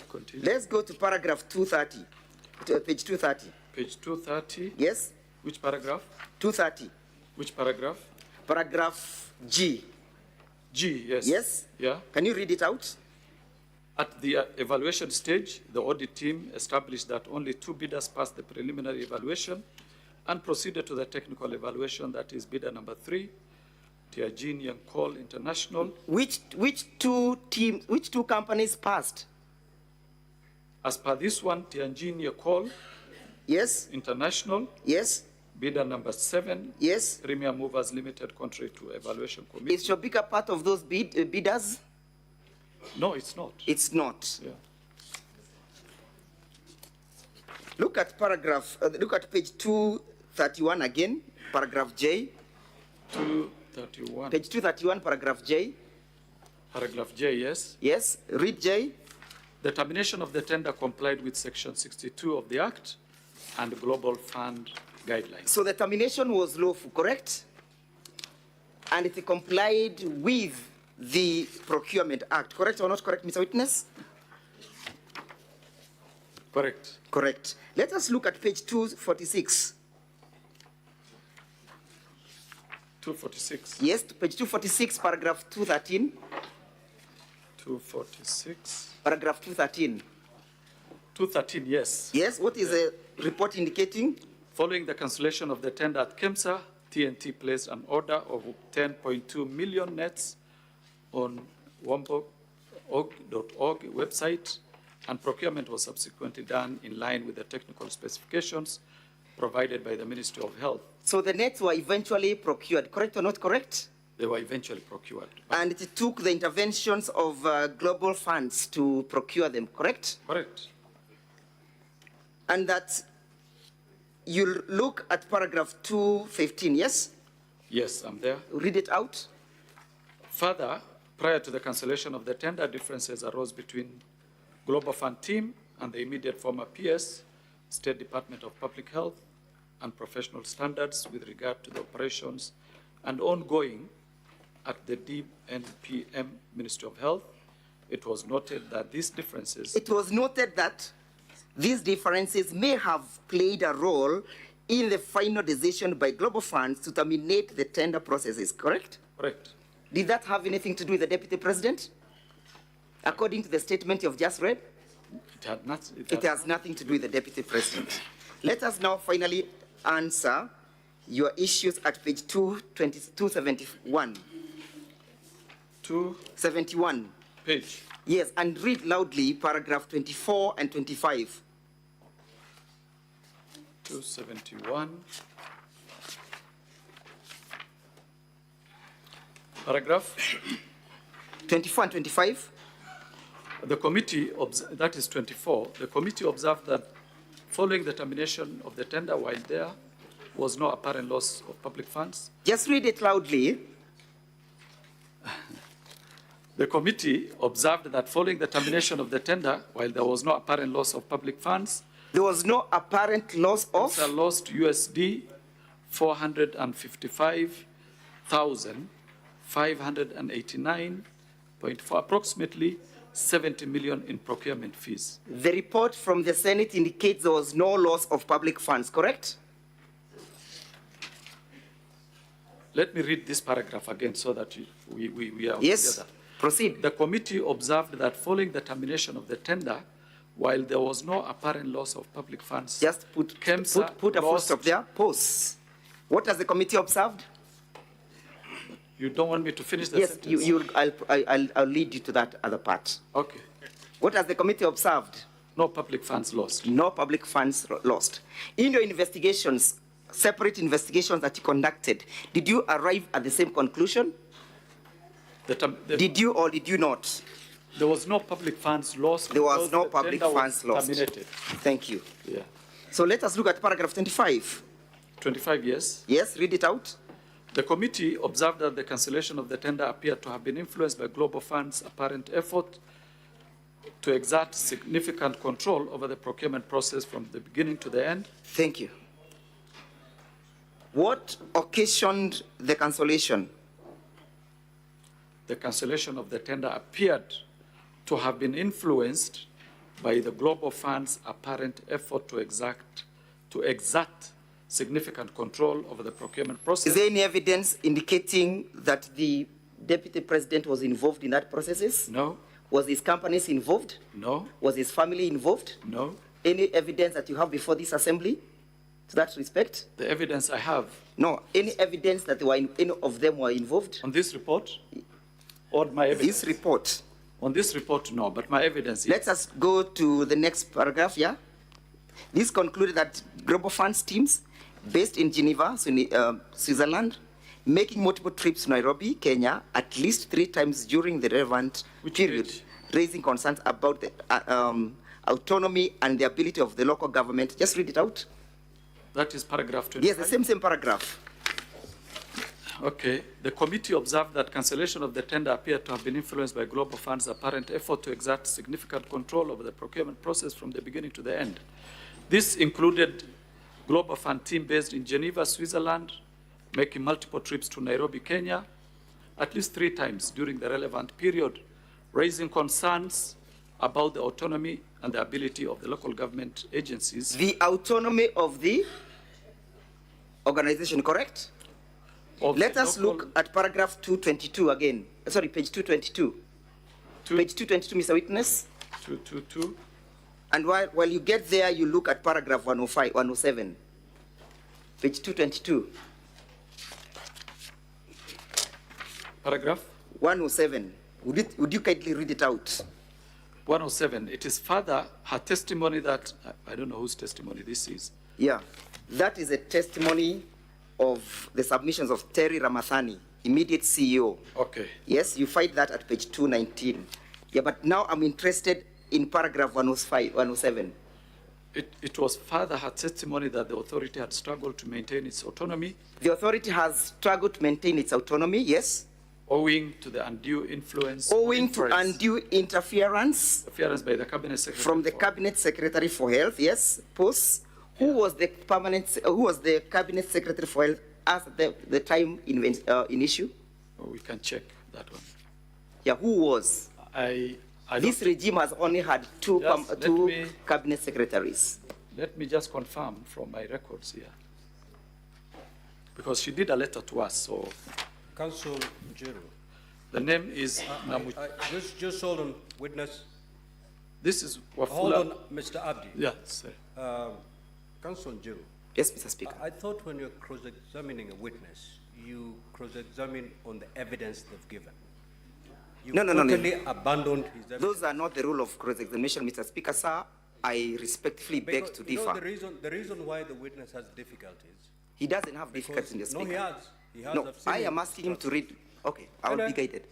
Continue. Let's go to paragraph 230, page 230. Page 230? Yes? Which paragraph? 230. Which paragraph? Paragraph G. G, yes. Yes? Yeah. Can you read it out? At the evaluation stage, the audit team established that only 2 bidders passed the preliminary evaluation and proceeded to the technical evaluation, that is bidder number 3, Tianjin and Coal International. Which two companies passed? As per this one, Tianjin Coal. Yes. International. Yes. Bidder number 7. Yes. Premier Movers Limited, contrary to evaluation committee. Is Shobika part of those bidders? No, it's not. It's not. Yeah. Look at page 231 again, paragraph J. 231. Page 231, paragraph J. Paragraph J, yes. Yes, read J. The termination of the tender complied with section 62 of the Act and Global Fund guidelines. So the termination was lawful, correct? And it complied with the Procurement Act, correct or not correct, Mr. Witness? Correct. Correct. Let us look at page 246. 246. Yes, page 246, paragraph 213. 246. Paragraph 213. 213, yes. Yes, what is the report indicating? Following the cancellation of the tender at KEMSA, TNT placed an order of 10.2 million nets on wombo.org website, and procurement was subsequently done in line with the technical specifications provided by the Ministry of Health. So the nets were eventually procured, correct or not correct? They were eventually procured. And it took the interventions of global funds to procure them, correct? Correct. And that you look at paragraph 215, yes? Yes, I'm there. Read it out. Further, prior to the cancellation of the tender, differences arose between Global Fund team and the immediate former PS, State Department of Public Health and Professional Standards with regard to the operations and ongoing at the DNPM Ministry of Health. It was noted that these differences... It was noted that these differences may have played a role in the final decision by Global Funds to terminate the tender processes, correct? Correct. Did that have anything to do with the Deputy President? According to the statement you've just read? It has nothing to do with the Deputy President. Let us now finally answer your issues at page 271. 271. Page. Yes, and read loudly paragraph 24 and 25. 271. Paragraph 24 and 25. The committee, that is 24, the committee observed that following the termination of the tender while there was no apparent loss of public funds. Just read it loudly. The committee observed that following the termination of the tender, while there was no apparent loss of public funds, there was no apparent loss of? KEMSA lost USD 455,589.4, approximately 70 million in procurement fees. The report from the Senate indicates there was no loss of public funds, correct? Let me read this paragraph again so that we are yes, together. Proceed. The committee observed that following the termination of the tender, while there was no apparent loss of public funds, just put a full stop there. Pause. What has the committee observed? You don't want me to finish the sentence? Yes, I'll lead you to that other part. Okay. What has the committee observed? No public funds lost. No public funds lost. In your investigations, separate investigations that you conducted, did you arrive at the same conclusion? Did you or did you not? There was no public funds lost. There was no public funds lost. Terminated. Thank you. Yeah. So let us look at paragraph 25. 25, yes. Yes, read it out. The committee observed that the cancellation of the tender appeared to have been influenced by Global Fund's apparent effort to exert significant control over the procurement process from the beginning to the end. Thank you. What occasioned the cancellation? The cancellation of the tender appeared to have been influenced by the Global Fund's apparent effort to exert significant control over the procurement process. Is there any evidence indicating that the deputy president was involved in that process? No. Was his companies involved? No. Was his family involved? No. Any evidence that you have before this assembly to that respect? The evidence I have. No. Any evidence that any of them were involved? On this report? Or my evidence? This report. On this report, no, but my evidence is. Let us go to the next paragraph, yeah? This concluded that Global Funds teams based in Geneva, Switzerland, making multiple trips to Nairobi, Kenya, at least 3 times during the relevant period, raising concerns about the autonomy and the ability of the local government. Just read it out. That is paragraph 25? Yes, the same paragraph. Okay. The committee observed that cancellation of the tender appeared to have been influenced by Global Fund's apparent effort to exert significant control over the procurement process from the beginning to the end. This included Global Fund team based in Geneva, Switzerland, making multiple trips to Nairobi, Kenya, at least 3 times during the relevant period, raising concerns about the autonomy and the ability of the local government agencies. The autonomy of the organization, correct? Let us look at paragraph 222 again. Sorry, page 222. Page 222, Mr. Witness. 222. And while you get there, you look at paragraph 105, 107. Page 222. Paragraph? 107. Would you kindly read it out? 107. It is further her testimony that, I don't know whose testimony this is. Yeah. That is a testimony of the submissions of Terry Ramathani, immediate CEO. Okay. Yes, you find that at page 219. Yeah, but now I'm interested in paragraph 105, 107. It was further her testimony that the authority had struggled to maintain its autonomy. The authority has struggled to maintain its autonomy, yes? Owing to the undue influence. Owing to undue interference. Interference by the Cabinet Secretary. From the Cabinet Secretary for Health, yes, post. Who was the Cabinet Secretary for Health at the time in issue? Oh, we can check that one. Yeah, who was? This regime has only had two cabinet secretaries. Let me just confirm from my records here. Because she did a letter to us, so. Council Jiro. The name is just hold on, witness. This is Wafula. Hold on, Mr. Abdi. Yes, sir. Council Jiro. Yes, Mr. Speaker. I thought when you're cross-examining a witness, you cross-examine on the evidence they've given. You totally abandoned his evidence. Those are not the rule of cross-examination, Mr. Speaker, sir. I respectfully beg to differ. The reason why the witness has difficulties. He doesn't have difficulties in the speaker. No, he has. No, I am asking him to read Okay, I will be guided.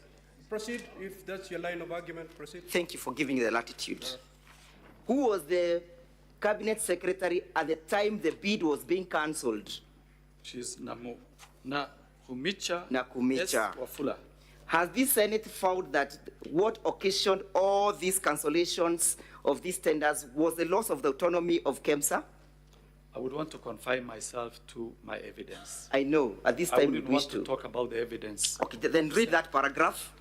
Proceed, if that's your line of argument, proceed. Thank you for giving the latitude. Who was the cabinet secretary at the time the bid was being cancelled? She's Nakumicha S. Nakumicha. Wafula. Has the Senate found that what occasioned all these cancellations of these tenders was the loss of the autonomy of KEMSA? I would want to confine myself to my evidence. I know, at this time I you wouldn't wish want to talk about the evidence. Okay, then read that paragraph.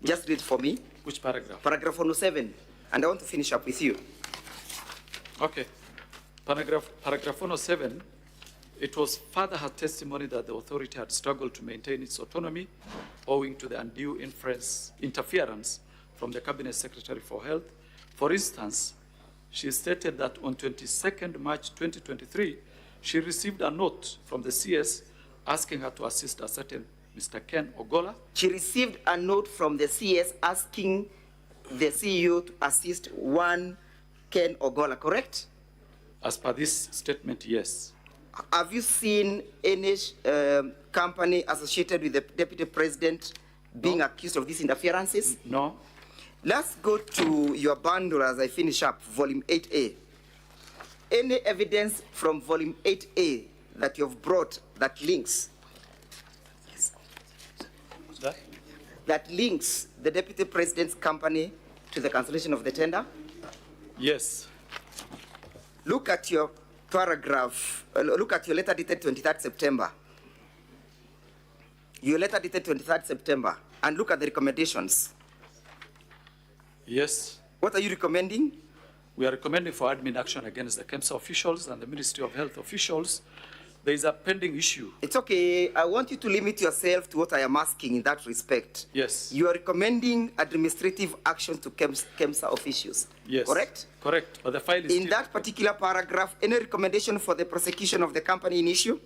Just read for me. Which paragraph? Paragraph 107. And I want to finish up with you. Okay. Paragraph 107, it was further her testimony that the authority had struggled to maintain its autonomy owing to the undue interference from the Cabinet Secretary for Health. For instance, she stated that on 22nd March 2023, she received a note from the CS asking her to assist a certain Mr. Ken Ogola. She received a note from the CS asking the CEO to assist one Ken Ogola, correct? As per this statement, yes. Have you seen any company associated with the Deputy President being accused of these interferences? No. Let's go to your bundle as I finish up, volume 8A. Any evidence from volume 8A that you've brought that links? Yes. That links the Deputy President's company to the cancellation of the tender? Yes. Look at your paragraph, look at your letter dated 23rd September. Your letter dated 23rd September, and look at the recommendations. Yes. What are you recommending? We are recommending for admin action against the KEMSA officials and the Ministry of Health officials. There is a pending issue. It's okay. I want you to limit yourself to what I am asking in that respect. Yes. You are recommending administrative action to KEMSA officials. Yes. Correct? Correct. But the file is in that particular paragraph, any recommendation for the prosecution of the company in issue?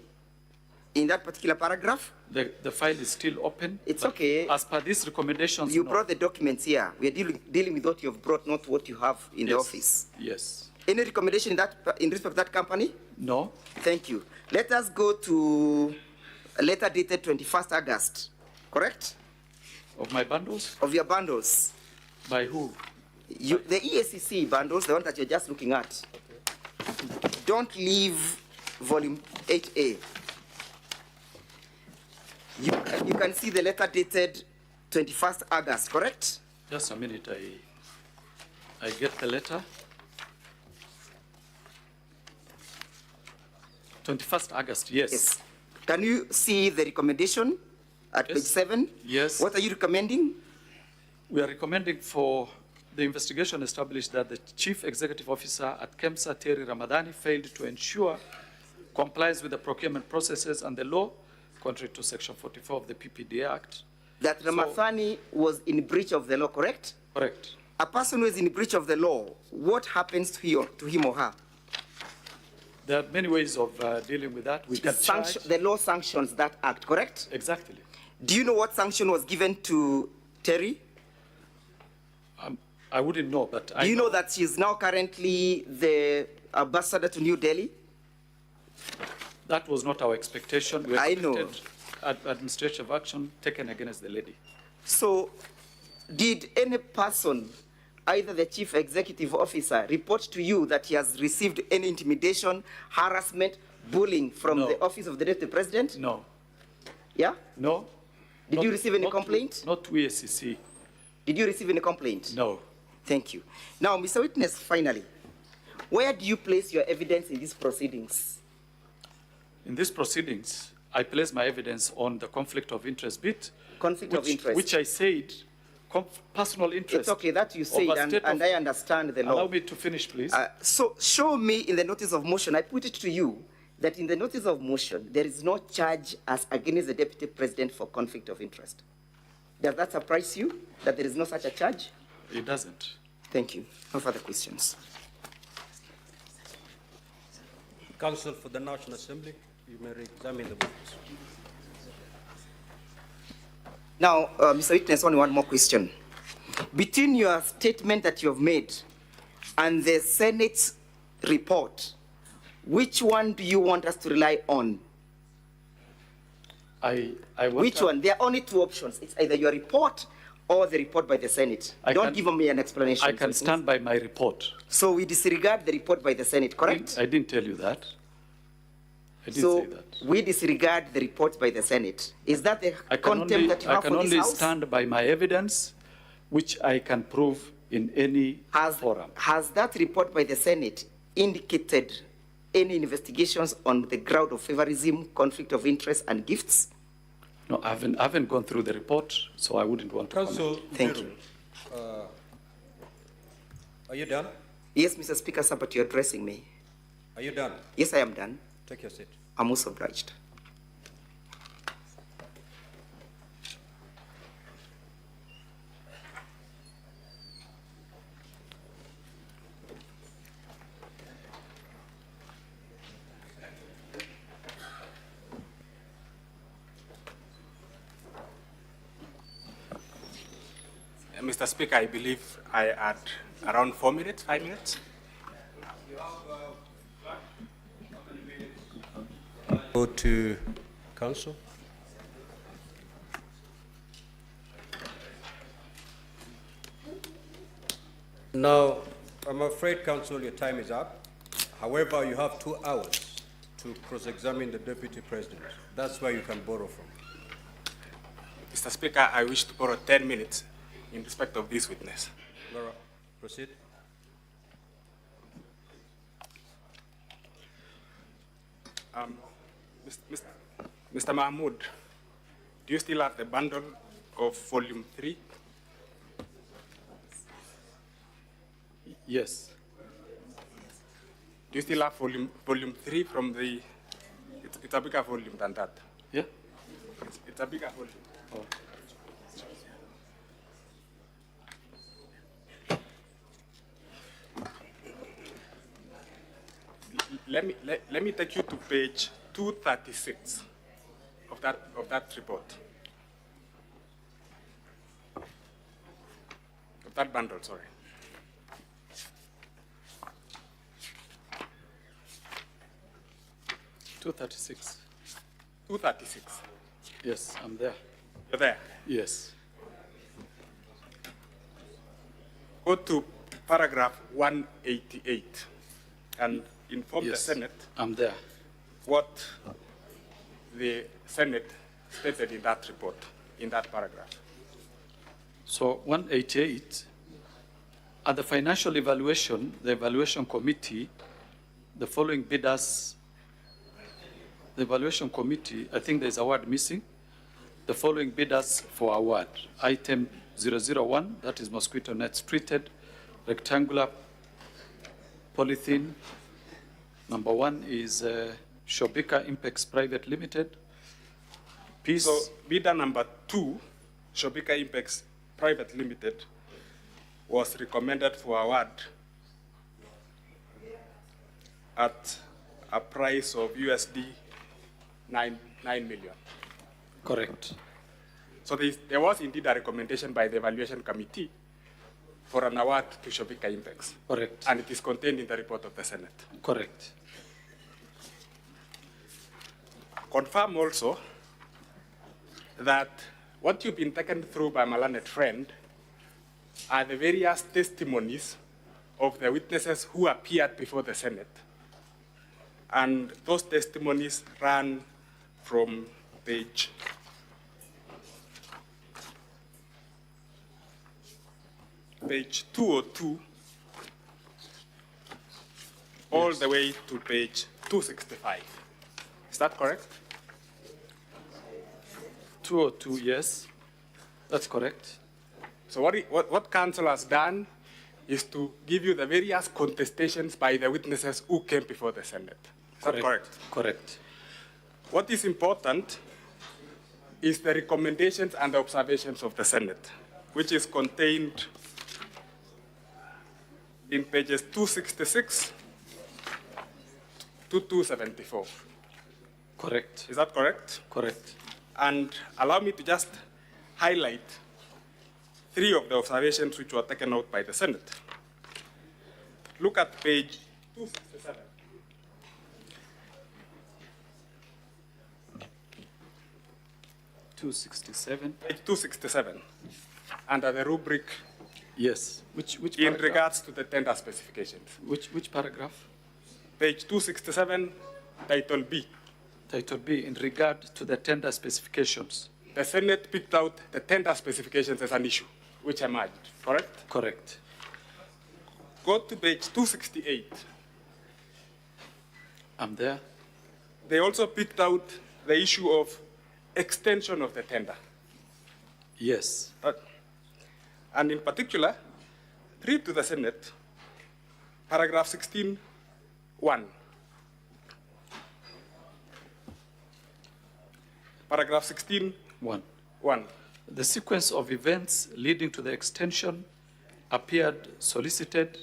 In that particular paragraph? The file is still open. It's okay. As per these recommendations, you brought the documents here. We are dealing with what you have brought, not what you have in the office. Yes. Any recommendation in respect of that company? No. Thank you. Let us go to a letter dated 21st August, correct? Of my bundles? Of your bundles. By who? The EACC bundles, the one that you're just looking at. Okay. Don't leave volume 8A. You can see the letter dated 21st August, correct? Just a minute, I get the letter. 21st August, yes. Can you see the recommendation at page 7? Yes. What are you recommending? We are recommending for the investigation established that the Chief Executive Officer at KEMSA, Terry Ramadhani, failed to ensure compliance with the procurement processes and the law, contrary to Section 44 of the PPDA Act. That Ramadhani was in breach of the law, correct? Correct. A person who is in breach of the law, what happens to him or her? There are many ways of dealing with that. We can charge. The law sanctions that act, correct? Exactly. Do you know what sanction was given to Terry? I wouldn't know, but Do you know that she is now currently the ambassador to New Delhi? That was not our expectation. We I know. Administrative action taken against the lady. So, did any person, either the Chief Executive Officer, report to you that he has received any intimidation, harassment, bullying from the office of the Deputy President? No. Yeah? No. Did you receive any complaint? Not to EACC. Did you receive any complaint? No. Thank you. Now, Mr. Witness, finally, where do you place your evidence in these proceedings? In these proceedings, I place my evidence on the conflict of interest bit. Conflict of interest. Which I said, personal interest. It's okay, that you said, and I understand the law. Allow me to finish, please. So show me in the notice of motion, I put it to you, that in the notice of motion, there is no charge as against the Deputy President for conflict of interest. Does that surprise you, that there is no such a charge? It doesn't. Thank you. No further questions. Counsel for the National Assembly, you may re-examine the witness. Now, Mr. Witness, only one more question. Between your statement that you have made and the Senate's report, which one do you want us to rely on? Which one? There are only two options. It's either your report or the report by the Senate. Don't give me an explanation. I can stand by my report. So we disregard the report by the Senate, correct? I didn't tell you that. I didn't So say that. we disregard the report by the Senate. Is that the contempt that you have for this House? I can only stand by my evidence, which I can prove in any forum. Has that report by the Senate indicated any investigations on the ground of favorism, conflict of interest, and gifts? No, I haven't gone through the report, so I wouldn't want to Council, comment. Thank you. Are you done? Yes, Mr. Speaker, sir, but you're addressing me. Are you done? Yes, I am done. Take your seat. I'm most obliged. Mr. Speaker, I believe I had around 4 minutes, 5 minutes. Go to Council. Now, I'm afraid, Council, your time is up. However, you have 2 hours to cross-examine the Deputy President. That's where you can borrow from. Mr. Speaker, I wish to borrow 10 minutes in respect of this witness. Laura, proceed. Mr. Mahmoud, do you still have the bundle of volume 3? Yes. Do you still have volume 3 from the, it's a bigger volume than that. Yeah? It's a bigger volume. Oh. Let me take you to page 236 of that report. Of that bundle, sorry. $236. 236. Yes, I'm there. You're there? Yes. Go to paragraph 188 and inform the Senate. I'm there. What the Senate stated in that report, in that paragraph. So 188, at the financial evaluation, the evaluation committee, the following bidders, the evaluation committee, I think there's a word missing, the following bidders for award. Item 001, that is mosquito nets treated, rectangular polythene. Number 1 is Shobika Impex Private Limited. Piece. So bidder number 2, Shobika Impex Private Limited, was recommended for award at a price of USD 9 million. Correct. So there was indeed a recommendation by the evaluation committee for an award to Shobika Impex. Correct. And it is contained in the report of the Senate. Correct. Confirm also that what you've been taken through by my learned friend are the various testimonies of the witnesses who appeared before the Senate. And those testimonies ran from page 202 all the way to page 265. Is that correct? 202, yes. That's correct. So what council has done is to give you the various contestations by the witnesses who came before the Senate. Is that correct? Correct. What is important is the recommendations and the observations of the Senate, which is contained in pages 266 to 274. Correct. Is that correct? Correct. And allow me to just highlight 3 of the observations which were taken out by the Senate. Look at page 267. 267. Page 267, under the rubric. Yes. Which in paragraph? regards to the tender specifications. Which paragraph? Page 267, title B. Title B, in regard to the tender specifications. The Senate picked out the tender specifications as an issue, which emerged, correct? Correct. Go to page 268. I'm there. They also picked out the issue of extension of the tender. Yes. And in particular, read to the Senate, paragraph 16(1). Paragraph 16(1). The sequence of events leading to the extension appeared solicited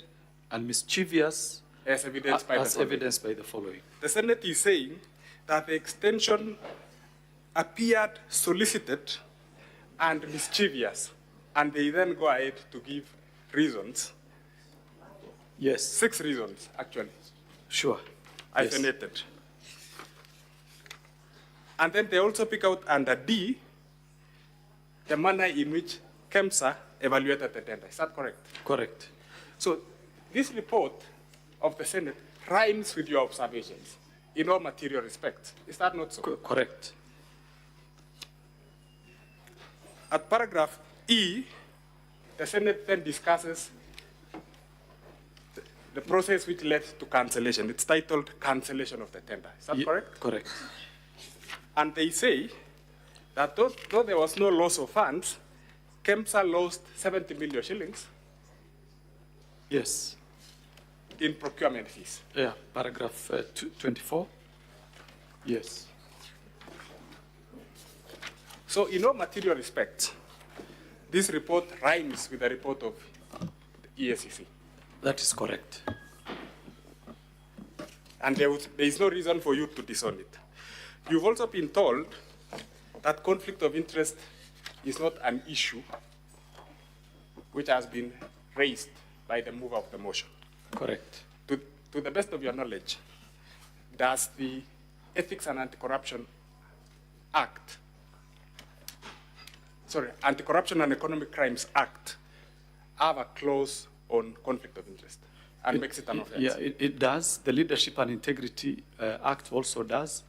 and mischievous as evidenced by the following. The Senate is saying that the extension appeared solicited and mischievous, and they then go ahead to give reasons. Yes. 6 reasons, actually. Sure. Hyphenated. And then they also pick out under D, the manner in which KEMSA evaluated the tender. Is that correct? Correct. So this report of the Senate rhymes with your observations in all material respects. Is that not so? Correct. At paragraph E, the Senate then discusses the process which led to cancellation. It's titled cancellation of the tender. Is that correct? Correct. And they say that though there was no loss of funds, KEMSA lost 70 million shillings. Yes. In procurement fees. Yeah, paragraph 24. Yes. So in all material respects, this report rhymes with the report of the ESCC. That is correct. And there is no reason for you to disown it. You've also been told that conflict of interest is not an issue which has been raised by the mover of the motion. Correct. To the best of your knowledge, does the Ethics and Anti-Corruption Act, Anti-Corruption and Economic Crimes Act, have a clause on conflict of interest and makes it an offense? Yeah, it does. The Leadership and Integrity Act also does.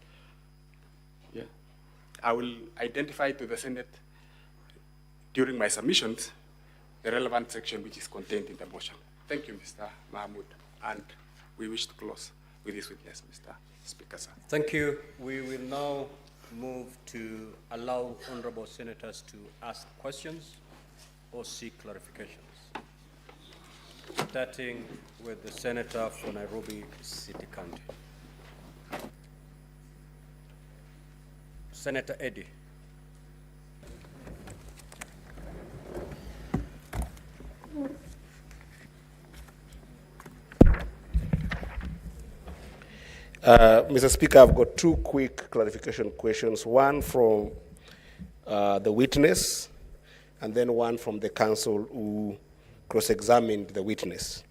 Yeah. I will identify to the Senate during my submissions the relevant section which is contained in the motion. Thank you, Mr. Mahmoud. And we wish to close with this witness, Mr. Speaker, sir. Thank you. We will now move to allow honorable senators to ask questions or seek clarifications. Starting with the senator for Nairobi City County. Senator Eddy. Mr. Speaker, I've got 2 quick clarification questions, one from the witness and then one from the counsel who cross-examined the witness.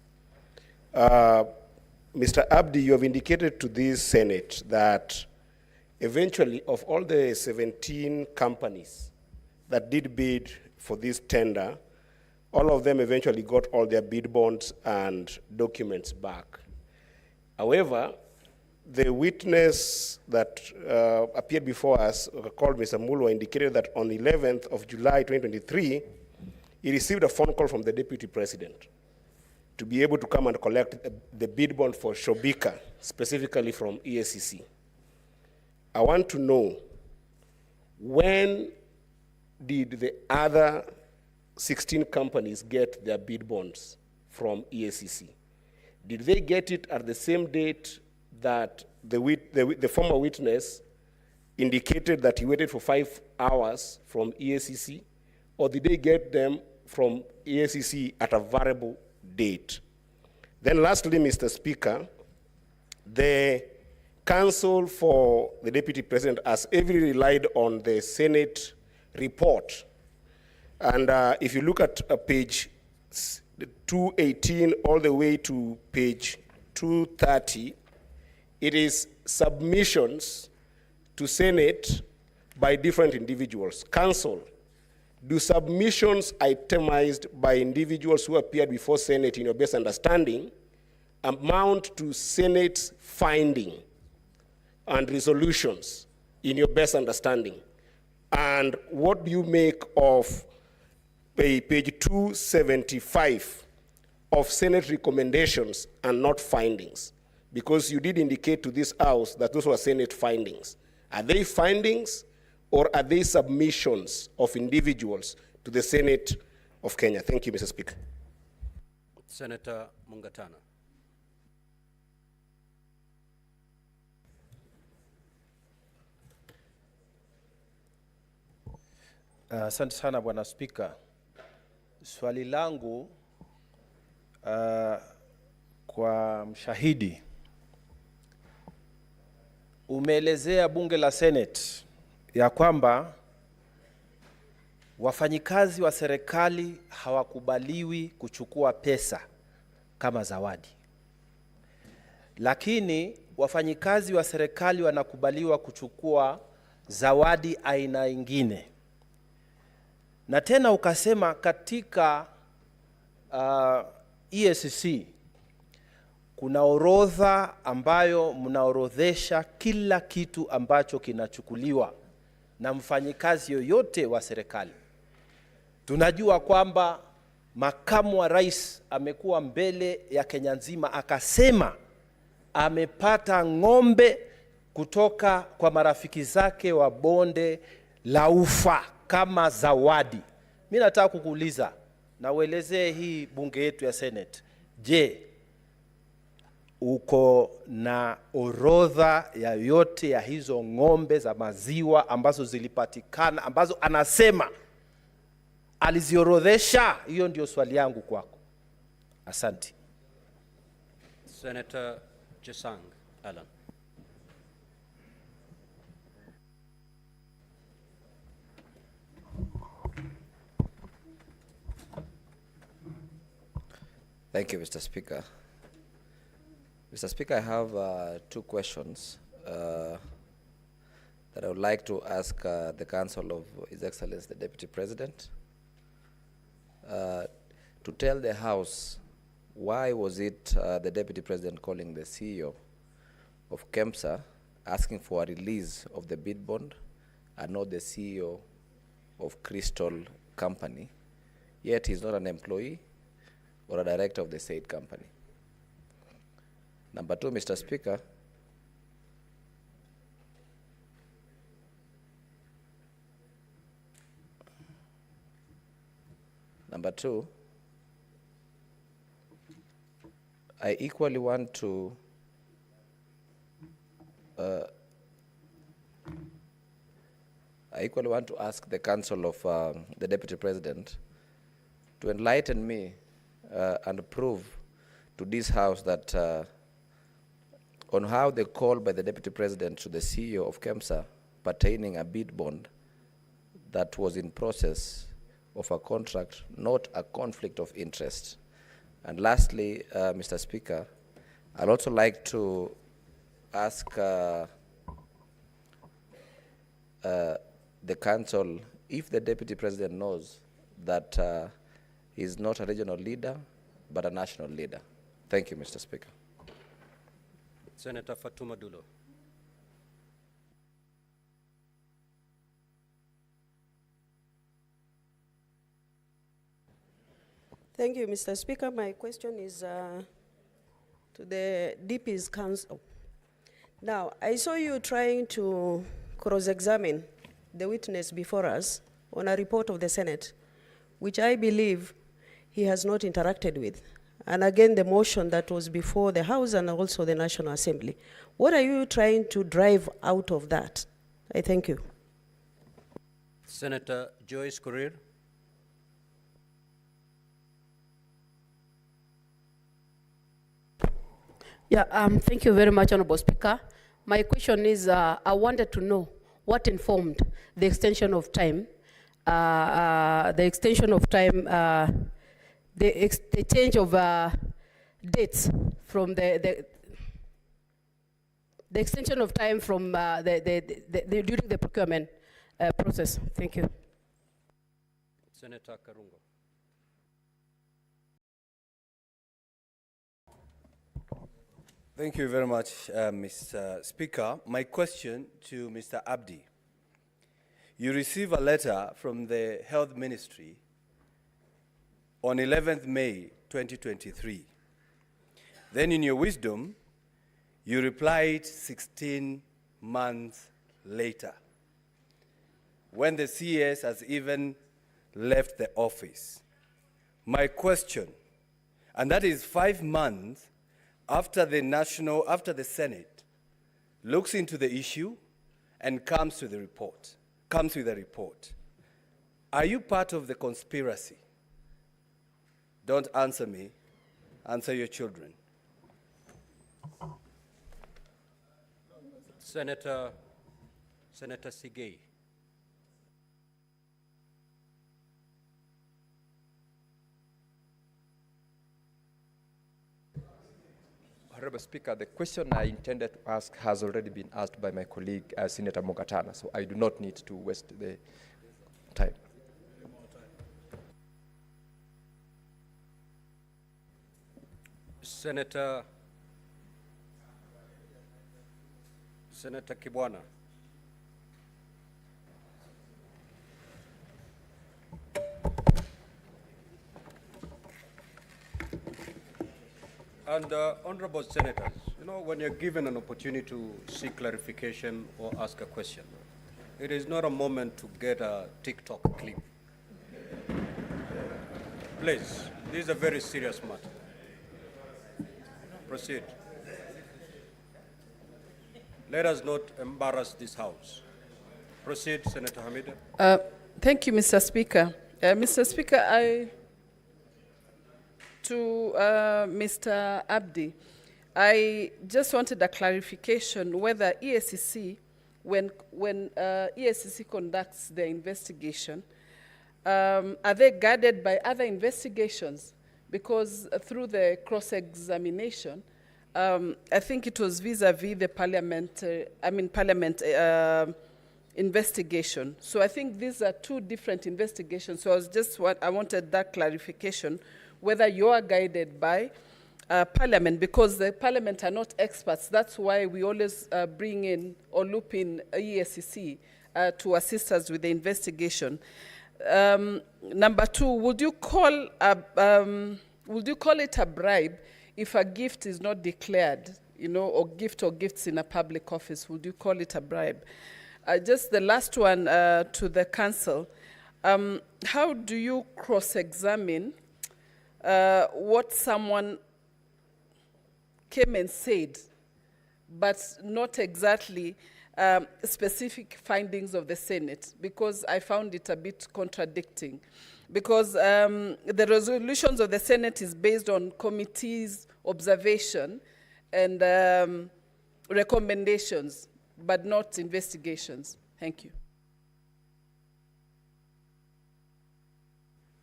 Mr. Abdi, you have indicated to this Senate that eventually of all the 17 companies that did bid for this tender, all of them eventually got all their bid bonds and documents back. However, the witness that appeared before us, called Mr. Mulwa, indicated that on the 11th of July 2023, he received a phone call from the Deputy President to be able to come and collect the bid bond for Shobika, specifically from ESCC. I want to know, when did the other 16 companies get their bid bonds from ESCC? Did they get it at the same date that the former witness indicated that he waited for 5 hours from ESCC, or did they get them from ESCC at a variable date? Then lastly, Mr. Speaker, the counsel for the Deputy President has heavily relied on the Senate report. And if you look at page 218 all the way to page 230, it is submissions to Senate by different individuals. Council, do submissions itemized by individuals who appeared before Senate in your best understanding amount to Senate's finding and resolutions in your best understanding? And what do you make of page 275 of Senate recommendations and not findings? Because you did indicate to this House that those were Senate findings. Are they findings or are they submissions of individuals to the Senate of Kenya? Thank you, Mr. Speaker. Senator Mungatana. Asante sana Bwana Spika. Swali langu kwa mshahidi. Umeelezea bunge la Senate ya kwamba wafanyikazi wa serikali hawakubaliwi kuchukua pesa kama zawadi. Lakini wafanyikazi wa serikali wanakubaliwa kuchukua zawadi aina ingine. Na tena ukasema katika EACC kuna orodha ambayo mnaorodhesha kila kitu ambacho kinachukuliwa na mfanyikazi yoyote wa serikali. Tunajua kwamba makamu wa rais amekuwa mbele ya Kenya nzima akasema amepata ng'ombe kutoka kwa marafiki zake wa bonde la Ufa kama zawadi. Mimi nataka kukuuliza na uelezee hii bunge yetu ya Senate. Je, uko na orodha ya yote ya hizo ng'ombe za maziwa ambazo zilipatikana, ambazo anasema aliziorodhesha? Hiyo ndio swali yangu kwako. Asante. Senator Jesang Alan. Thank you, Mr. Speaker. Mr. Speaker, I have 2 questions that I would like to ask the Council of His Excellency the Deputy President to tell the House why was it the Deputy President calling the CEO of KEMSA asking for a release of the bid bond and not the CEO of Crystal Company, yet he's not an employee or a director of the said company. Number 2, Mr. Speaker, number 2, I equally want to ask the Council of the Deputy President to enlighten me and prove to this House that on how the call by the Deputy President to the CEO of KEMSA pertaining a bid bond that was in process of a contract, not a conflict of interest. And lastly, Mr. Speaker, I'd also like to ask the Council if the Deputy President knows that he's not a regional leader, but a national leader. Thank you, Mr. Speaker. Senator Fatuma Dulo. Thank you, Mr. Speaker. My question is to the DP's Council. Now, I saw you trying to cross-examine the witness before us on a report of the Senate, which I believe he has not interacted with. And again, the motion that was before the House and also the National Assembly. What are you trying to drive out of that? I thank you. Senator Joyce Korir. Yeah, thank you very much, Honorable Speaker. My question is, I wanted to know what informed the extension of time, the change of dates from the extension of time from during the procurement process. Thank you. Senator Karungo. Thank you very much, Mr. Speaker. My question to Mr. Abdi. You received a letter from the Health Ministry on 11th May 2023. Then in your wisdom, you replied 16 months later, when the CS has even left the office. My question, and that is 5 months after the Senate looks into the issue and comes with a report. Are you part of the conspiracy? Don't answer me, answer your children. Senator Sigei. Honorable Speaker, the question I intended to ask has already been asked by my colleague, Senator Mogatana, so I do not need to waste the time. Senator Kibwana. And honorable senators, you know, when you're given an opportunity to seek clarification or ask a question, it is not a moment to get a TikTok clip. Please, this is a very serious matter. Proceed. Let us not embarrass this House. Proceed, Senator Hamida. Thank you, Mr. Speaker. Mr. Speaker, to Mr. Abdi, I just wanted a clarification whether EACC, when EACC conducts their investigation, are they guided by other investigations? Because through the cross-examination, I think it was vis-a-vis the parliament investigation. So I think these are two different investigations. So I wanted that clarification, whether you are guided by Parliament, because the Parliament are not experts. That's why we always bring in or loop in EACC to assist us with the investigation. Number two, would you call it a bribe if a gift is not declared, you know, or gifts in a public office? Would you call it a bribe? Just the last one to the council. How do you cross-examine what someone came and said, but not exactly specific findings of the Senate? Because I found it a bit contradicting. Because the resolutions of the Senate is based on committees' observation and recommendations, but not investigations. Thank you.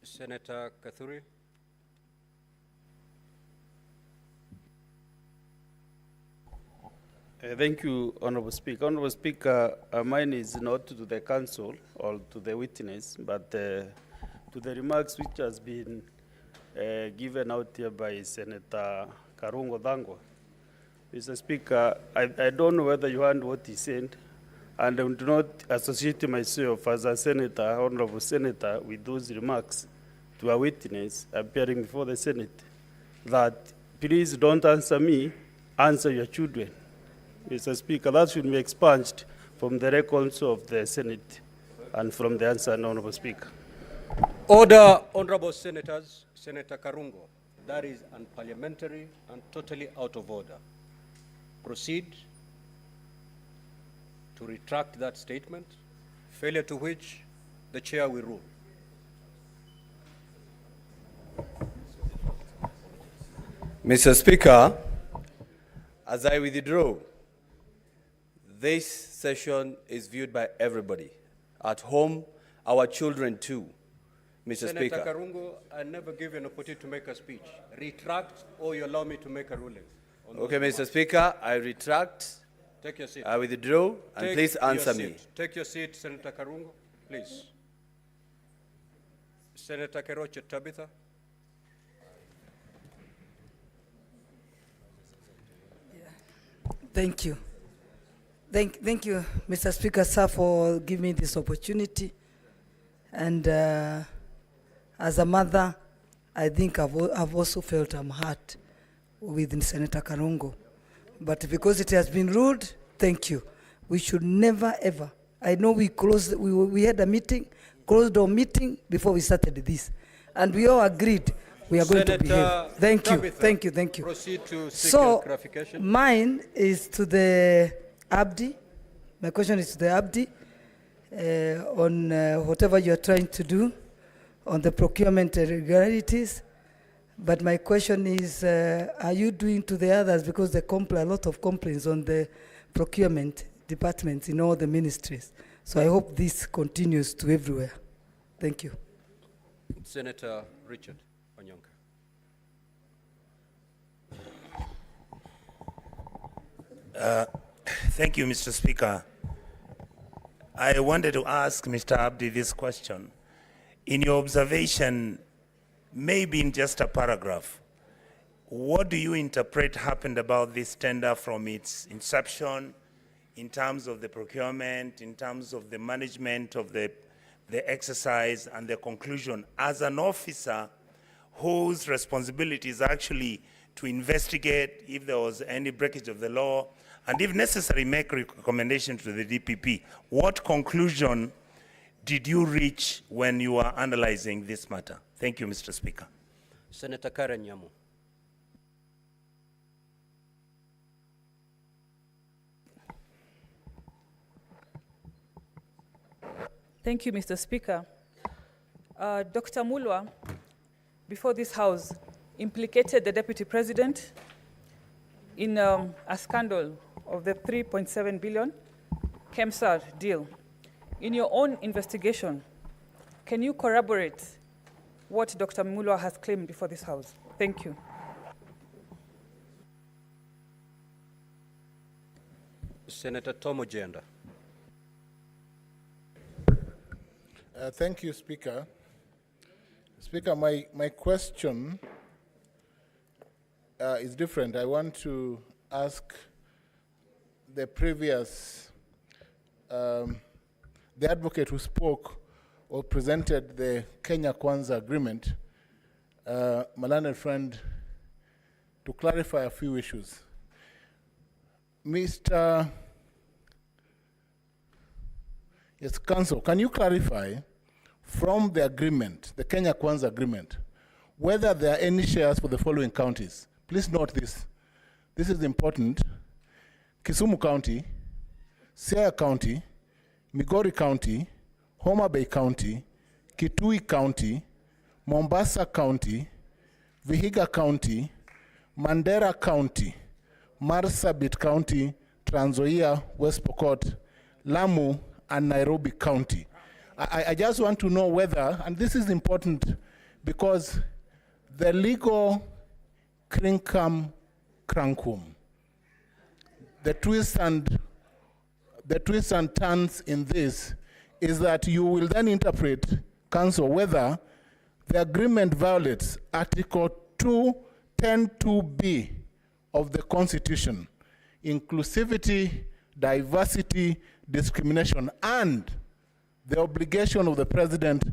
Senator Kathuri. Thank you, Honorable Speaker. Honorable Speaker, mine is not to the council or to the witness, but to the remarks which has been given out here by Senator Karungo Dhangwa. Mr. Speaker, I don't know whether you heard what he said, and I do not associate myself as a senator, honorable senator, with those remarks to a witness appearing before the Senate, that please don't answer me, answer your children. Mr. Speaker, that should be expunged from the records of the Senate and from the answer, Honorable Speaker. Order, honorable senators. Senator Karungo, that is unparliamentary and totally out of order. Proceed to retract that statement, failure to which the chair will rule. Mr. Speaker, as I withdraw, this session is viewed by everybody. At home, our children too, Mr. Senator Speaker. Karungo, I never give you an opportunity to make a speech. Retract or you allow me to make a ruling. Okay, Mr. Speaker, I retract Take your seat. I withdraw, and please answer me. Take your seat, Senator Karungo, please. Senator Keroche Tabitha. Thank you. Thank you, Mr. Speaker, sir, for giving me this opportunity. And as a mother, I think I've also felt I'm hurt with Senator Karungo. But because it has been ruled, thank you. We should never, ever. I know we had a meeting, closed our meeting before we started this. And we all agreed we are going to behave. Thank you. Proceed to seek your clarification. Mine is to the Abdi. My question is to the Abdi on whatever you are trying to do on the procurement irregularities. But my question is, are you doing to the others, because there are a lot of complaints on the procurement departments in all the ministries. So I hope this continues to everywhere. Thank you. Senator Richard Onyonka. Thank you, Mr. Speaker. I wanted to ask Mr. Abdi this question. In your observation, maybe in just a paragraph, what do you interpret happened about this tender from its inception, in terms of the procurement, in terms of the management of the exercise and the conclusion, as an officer whose responsibility is actually to investigate if there was any breakage of the law, and if necessary, make recommendations to the DPP. What conclusion did you reach when you were analyzing this matter? Thank you, Mr. Speaker. Senator Karen Nyamu. Thank you, Mr. Speaker. Dr. Mulwa, before this House, implicated the Deputy President in a scandal of the 3.7 billion KEMSAR deal. In your own investigation, can you corroborate what Dr. Mulwa has claimed before this House? Thank you. Senator Tom Ojenda. Thank you, Speaker. Speaker, my question is different. I want to ask the previous, the advocate who spoke or presented the Kenya Kwanza agreement, my learned friend, to clarify a few issues. Mr. Yes, Council, can you clarify from the agreement, the Kenya Kwanza agreement, whether there are any shares for the following counties? Please note this. This is important. Kisumu County, Siaya County, Migori County, Homa Bay County, Kitui County, Mombasa County, Vihiga County, Mandera County, Marsabit County, Trans Nzoia, West Pokot, Lamu, and Nairobi County. I just want to know whether, and this is important because the legal crinkum crankum, the twists and turns in this is that you will then interpret, Council, whether the agreement violates Article 210(2)(b) of the Constitution, inclusivity, diversity, discrimination, and the obligation of the President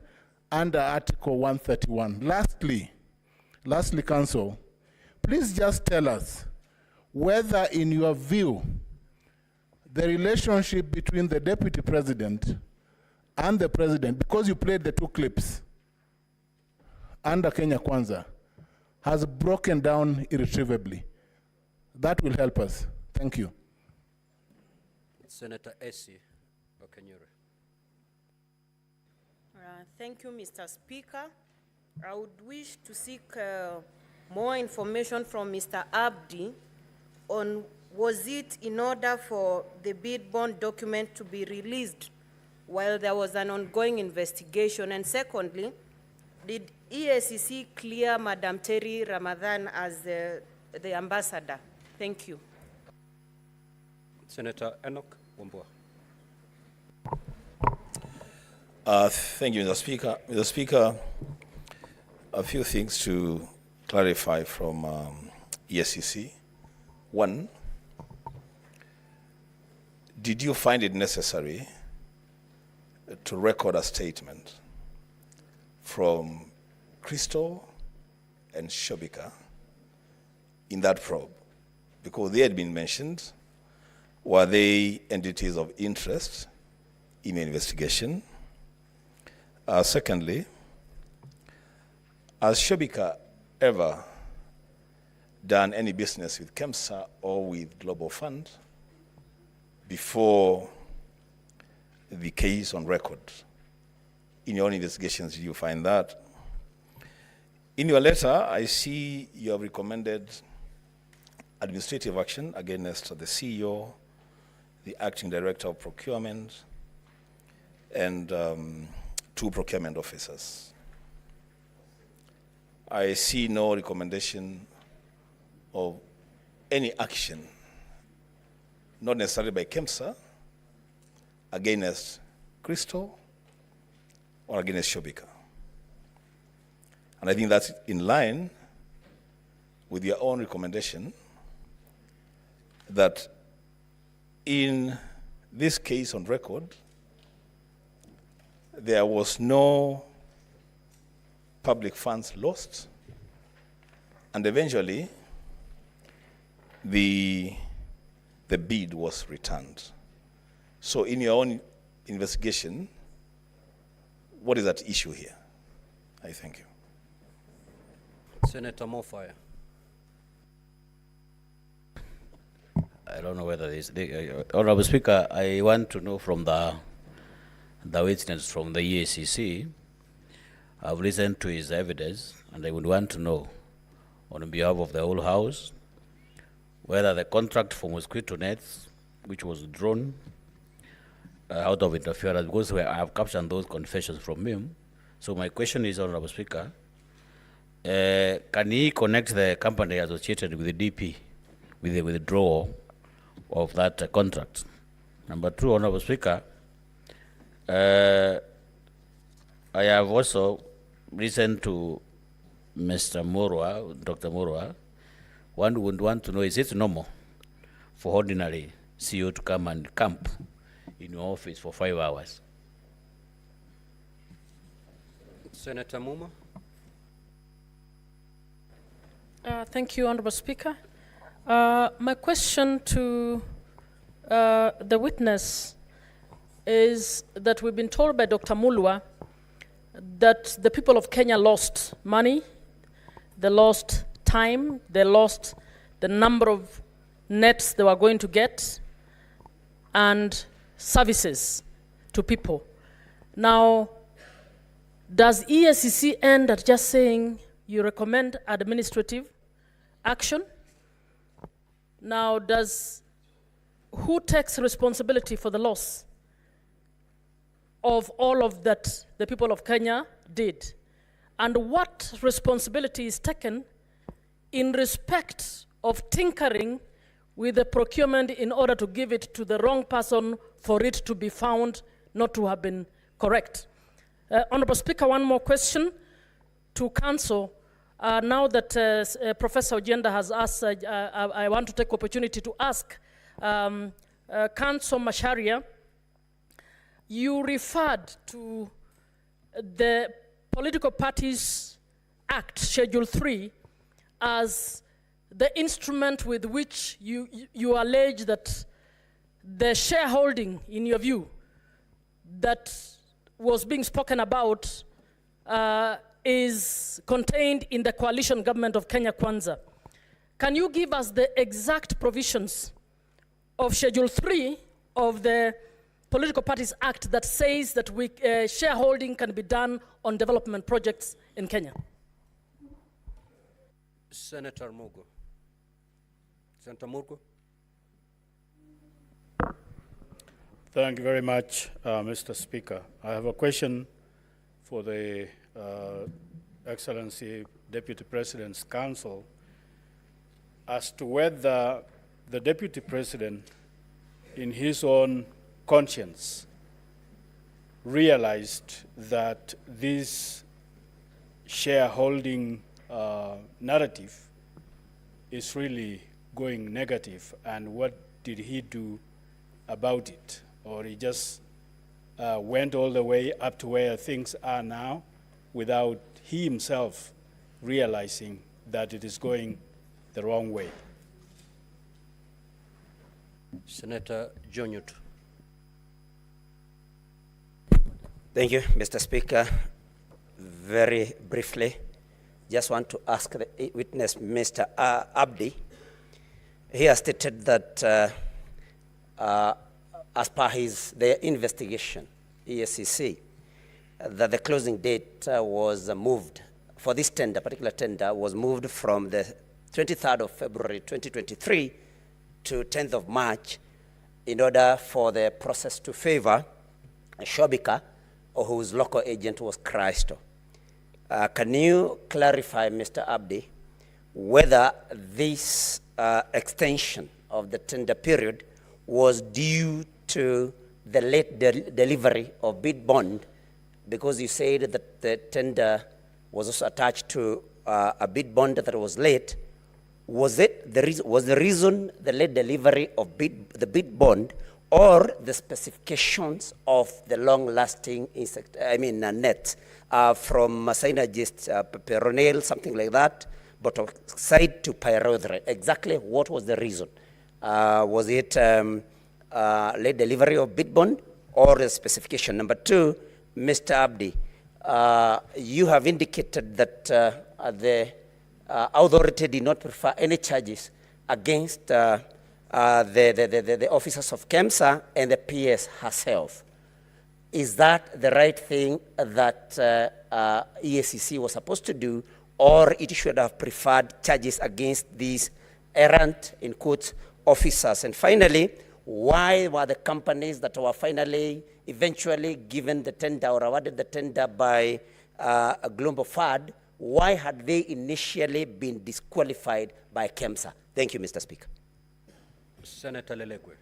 under Article 131. Lastly, Council, please just tell us whether, in your view, the relationship between the Deputy President and the President, because you played the two clips under Kenya Kwanza, has broken down irretrievably. That will help us. Thank you. Senator Essie Okenyure. Thank you, Mr. Speaker. I would wish to seek more information from Mr. Abdi on, was it in order for the bid bond document to be released while there was an ongoing investigation? And secondly, did EACC clear Madam Terry Ramadhan as the ambassador? Thank you. Senator Enoch Wambua. Thank you, Mr. Speaker. Mr. Speaker, a few things to clarify from ESCC. One, did you find it necessary to record a statement from Crystal and Shobika in that probe? Because they had been mentioned. Were they entities of interest in the investigation? Secondly, has Shobika ever done any business with KEMSA or with Global Fund before the case on record? In your own investigations, did you find that? In your letter, I see you have recommended administrative action against the CEO, the acting director of procurement, and 2 procurement officers. I see no recommendation of any action, not necessarily by KEMSA, against Crystal or against Shobika. And I think that's in line with your own recommendation that in this case on record, there was no public funds lost, and eventually the bid was returned. So in your own investigation, what is at issue here? I thank you. Senator Mofaya. I don't know whether this, Honorable Speaker, I want to know from the witness from the EACC. I've listened to his evidence, and I would want to know, on behalf of the whole House, whether the contract for mosquito nets, which was drawn out of interference, because I have captured those confessions from him. So my question is, Honorable Speaker, can he connect the company associated with the DP, with the withdrawal of that contract? Number 2, Honorable Speaker, I have also listened to Mr. Murwa, Dr. Murwa. One would want to know, is it normal for ordinary CEO to come and camp in your office for 5 hours? Senator Muma. Thank you, Honorable Speaker. My question to the witness is that we've been told by Dr. Mulwa that the people of Kenya lost money, they lost time, they lost the number of nets they were going to get, and services to people. Now, does EACC end at just saying you recommend administrative action? Now, who takes responsibility for the loss of all of that the people of Kenya did? And what responsibility is taken in respect of tinkering with the procurement in order to give it to the wrong person for it to be found not to have been correct? Honorable Speaker, one more question to Council. Now that Professor Ojenda has asked, I want to take opportunity to ask Council Macharia, you referred to the Political Parties Act, Schedule 3, as the instrument with which you allege that the shareholding, in your view, that was being spoken about is contained in the coalition government of Kenya Kwanza. Can you give us the exact provisions of Schedule 3 of the Political Parties Act that says that shareholding can be done on development projects in Kenya? Senator Mugo. Senator Mugo. Thank you very much, Mr. Speaker. I have a question for the Excellency Deputy President's Counsel as to whether the Deputy President in his own conscience, realized that this shareholding narrative is really going negative, and what did he do about it? Or he just went all the way up to where things are now without he himself realizing that it is going the wrong way? Senator Jonyut. Thank you, Mr. Speaker. Very briefly, just want to ask the witness, Mr. Abdi. He has stated that as per their investigation, ESCC, that the closing date was moved for this tender, particular tender, was moved from the 23rd of February 2023 to 10th of March in order for the process to favor Shobika, or whose local agent was Christo. Can you clarify, Mr. Abdi, whether this extension of the tender period was due to the late delivery of bid bond, because you said that the tender was also attached to a bid bond that was late? Was the reason the late delivery of the bid bond, or the specifications of the long-lasting net from synergist peronale, something like that, but side to pyrethroid? Exactly what was the reason? Was it late delivery of bid bond or the specification? Number two, Mr. Abdi, you have indicated that the authority did not prefer any charges against the officers of KEMSA and the PS herself. Is that the right thing that EACC was supposed to do, or it should have preferred charges against these errant, in quotes, officers? And finally, why were the companies that were eventually given the tender or awarded the tender by Global FAD, why had they initially been disqualified by KEMSA? Thank you, Mr. Speaker. Senator Lelegwe.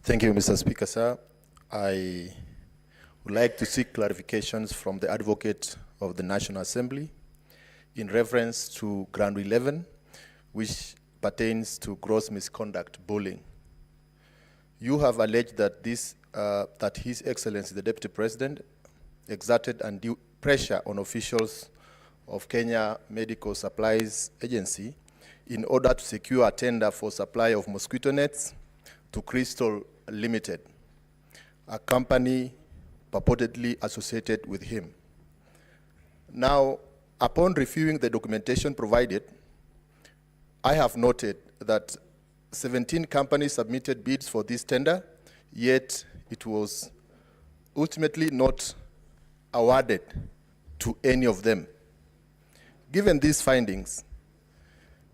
Thank you, Mr. Speaker, sir. I would like to seek clarifications from the Advocate of the National Assembly in reference to Ground 11, which pertains to gross misconduct bullying. You have alleged that that His Excellency the Deputy President exerted undue pressure on officials of Kenya Medical Supplies Agency in order to secure a tender for supply of mosquito nets to Crystal Limited, a company purportedly associated with him. Now, upon reviewing the documentation provided, I have noted that 17 companies submitted bids for this tender, yet it was ultimately not awarded to any of them. Given these findings,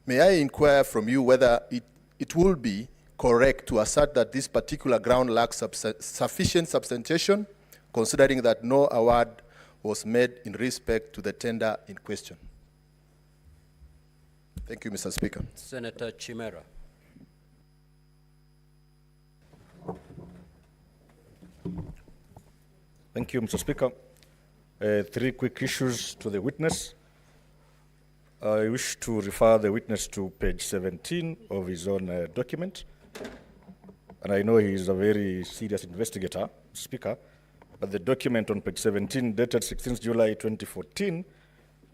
may I inquire from you whether it will be correct to assert that this particular ground lacks sufficient substantiation, considering that no award was made in respect to the tender in question? Thank you, Mr. Speaker. Senator Chimera. Thank you, Mr. Speaker. Three quick issues to the witness. I wish to refer the witness to page 17 of his own document. And I know he is a very serious investigator, Speaker, but the document on page 17, dated 16th July 2014,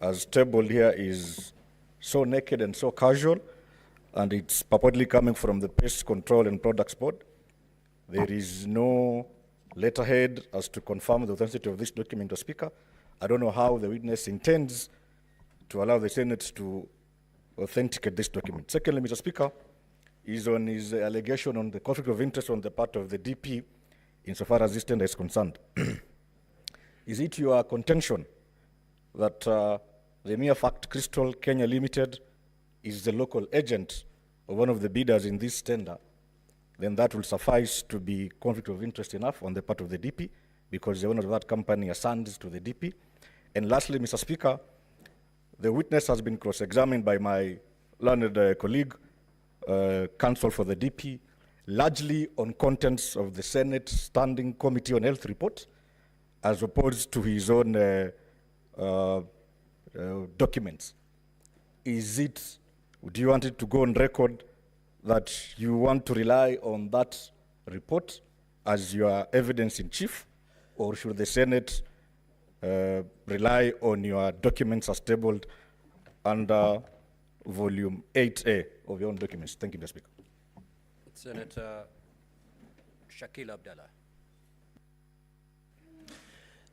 as tabled here, is so naked and so casual, and it's purportedly coming from the Pest Control and Products Board. There is no letterhead as to confirm the authenticity of this document, Mr. Speaker. I don't know how the witness intends to allow the Senate to authenticate this document. Secondly, Mr. Speaker, is on his allegation on the conflict of interest on the part of the DP insofar as this tender is concerned. Is it your contention that the mere fact Crystal Kenya Limited is the local agent of one of the bidders in this tender, then that will suffice to be conflict of interest enough on the part of the DP, because the owner of that company assigns to the DP? And lastly, Mr. Speaker, the witness has been cross-examined by my learned colleague, counsel for the DP, largely on contents of the Senate Standing Committee on Health report, as opposed to his own documents. Do you want it to go on record that you want to rely on that report as your evidence in chief, or should the Senate rely on your documents as tabled under volume 8A of your own documents? Thank you, Mr. Speaker. Senator Shakil Abdallah.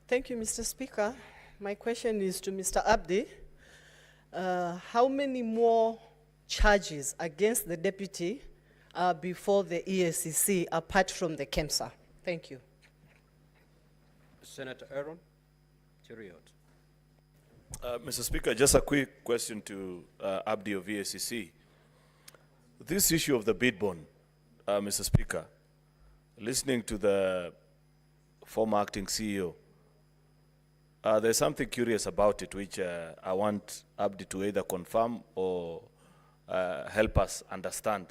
Thank you, Mr. Speaker. My question is to Mr. Abdi. How many more charges against the deputy before the EACC apart from the KEMSA? Thank you. Senator Aaron Cheriot. Mr. Speaker, just a quick question to Abdi of EACC. This issue of the bid bond, Mr. Speaker, listening to the former acting CEO, there's something curious about it which I want Abdi to either confirm or help us understand.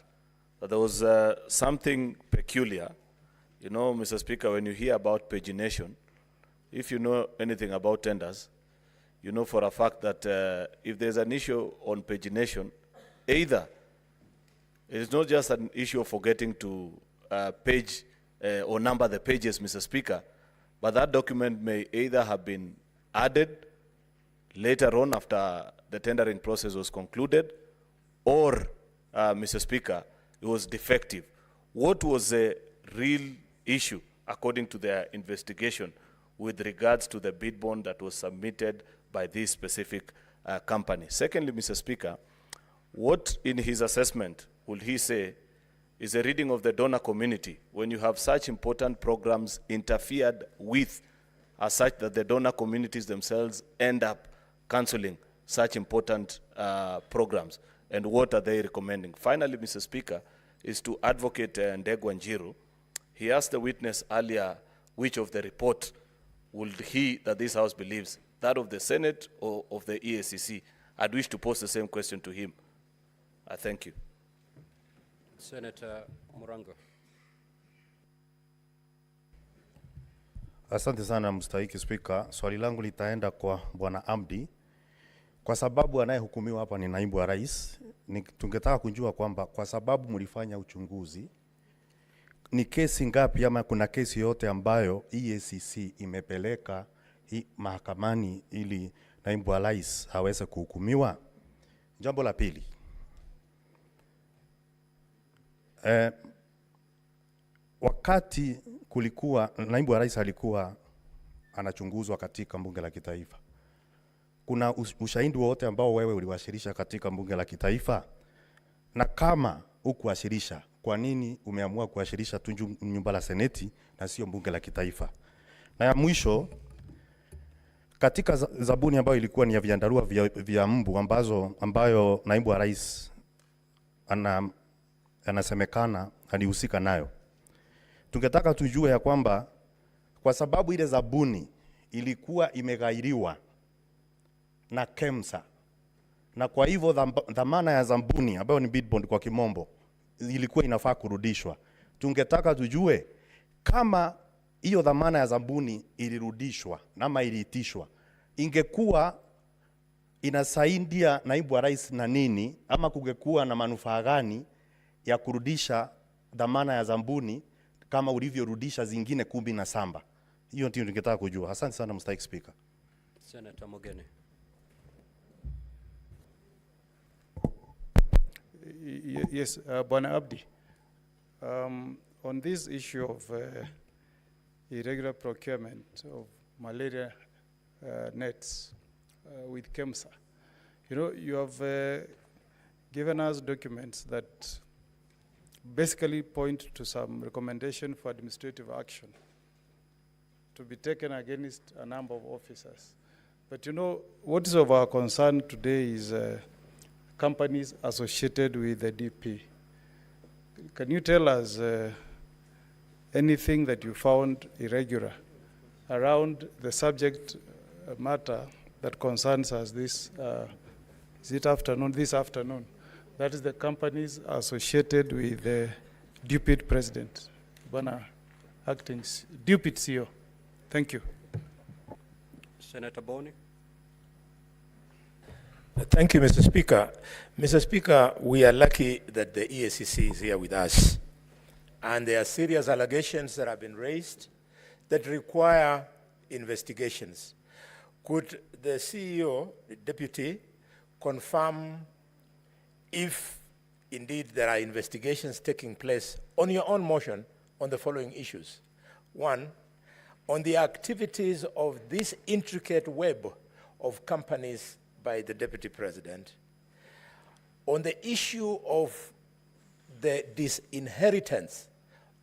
That there was something peculiar. You know, Mr. Speaker, when you hear about pagination, if you know anything about tenders, you know for a fact that if there's an issue on pagination, either it is not just an issue of forgetting to page or number the pages, Mr. Speaker, but that document may either have been added later on after the tendering process was concluded, or, Mr. Speaker, it was defective. What was the real issue, according to their investigation, with regards to the bid bond that was submitted by this specific company? Secondly, Mr. Speaker, what in his assessment will he say is a reading of the donor community when you have such important programs interfered with as such that the donor communities themselves end up cancelling such important programs? And what are they recommending? Finally, Mr. Speaker, is to Advocate Ndegwa Njiru. He asked the witness earlier which of the report would he, that this House believes, that of the Senate or of the EACC. I'd wish to pose the same question to him. I thank you. Senator Murango. Asante sana mstahiki Spika. Swali langu litaenda kwa Bwana Abdi. Kwa sababu anayehukumiwa hapa ni naibu wa rais, tungetaka kujua kwamba kwa sababu mlifanya uchunguzi, ni kesi ngapi ama kuna kesi yote ambayo EACC imepeleka mahakamani ili naibu wa rais aweze kuhukumiwa? Jambo la pili, wakati kulikuwa naibu wa rais alikuwa anachunguzwa katika bunge la kitaifa, kuna ushahidi wote ambao wewe uliwasilisha katika bunge la kitaifa? Na kama hukuwasilisha, kwa nini umeamua kuwasilisha tu nyumba la seneti na sio bunge la kitaifa? Na ya mwisho, katika zabuni ambayo ilikuwa ni ya viandarua vya mbu ambayo naibu wa rais anasemekana alihusika nayo, tungetaka tujue ya kwamba kwa sababu ile zabuni ilikuwa imeghairiwa na KEMSA, na kwa hivyo dhamana ya zabuni ambayo ni bid bond kwa kimombo ilikuwa inafaa kurudishwa, tungetaka tujue kama hiyo dhamana ya zabuni ilirudishwa ama iliitishwa, ingekuwa inasaidia naibu wa rais na nini, ama kungekuwa na manufaa gani ya kurudisha dhamana ya zabuni kama ulivyorudisha zingine 17? Hiyo ndio tungetaka kujua. Asante sana Mr. Speaker. Senator Mogene. Yes, Bwana Abdi, on this issue of irregular procurement of malaria nets with KEMSA, you know, you have given us documents that basically point to some recommendation for administrative action to be taken against a number of officers. But you know, what is of our concern today is companies associated with the DP. Can you tell us anything that you found irregular around the subject matter that concerns us this afternoon, That is the companies associated with the deputy president, Bwana acting deputy CEO. Thank you. Senator Boni. Thank you, Mr. Speaker. Mr. Speaker, we are lucky that the EACC is here with us. And there are serious allegations that have been raised that require investigations. Could the CEO, the deputy, confirm if indeed there are investigations taking place on your own motion on the following issues? One, on the activities of this intricate web of companies by the Deputy President, on the issue of the disinheritance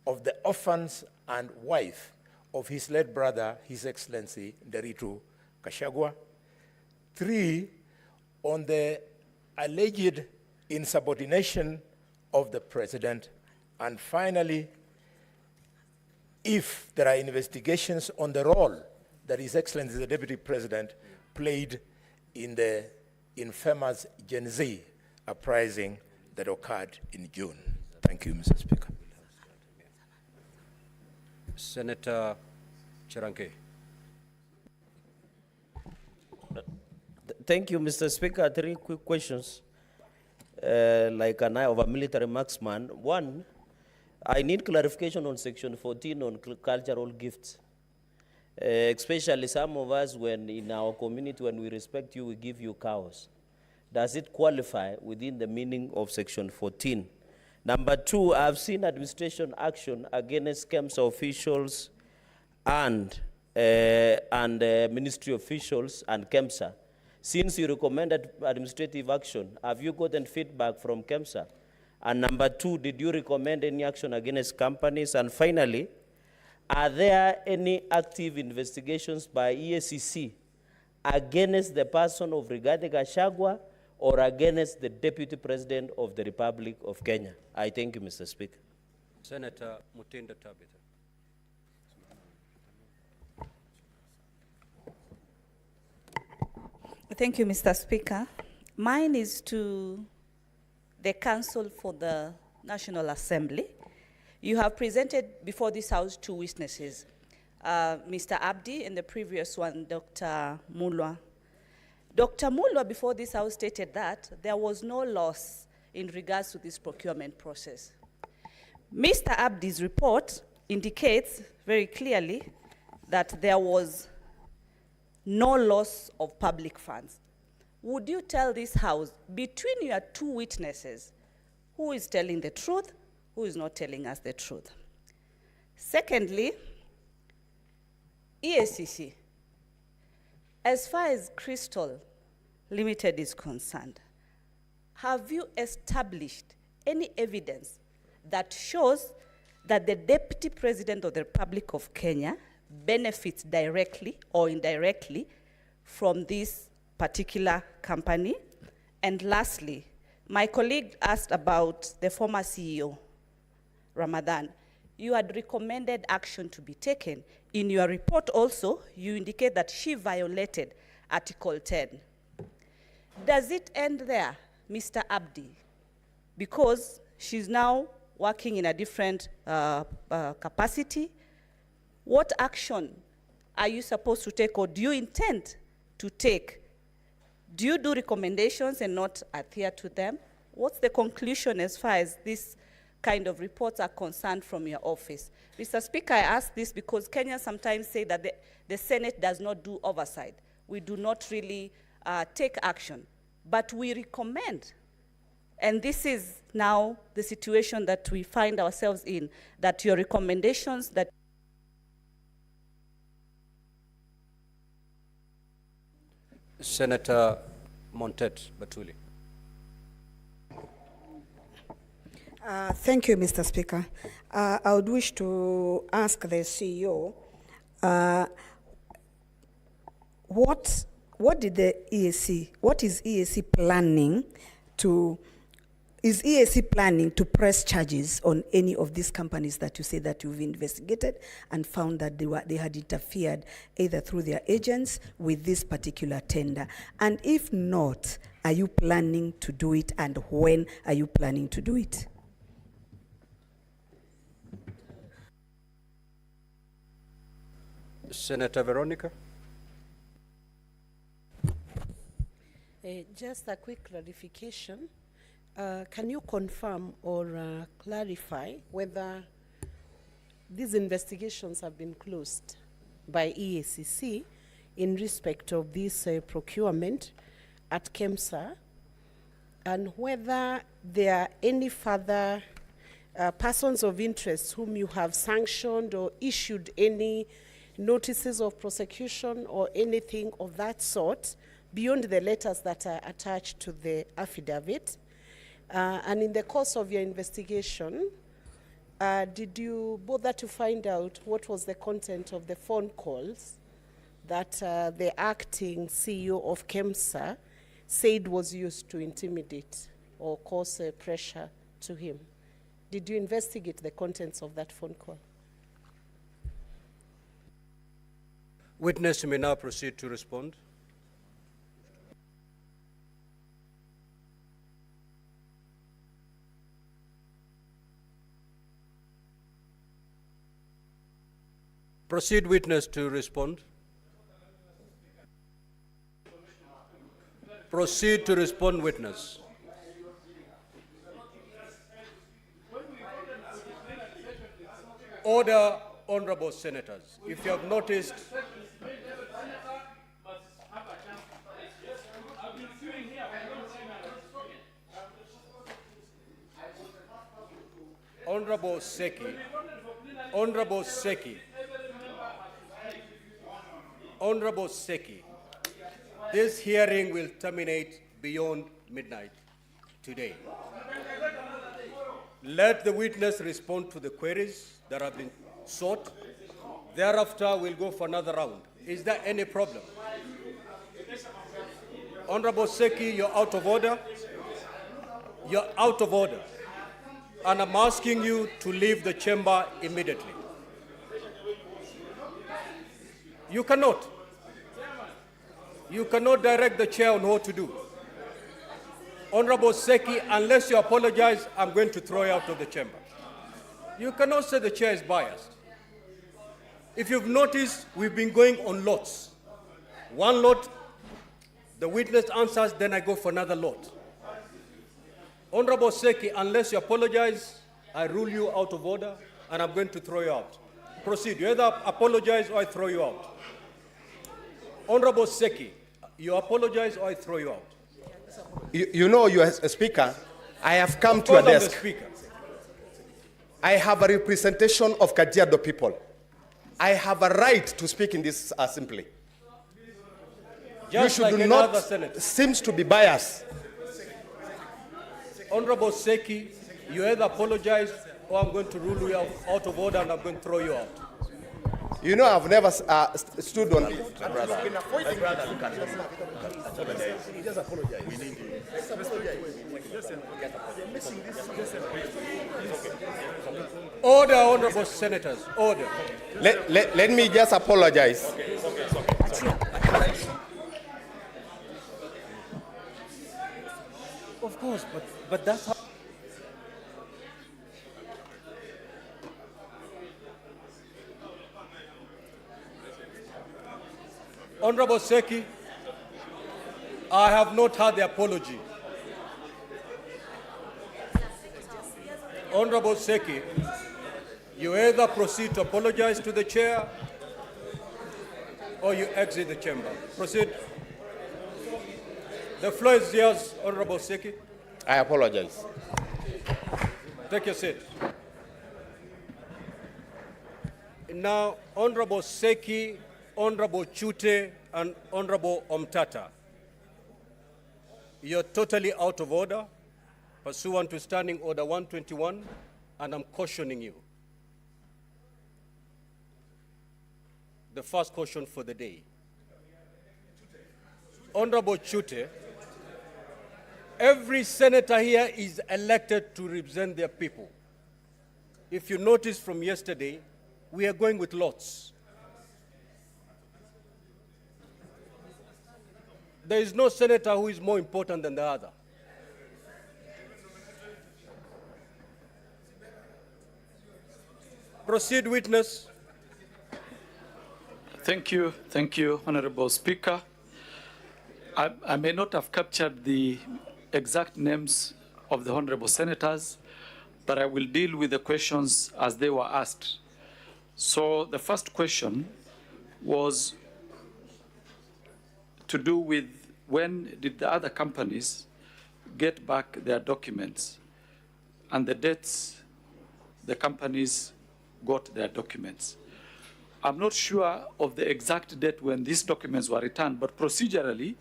of the orphans and wife of his late brother, His Excellency Rigathi Gachagua. 3, on the alleged insubordination of the President. And finally, if there are investigations on the role that His Excellency the Deputy President played in the infamous Gen Z uprising that occurred in June. Thank you, Mr. Speaker. Senator Cheranke. Thank you, Mr. Speaker. 3 quick questions. Like an eye of a military marksman. 1, I need clarification on Section 14 on cultural gifts. Especially some of us, when in our community, when we respect you, we give you cows. Does it qualify within the meaning of Section 14? Number 2, I've seen administration action against KEMSA officials and ministry officials and KEMSA. Since you recommended administrative action, have you gotten feedback from KEMSA? And number 2, did you recommend any action against companies? And finally, are there any active investigations by EACC against the person of Rigathi Gachagua or against the Deputy President of the Republic of Kenya? I thank you, Mr. Speaker. Senator Mutinda Tabitha. Thank you, Mr. Speaker. Mine is to the Council for the National Assembly. You have presented before this House 2 witnesses, Mr. Abdi and the previous one, Dr. Mulwa. Dr. Mulwa before this House stated that there was no loss in regards to this procurement process. Mr. Abdi's report indicates very clearly that there was no loss of public funds. Would you tell this House, between your 2 witnesses, who is telling the truth, who is not telling us the truth? Secondly, EACC, as far as Crystal Limited is concerned, have you established any evidence that shows that the Deputy President of the Republic of Kenya benefits directly or indirectly from this particular company? And lastly, my colleague asked about the former CEO, Ramadan. You had recommended action to be taken. In your report also, you indicate that she violated Article 10. Does it end there, Mr. Abdi? Because she's now working in a different capacity. What action are you supposed to take, or do you intend to take? Do you do recommendations and not adhere to them? What's the conclusion as far as this kind of reports are concerned from your office? Mr. Speaker, I ask this because Kenyans sometimes say that the Senate does not do oversight. We do not really take action, but we recommend. And this is now the situation that we find ourselves in, that your recommendations that Senator Montet Batuli. Thank you, Mr. Speaker. I would wish to ask the CEO, what is EAC planning to is EAC planning to press charges on any of these companies that you say that you've investigated and found that they had interfered either through their agents with this particular tender? And if not, are you planning to do it, and when are you planning to do it? Senator Veronica. Just a quick clarification. Can you confirm or clarify whether these investigations have been closed by EACC in respect of this procurement at KEMSA, and whether there are any further persons of interest whom you have sanctioned or issued any notices of prosecution or anything of that sort beyond the letters that are attached to the affidavit? And in the course of your investigation, did you bother to find out what was the content of the phone calls that the acting CEO of KEMSA said was used to intimidate or cause pressure to him? Did you investigate the contents of that phone call? Witness, you may now proceed to respond. Proceed, witness, to respond. Proceed to respond, witness. Order, honorable senators. If you have noticed, Honorable Seki, Honorable Seki, Honorable Seki, this hearing will terminate beyond midnight today. Let the witness respond to the queries that have been sought. Thereafter, we'll go for another round. Is there any problem? Honorable Seki, you're out of order. You're out of order. And I'm asking you to leave the chamber immediately. You cannot. You cannot direct the chair on what to do. Honorable Seki, unless you apologize, I'm going to throw you out of the chamber. You cannot say the chair is biased. If you've noticed, we've been going on lots. One lot, the witness answers, then I go for another lot. Honorable Seki, unless you apologize, I rule you out of order, and I'm going to throw you out. Proceed. You either apologize or I throw you out. Honorable Seki, you apologize or I throw you out. You know, you as a speaker, I have come to your desk. I have a representation of Kajiado people. I have a right to speak in this assembly. Just you should like not senator. seems to be biased. Honorable Seki, you either apologize or I'm going to rule you out of order and I'm going to throw you out. You know, I've never stood on. Just apologize. We need you. Order, honorable senators, order. Let me just apologize. Of course, but that's how. Honorable Seki, I have not heard the apology. Honorable Seki, you either proceed to apologize to the chair or you exit the chamber. Proceed. The floor is yours, Honorable Seki. I apologize. Take your seat. Now, Honorable Seki, Honorable Chute, and Honorable Omtata, you're totally out of order, pursuant to Standing Order 121, and I'm cautioning you. The first caution for the day. Honorable Chute, Every senator here is elected to represent their people. If you notice from yesterday, we are going with lots. There is no senator who is more important than the other. Proceed, witness. Thank you, Honorable Speaker. I may not have captured the exact names of the honorable senators, but I will deal with the questions as they were asked. So the first question was to do with when did the other companies get back their documents and the dates the companies got their documents. I'm not sure of the exact date when these documents were returned, but procedurally,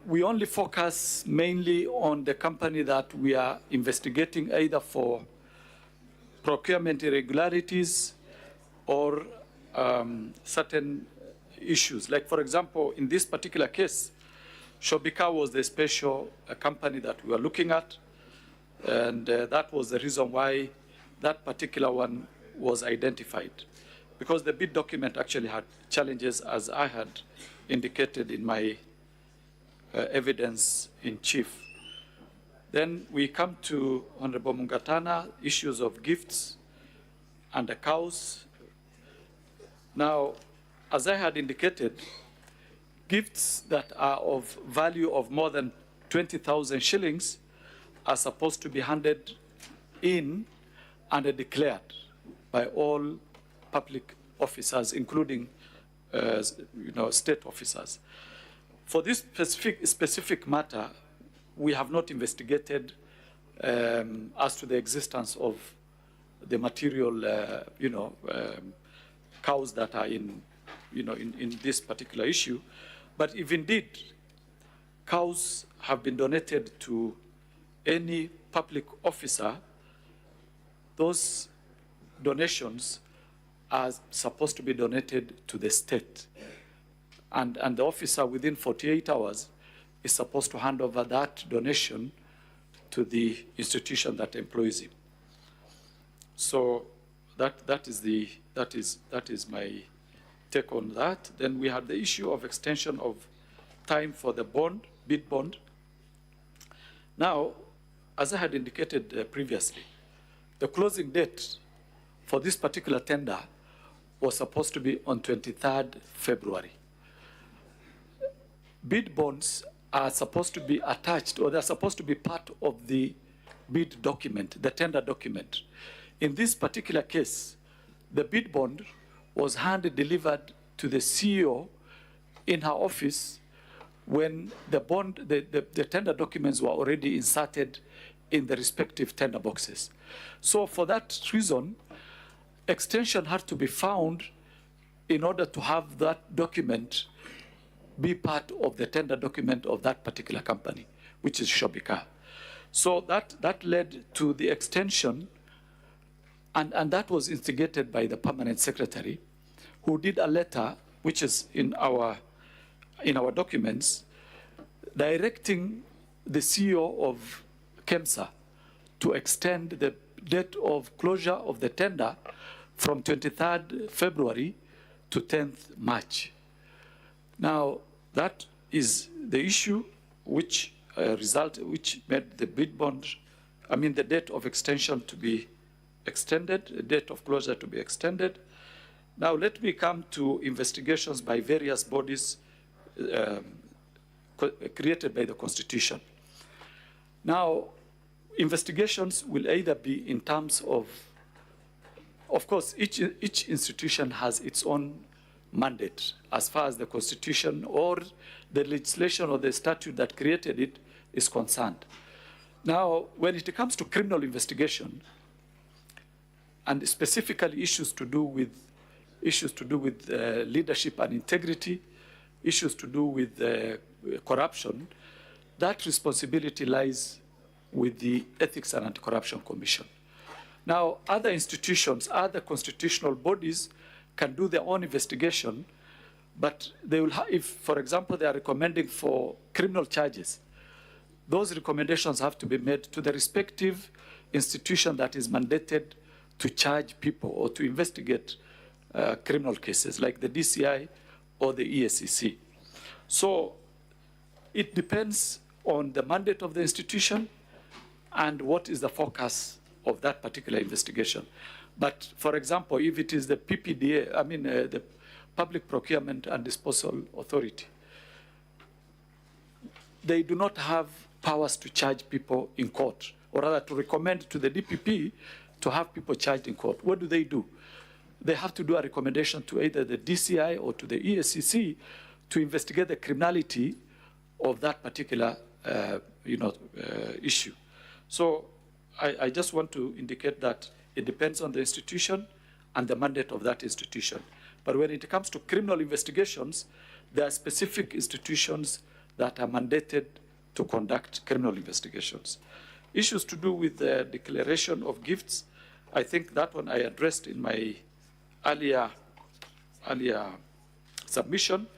we only focus mainly on the company that we are investigating either for procurement irregularities or certain issues. Like, for example, in this particular case, Shobika was the special company that we were looking at, and that was the reason why that particular one was identified, because the bid document actually had challenges, as I had indicated in my evidence in chief. Then we come to Honorable Mungatana, issues of gifts and the cows. Now, as I had indicated, gifts that are of value of more than 20,000 shillings are supposed to be handed in and declared by all public officers, including state officers. For this specific matter, we have not investigated as to the existence of the material, cows that are in this particular issue. But if indeed cows have been donated to any public officer, those donations are supposed to be donated to the state. And the officer within 48 hours is supposed to hand over that donation to the institution that employs him. So that is my take on that. Then we had the issue of extension of time for the bid bond. Now, as I had indicated previously, the closing date for this particular tender was supposed to be on 23rd February. Bid bonds are supposed to be attached, or they're supposed to be part of the bid document, the tender document. In this particular case, the bid bond was hand-delivered to the CEO in her office when the tender documents were already inserted in the respective tender boxes. So for that reason, extension had to be found in order to have that document be part of the tender document of that particular company, which is Shobika. So that led to the extension, and that was instigated by the permanent secretary, who did a letter, which is in our documents, directing the CEO of KEMSA to extend the date of closure of the tender from 23rd February to 10th March. Now, that is the issue which made the bid bond, the date of extension to be extended, the date of closure to be extended. Now, let me come to investigations by various bodies created by the Constitution. Now, investigations will either be in terms of course, each institution has its own mandate as far as the Constitution or the legislation or the statute that created it is concerned. Now, when it comes to criminal investigation, and specifically issues to do with leadership and integrity, issues to do with corruption, that responsibility lies with the Ethics and Anti-Corruption Commission. Now, other institutions, other constitutional bodies can do their own investigation, but they will if, for example, they are recommending for criminal charges, those recommendations have to be made to the respective institution that is mandated to charge people or to investigate criminal cases, like the DCI or the EACC. So it depends on the mandate of the institution and what is the focus of that particular investigation. But for example, if it is the PPDA, the Public Procurement and Disposal Authority, they do not have powers to charge people in court, or rather to recommend to the DPP to have people charged in court. What do? They have to do a recommendation to either the DCI or to the EACC to investigate the criminality of that particular issue. So I just want to indicate that it depends on the institution and the mandate of that institution. But when it comes to criminal investigations, there are specific institutions that are mandated to conduct criminal investigations. Issues to do with the declaration of gifts, I think that one I addressed in my earlier submission,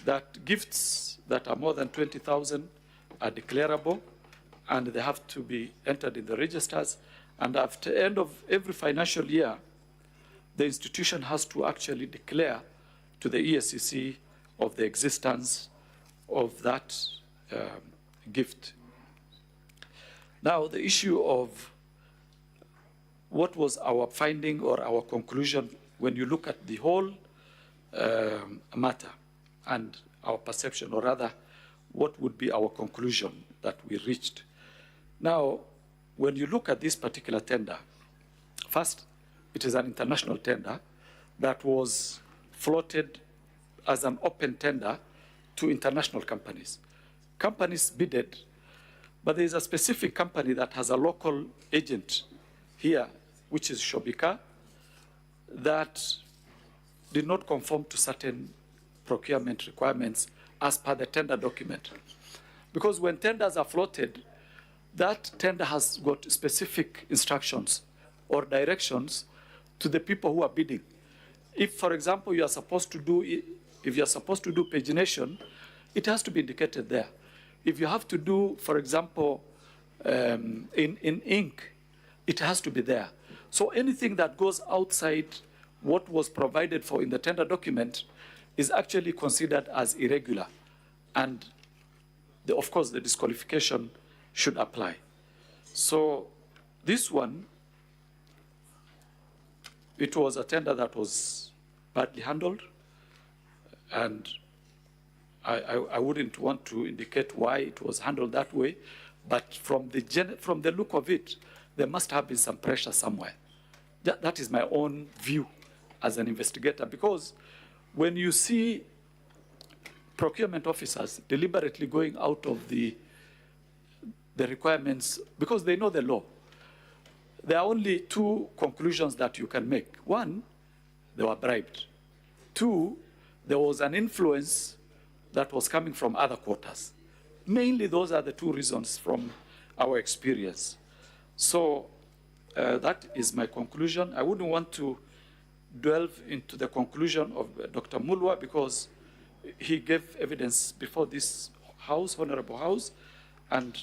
that gifts that are more than 20,000 are declarable, and they have to be entered in the registers. And after the end of every financial year, the institution has to actually declare to the EACC of the existence of that gift. Now, the issue of what was our finding or our conclusion when you look at the whole matter and our perception, or rather, what would be our conclusion that we reached. Now, when you look at this particular tender, first, it is an international tender that was floated as an open tender to international companies. Companies bidded, but there is a specific company that has a local agent here, which is Shobika, that did not conform to certain procurement requirements as per the tender document. Because when tenders are floated, that tender has got specific instructions or directions to the people who are bidding. If, for example, you are supposed to do pagination, it has to be indicated there. If you have to do, for example, in ink, it has to be there. So anything that goes outside what was provided for in the tender document is actually considered as irregular. And of course, the disqualification should apply. So this one, it was a tender that was badly handled, and I wouldn't want to indicate why it was handled that way, but from the look of it, there must have been some pressure somewhere. That is my own view as an investigator, because when you see procurement officers deliberately going out of the requirements, because they know the law, there are only two conclusions that you can make. One, they were bribed. Two, there was an influence that was coming from other quarters. Mainly, those are the two reasons from our experience. So that is my conclusion. I wouldn't want to delve into the conclusion of Dr. Mulwa, because he gave evidence before this House, Honorable House, and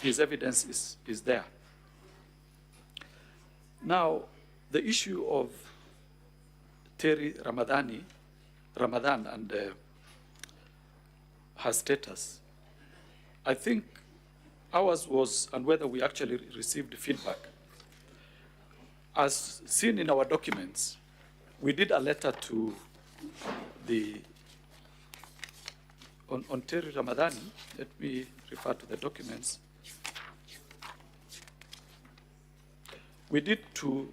his evidence is there. Now, the issue of Terry Ramadan and her status, I think ours was, and whether we actually received feedback. As seen in our documents, we did a letter to on Terry Ramadan. Let me refer to the documents. We did to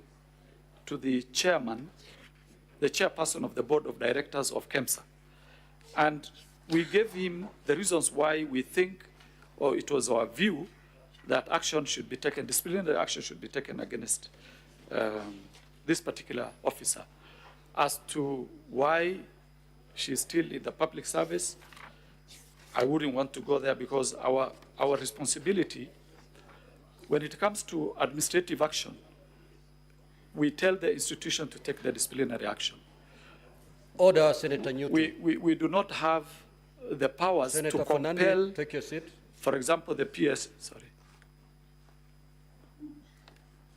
the chairman, the chairperson of the board of directors of KEMSA. And we gave him the reasons why we think, or it was our view, that action should be taken, disciplinary action should be taken against this particular officer. As to why she's still in the public service, I wouldn't want to go there, because our responsibility, when it comes to administrative action, we tell the institution to take the disciplinary action. Order, Senator Newton. We do not have the powers Senator to compel. Fernandez, take your seat. For example, the PS, sorry.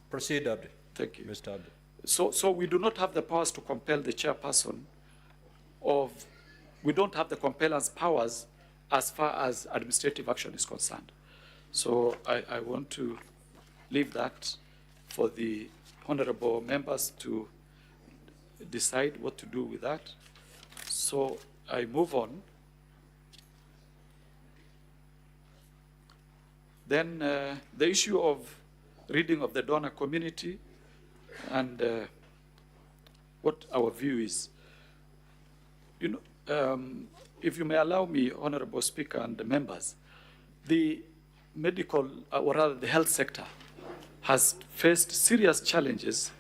Proceed, Abdi. Thank you. Mr. Abdi. So we do not have the powers to compel the chairperson we don't have the compellence powers as far as administrative action is concerned. So I want to leave that for the honorable members to decide what to do with that. So I move on. Then the issue of reading of the donor community and what our view is. You know, if you may allow me, Honorable Speaker and the members, the medical, or rather the health sector, has faced serious challenges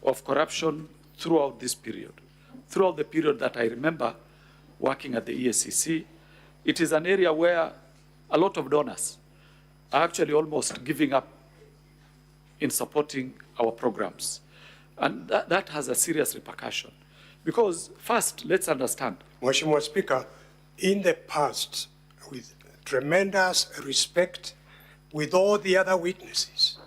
of corruption throughout this period. Throughout the period that I remember working at the EACC, it is an area where a lot of donors are actually almost giving up in supporting our programs. And that has a serious repercussion. Because first, let's understand. Mheshimiwa Speaker, in the past, with tremendous respect, with all the other witnesses,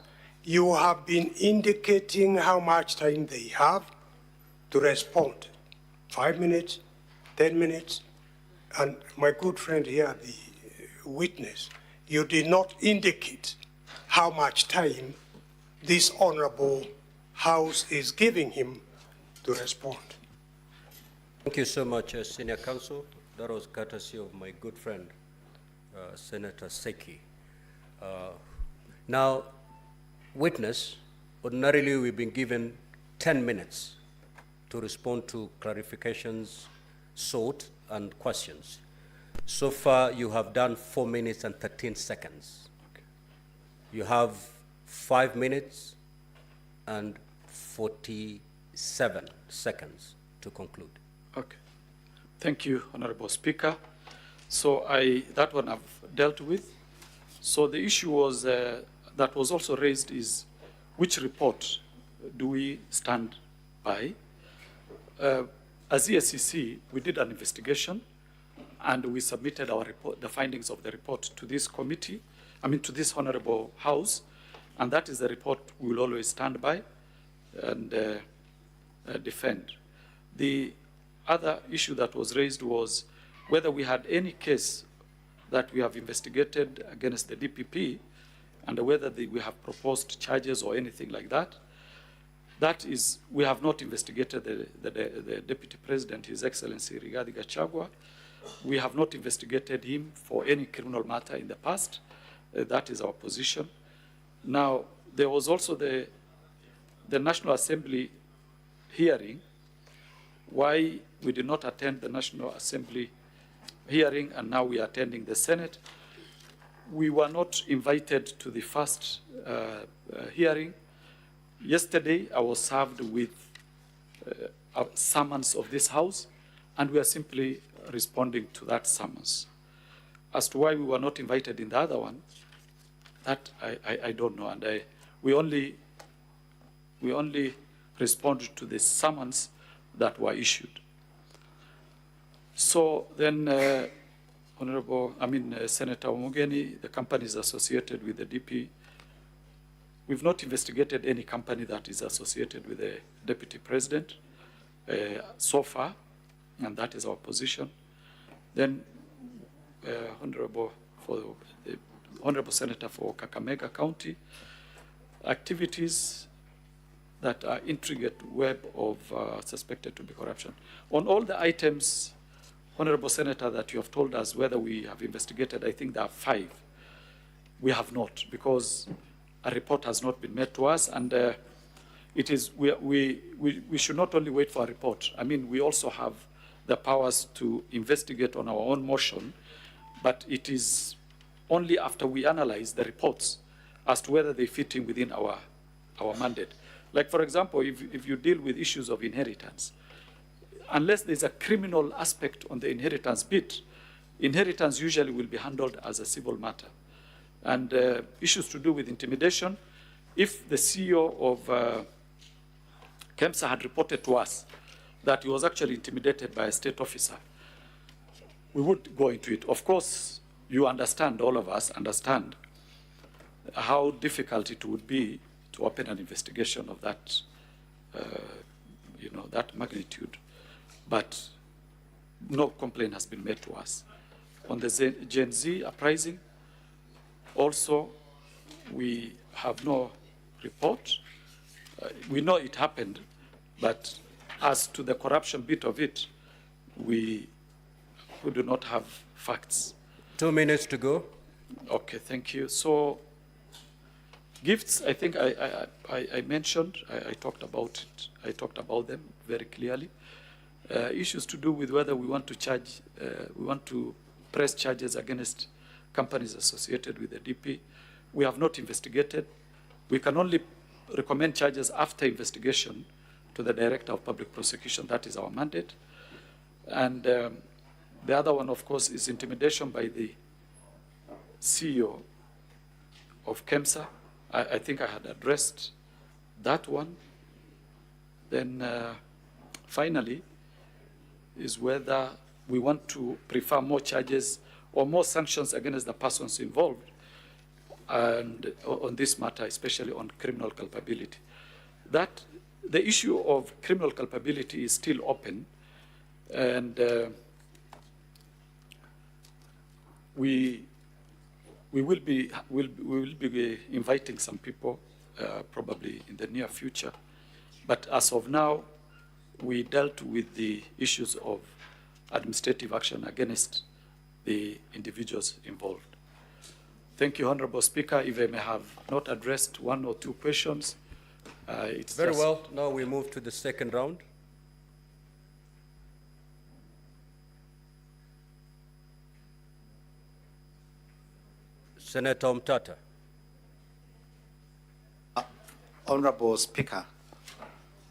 you have been indicating how much time they have to respond. 5 minutes, 10 minutes, and my good friend here, the witness, you did not indicate how much time this honorable House is giving him to respond. Thank you so much, Senior Counsel. That was courtesy of my good friend, Senator Seki. Now, witness, ordinarily we've been given 10 minutes to respond to clarifications sought and questions. So far, you have done 4 minutes and 13 seconds. You have 5 minutes and 47 seconds to conclude. Okay. Thank you, Honorable Speaker. So that one I've dealt with. So the issue was that was also raised is which report do we stand by? As EACC, we did an investigation and we submitted our report, the findings of the report to this committee, to this Honorable House, and that is the report we will always stand by and defend. The other issue that was raised was whether we had any case that we have investigated against the DPP and whether we have proposed charges or anything like that. That is, we have not investigated the Deputy President, His Excellency Rigathi Gachagua. We have not investigated him for any criminal matter in the past. That is our position. Now, there was also the National Assembly hearing. Why we did not attend the National Assembly hearing and now we are attending the Senate. We were not invited to the first hearing. Yesterday, I was served with a summons of this House, and we are simply responding to that summons. As to why we were not invited in the other one, that I don't know, and we only respond to the summons that were issued. So then, Senator Omugeni, the companies associated with the DP, we've not investigated any company that is associated with the Deputy President so far, and that is our position. Then, Honorable Senator for Kakamega County, activities that are intricate web of suspected to be corruption. On all the items, Honorable Senator, that you have told us whether we have investigated, I think there are 5. We have not, because a report has not been made to us, and it is we should not only wait for a report. We also have the powers to investigate on our own motion, but it is only after we analyze the reports as to whether they fit in within our mandate. Like, for example, if you deal with issues of inheritance, unless there's a criminal aspect on the inheritance bit, inheritance usually will be handled as a civil matter. And issues to do with intimidation, if the CEO of KEMSA had reported to us that he was actually intimidated by a state officer, we would go into it. Of course, you understand, all of us understand, how difficult it would be to open an investigation of that, that magnitude. But no complaint has been made to us. On the Gen Z uprising, also, we have no report. We know it happened, but as to the corruption bit of it, we do not have facts. 2 minutes to go. Okay, thank you. So, gifts, I think I mentioned, I talked about it. I talked about them very clearly. Issues to do with whether we want to charge, we want to press charges against companies associated with the DP. We have not investigated. We can only recommend charges after investigation to the Director of Public Prosecution. That is our mandate. And the other one, of course, is intimidation by the CEO of KEMSA. I think I had addressed that one. Then finally is whether we want to prefer more charges or more sanctions against the persons involved and on this matter, especially on criminal culpability. That the issue of criminal culpability is still open, and we will be inviting some people probably in the near future. But as of now, we dealt with the issues of administrative action against the individuals involved. Thank you, Honorable Speaker. If I may have not addressed one or two questions, it's Very well. Now we move to the second round. Senator Mtata. Honorable Speaker,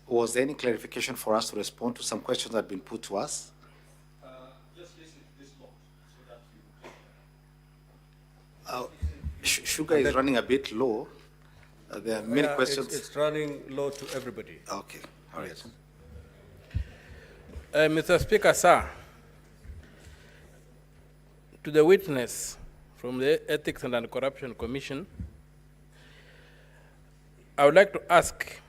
was there any clarification for us to respond to some questions that have been put to us? Just listen to this law so that you... Sugar is running a bit low. There are many questions. It's running low to everybody. Okay, all right. Yes. Mr. Speaker, sir, to the witness from the Ethics and Anti-Corruption Commission, I would like to ask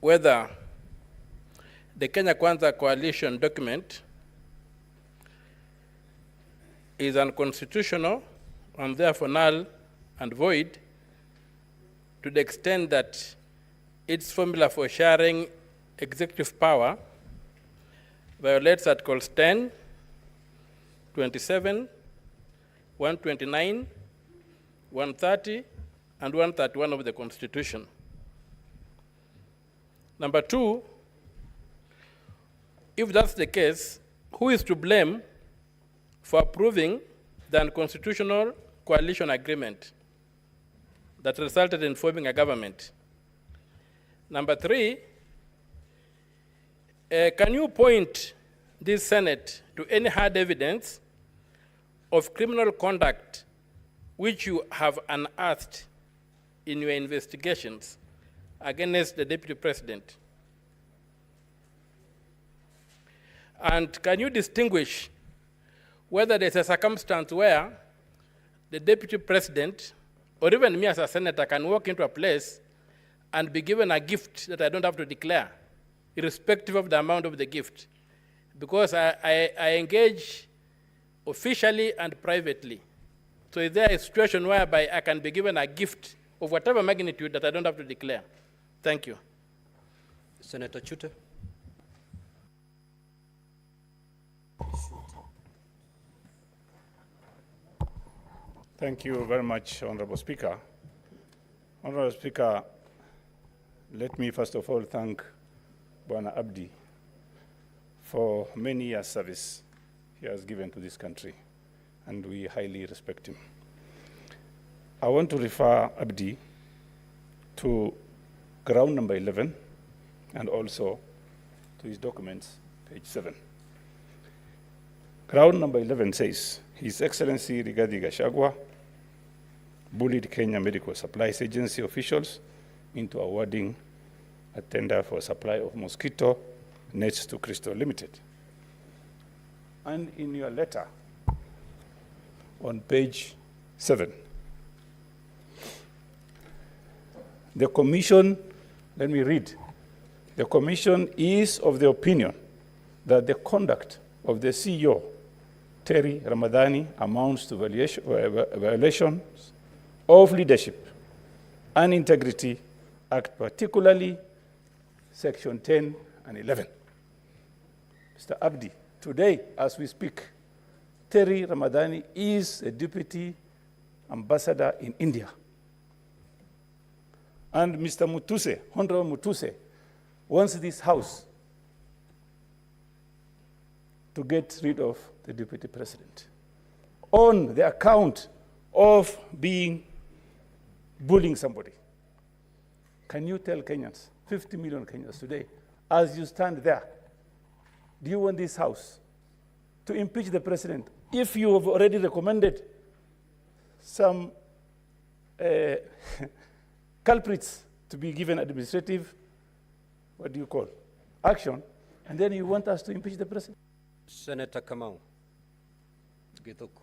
whether the Kenya Kwanza Coalition document is unconstitutional and therefore null and void to the extent that its formula for sharing executive power violates Articles 10, 27, 129, 130, and 131 of the Constitution. Number two, if that's the case, who is to blame for approving the unconstitutional coalition agreement that resulted in forming a government? Number three, can you point this Senate to any hard evidence of criminal conduct which you have unearthed in your investigations against the Deputy President? And can you distinguish whether there's a circumstance where the Deputy President, or even me as a senator, can walk into a place and be given a gift that I don't have to declare, irrespective of the amount of the gift? Because I engage officially and privately. So is there a situation whereby I can be given a gift of whatever magnitude that I don't have to declare? Thank you. Senator Chute. Thank you very much, Honorable Speaker. Honorable Speaker, let me first of all thank Bwana Abdi for many years' service he has given to this country, and we highly respect him. I want to refer Abdi to ground number 11 and also to his documents, page 7. Ground number 11 says, His Excellency Rigathi Gachagua bullied Kenya Medical Supplies Agency officials into awarding a tender for supply of mosquito nets to Crystal Limited. And in your letter, on page 7. The Commission, let me read. The Commission is of the opinion that the conduct of the CEO, Terry Ramadhani, amounts to violations of leadership and integrity act, particularly section 10 and 11. Mr. Abdi, today, as we speak, Terry Ramadhani is a deputy ambassador in India. And Mr. Mutuse, Honorable Mutuse, wants this house to get rid of the deputy president on the account of bullying somebody. Can you tell Kenyans, 50 million Kenyans today, as you stand there, do you want this house to impeach the president if you have already recommended some culprits to be given administrative, what do you call, action, and then you want us to impeach the president? Senator Kamau. Githuku.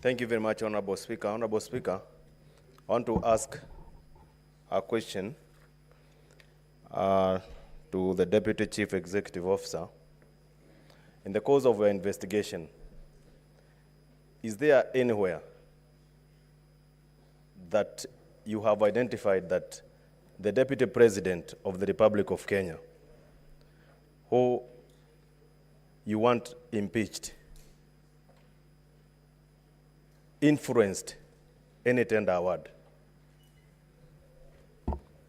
Thank you very much, Honorable Speaker. Honorable Speaker, I want to ask a question to the Deputy Chief Executive Officer. In the course of your investigation, is there anywhere that you have identified that the Deputy President of the Republic of Kenya, who you want impeached, influenced any tender award?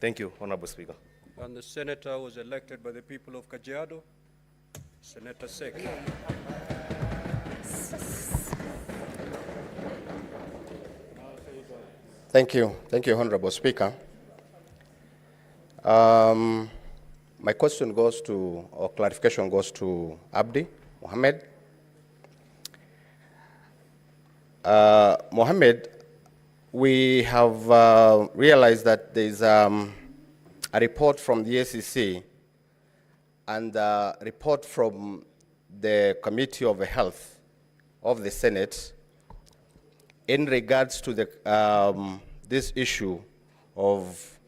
Thank you, Honorable Speaker. And the senator was elected by the people of Kajiado, Senator Seki. Thank you, Honorable Speaker. My question goes to, or clarification goes to Abdi Mohammed. Mohammed, we have realized that there is a report from the ACC and a report from the Committee of Health of the Senate in regards to the, this issue of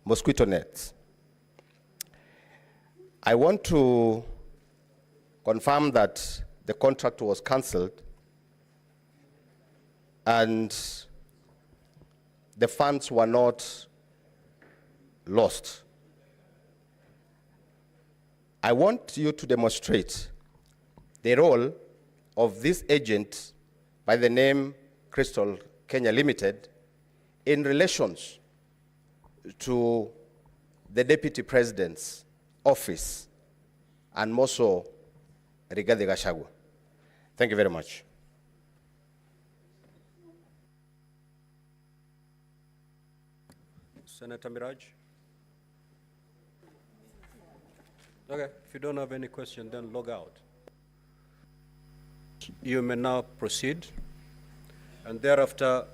mosquito nets. I want to confirm that the contract was cancelled and the funds were not lost. I want you to demonstrate the role of this agent by the name Crystal Kenya Limited in relations to the Deputy President's office and more so Rigathi Gachagua. Thank you very much. Senator Miraj. Okay, if you don't have any question, then log out. You may now proceed, and thereafter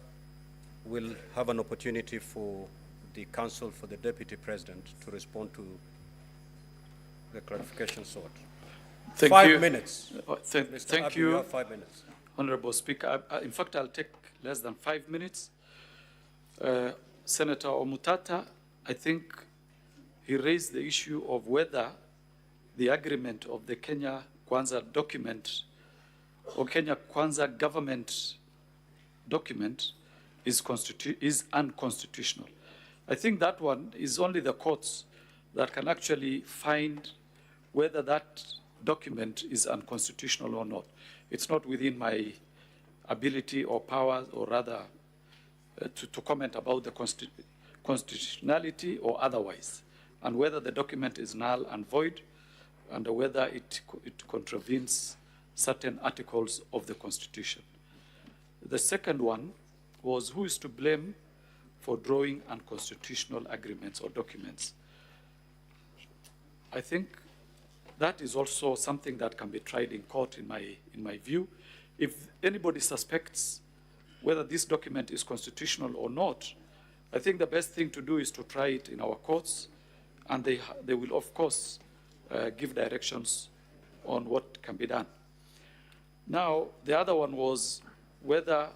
we'll have an opportunity for the counsel for the Deputy President to respond to the clarification sought. Thank 5 you. minutes. Thank Abdi, you, have 5 minutes. Honorable Speaker. In fact, I'll take less than 5 minutes. Senator Omutata, I think he raised the issue of whether the agreement of the Kenya Kwanza document or Kenya Kwanza government document is unconstitutional. I think that one is only the courts that can actually find whether that document is unconstitutional or not. It's not within my ability or power, or rather to comment about the constitutionality or otherwise, and whether the document is null and void, and whether it contravenes certain articles of the Constitution. The second one was who is to blame for drawing unconstitutional agreements or documents. I think that is also something that can be tried in court in my view. If anybody suspects whether this document is constitutional or not, I think the best thing to do is to try it in our courts, and they will, of course, give directions on what can be done. Now, the other one was whether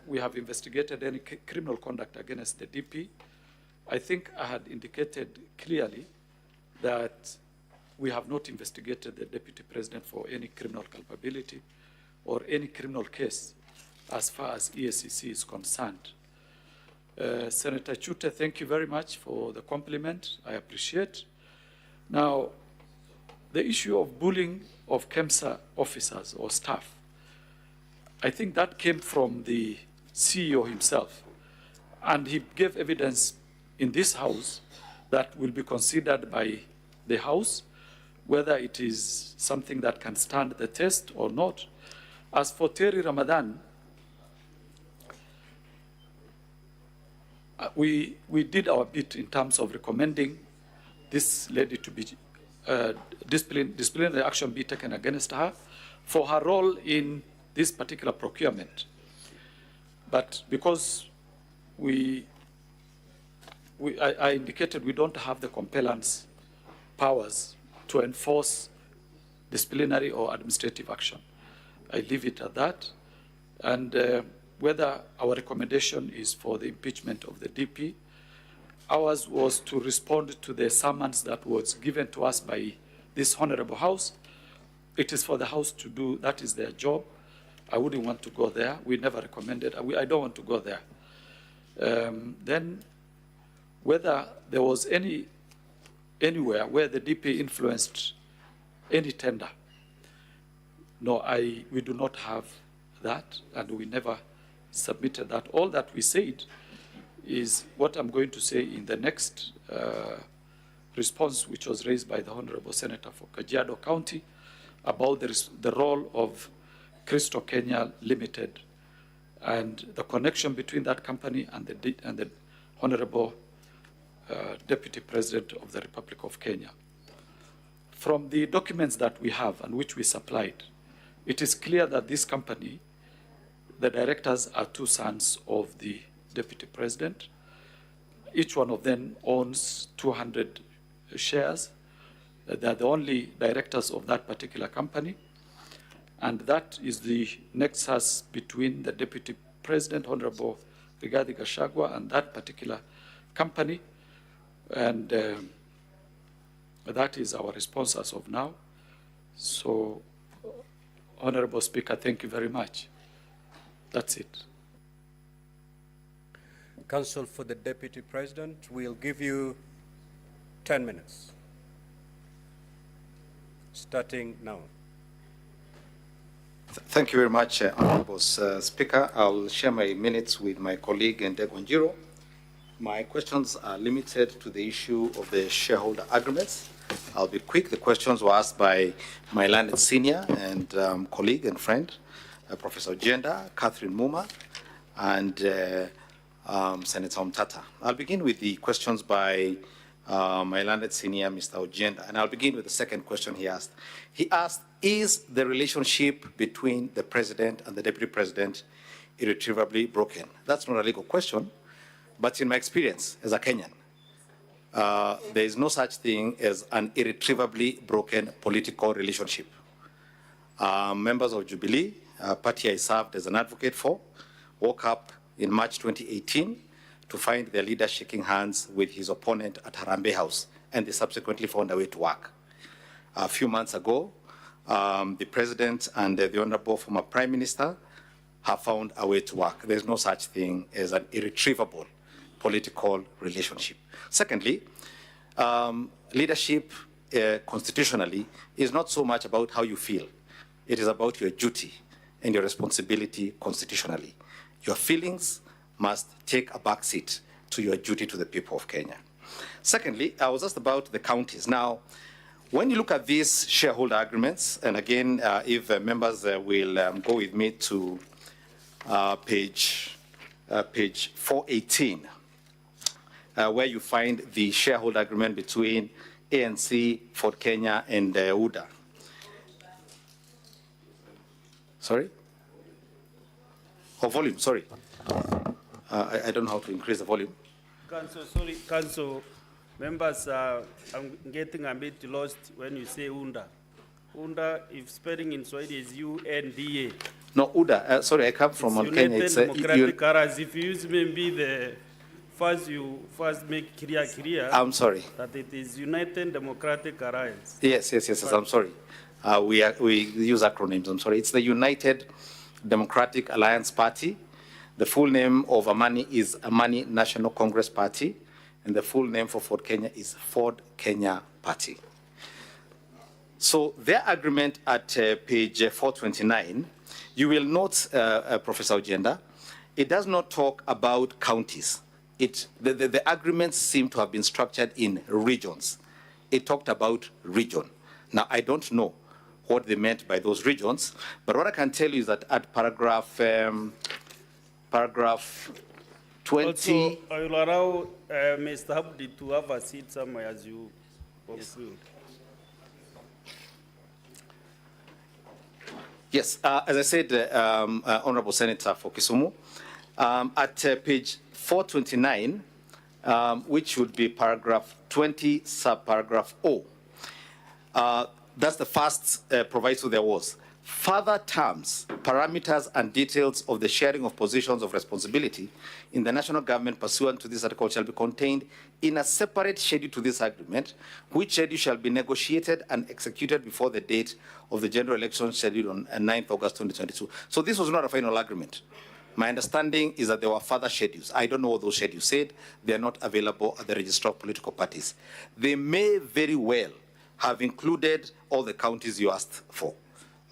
we have investigated any criminal conduct against the DP. I think I had indicated clearly that we have not investigated the Deputy President for any criminal culpability or any criminal case as far as EACC is concerned. Senator Chute, thank you very much for the compliment. I appreciate. Now, the issue of bullying of KEMSA officers or staff, I think that came from the CEO himself. And he gave evidence in this House that will be considered by the House, whether it is something that can stand the test or not. As for Terry Ramadan, we did our bit in terms of recommending this lady to be disciplinary action be taken against her for her role in this particular procurement. But because I indicated we don't have the compellence powers to enforce disciplinary or administrative action, I leave it at that. And whether our recommendation is for the impeachment of the DP, ours was to respond to the summons that was given to us by this Honorable House. It is for the House to do, that is their job. I wouldn't want to go there. We never recommended, I don't want to go there. Then whether there was anywhere where the DP influenced any tender, no, we do not have that, and we never submitted that. All that we said is what I'm going to say in the next response, which was raised by the Honorable Senator for Kajiado County about the role of Crystal Kenya Limited and the connection between that company and the Honorable Deputy President of the Republic of Kenya. From the documents that we have and which we supplied, it is clear that this company, the directors are two sons of the Deputy President. Each one of them owns 200 shares. They are the only directors of that particular company. And that is the nexus between the Deputy President, Honorable Rigathi Gachagua, and that particular company. And that is our response as of now. So, Honorable Speaker, thank you very much. That's it. Counsel for the Deputy President, we'll give you 10 minutes, starting now. Thank you very much, Honorable Speaker. I'll share my minutes with my colleague Ndegonjiro. My questions are limited to the issue of the shareholder agreements. I'll be quick. The questions were asked by my learned senior and colleague and friend, Professor Ojenda, Catherine Muma, and Senator Omtata. I'll begin with the questions by my learned senior, Mr. Ojenda, and I'll begin with the second question he asked. He asked, is the relationship between the President and the Deputy President irretrievably broken? That's not a legal question, but in my experience as a Kenyan, there is no such thing as an irretrievably broken political relationship. Members of Jubilee, a party I served as an advocate for, woke up in March 2018 to find their leader shaking hands with his opponent at Harambee House, and they subsequently found a way to work. A few months ago, the President and the Honorable former Prime Minister have found a way to work. There's no such thing as an irretrievable political relationship. Secondly, leadership constitutionally is not so much about how you feel. It is about your duty and your responsibility constitutionally. Your feelings must take a back seat to your duty to the people of Kenya. Secondly, I was asked about the counties. Now, when you look at these shareholder agreements, and again, if members will go with me to page 418, where you find the shareholder agreement between ANC, Ford Kenya, and UDA. Sorry? Oh, volume, sorry. I don't know how to increase the volume. Council, sorry, Council members, I'm getting a bit lost when you say UNDA. UNDA, if spelling in Swahili is UNDA. No, UDA, sorry, I come from Mount Kenya. United It's Democratic Alliance. If you use maybe the first, you first make clear. I'm sorry. That it is United Democratic Alliance. Yes, I'm sorry. We use acronyms, I'm sorry. It's the United Democratic Alliance Party. The full name of Amani is Amani National Congress Party, and the full name for Ford Kenya is Ford Kenya Party. So their agreement at page 429, you will note, Professor Ojenda, it does not talk about counties. The agreements seem to have been structured in regions. It talked about region. Now, I don't know what they meant by those regions, but what I can tell you is that at paragraph 20. Also, I will allow Mr. Abdi to have a seat somewhere as you conclude. Yes, as I said, Honorable Senator for Kisumu, at page 429, which would be paragraph 20, subparagraph O, that's the first proviso there was. Further terms, parameters, and details of the sharing of positions of responsibility in the national government pursuant to this article shall be contained in a separate schedule to this agreement, which schedule shall be negotiated and executed before the date of the general election scheduled on 9th August 2022. So this was not a final agreement. My understanding is that there were further schedules. I don't know what those schedules said. They are not available at the Register of Political Parties. They may very well have included all the counties you asked for.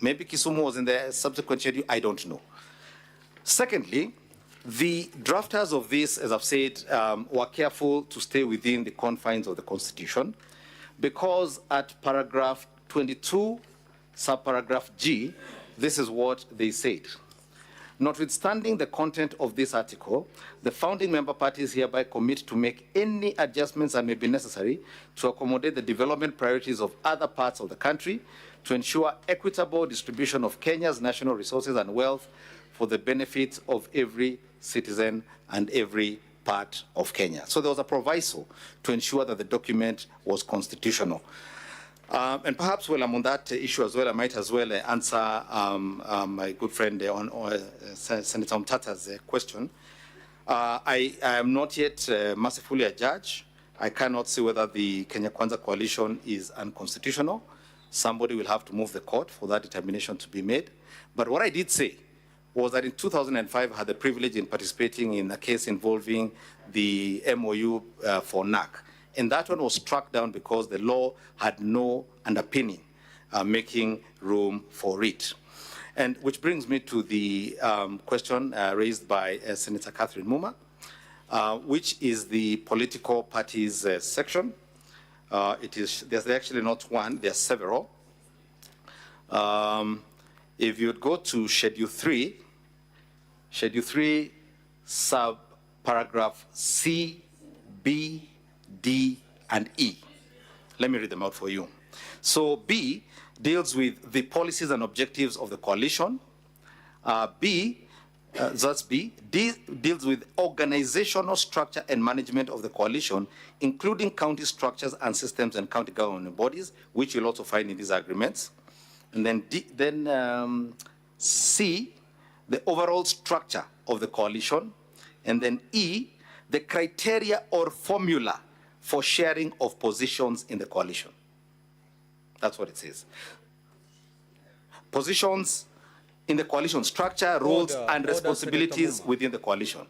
Maybe Kisumu was in the subsequent schedule, I don't know. Secondly, the drafters of this, as I've said, were careful to stay within the confines of the Constitution, because at paragraph 22, subparagraph G, this is what they said. Notwithstanding the content of this article, the founding member parties hereby commit to make any adjustments that may be necessary to accommodate the development priorities of other parts of the country, to ensure equitable distribution of Kenya's national resources and wealth for the benefit of every citizen and every part of Kenya. So there was a proviso to ensure that the document was constitutional. And perhaps while I'm on that issue as well, I might as well answer my good friend Senator Mtata's question. I am not yet mercifully a judge. I cannot say whether the Kenya Kwanza coalition is unconstitutional. Somebody will have to move the court for that determination to be made. But what I did say was that in 2005, I had the privilege in participating in a case involving the MOU for NAC. And that one was struck down because the law had no underpinning making room for it. And which brings me to the question raised by Senator Catherine Muma, which is the political parties section. There's actually not one, there's several. If you'd go to Schedule 3, subparagraph C, B, D, and E. Let me read them out for you. So B deals with the policies and objectives of the coalition. That's B. D deals with organizational structure and management of the coalition, including county structures and systems and county government bodies, which you'll also find in these agreements. And then C, the overall structure of the coalition. And then E, the criteria or formula for sharing of positions in the coalition. That's what it says. Positions in the coalition structure, roles, and responsibilities within the coalition.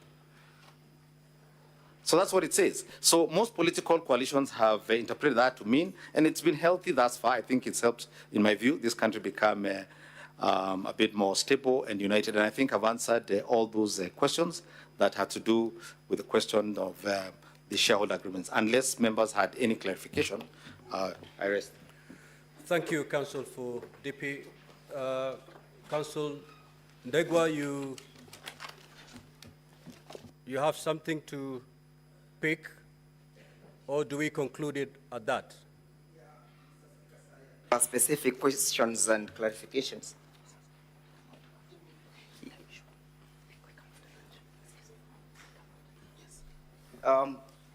So that's what it says. So most political coalitions have interpreted that to mean, and it's been healthy thus far. I think it's helped, in my view, this country become a bit more stable and united. And I think I've answered all those questions that had to do with the question of the shareholder agreements. Unless members had any clarification, I rest. Thank you, Council for DP. Council Ndegwa, you have something to pick, or do we conclude it at that? Specific questions and clarifications.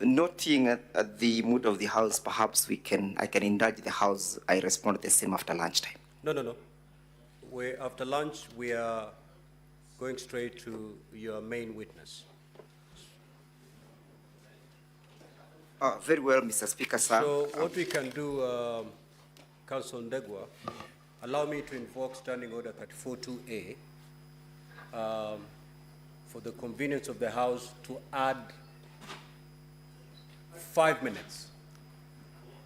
Noting at the mood of the House, perhaps I can indulge the House. I respond the same after lunchtime. No. After lunch, we are going straight to your main witness. Very well, Mr. Speaker, sir. So what we can do, Council Ndegwa, allow me to invoke Standing Order 34.2A for the convenience of the House to add 5 minutes.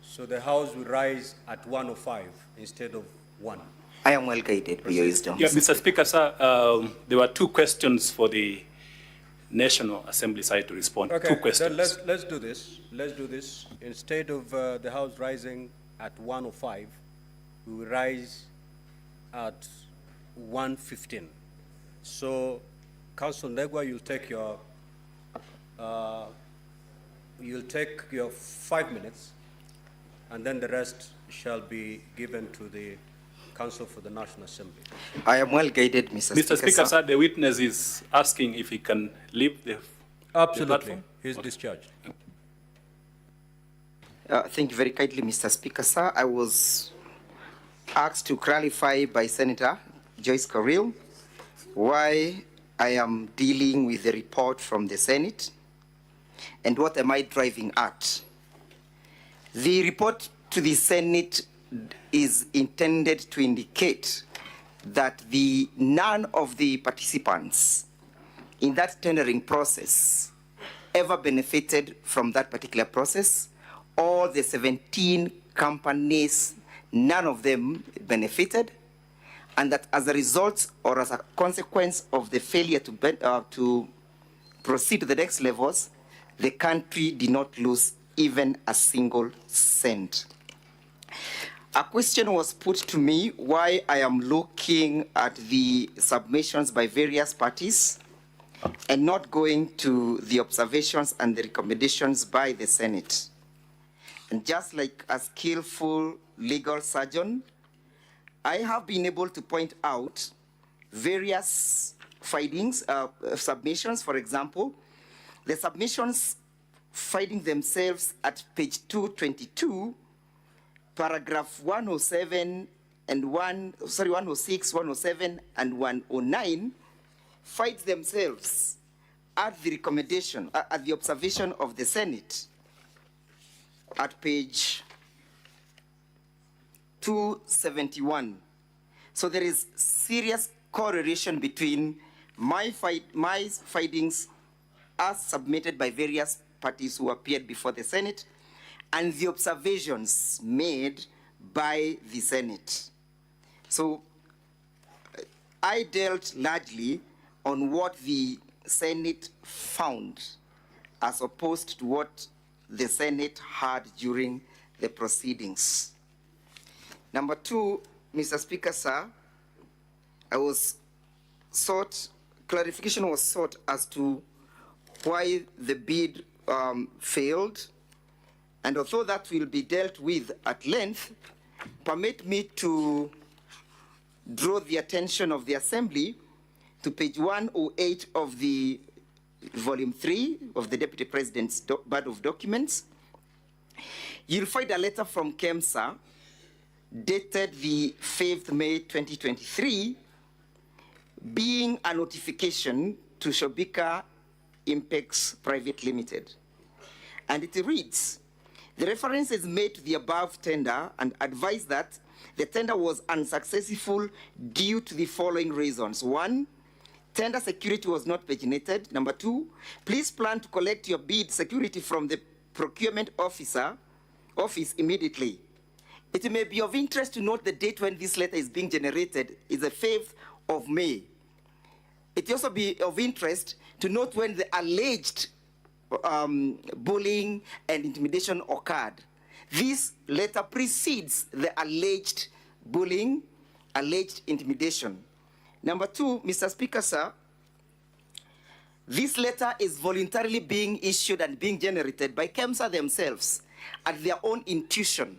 So the House will rise at 1:05 instead of 1. I am well guided by your wisdom. Yeah, Mr. Speaker, sir, there were 2 questions for the National Assembly side to respond. Okay, 2 questions. then let's do this. Let's do this. Instead of the House rising at 1:05, we will rise at 1:15. So, Council Ndegwa, you'll take your 5 minutes, and then the rest shall be given to the Council for the National Assembly. I am well guided, Mr. Mr. Speaker, sir, the witness is asking if he can leave the Absolutely. platform. He's discharged. Thank you very kindly, Mr. Speaker, sir. I was asked to clarify by Senator Joyce Carrill why I am dealing with the report from the Senate and what am I driving at. The report to the Senate is intended to indicate that none of the participants in that tendering process ever benefited from that particular process. All the 17 companies, none of them benefited, and that as a result or as a consequence of the failure to proceed to the next levels, the country did not lose even a single cent. A question was put to me why I am looking at the submissions by various parties and not going to the observations and the recommendations by the Senate. And just like a skillful legal surgeon, I have been able to point out various findings, submissions. For example, the submissions finding themselves at page 222, paragraph 107 and 106, 107 and 109 find themselves at the recommendation, at the observation of the Senate at page 271. So there is serious correlation between my findings as submitted by various parties who appeared before the Senate and the observations made by the Senate. So I dealt largely on what the Senate found as opposed to what the Senate had during the proceedings. Number 2, Mr. Speaker, sir, clarification was sought as to why the bid failed. And although that will be dealt with at length, permit me to draw the attention of the Assembly to page 108 of the volume 3 of the Deputy President's Body of Documents. You'll find a letter from KEMSA dated the 5th May 2023, being a notification to Shobika Impex Private Limited. And it reads, the reference is made to the above tender and advised that the tender was unsuccessful due to the following reasons. 1, tender security was not paginated. Number 2, please plan to collect your bid security from the procurement office immediately. It may be of interest to note the date when this letter is being generated is the 5th of May. It also be of interest to note when the alleged bullying and intimidation occurred. This letter precedes the alleged bullying, alleged intimidation. Number 2, Mr. Speaker, sir, this letter is voluntarily being issued and being generated by KEMSA themselves at their own intuition,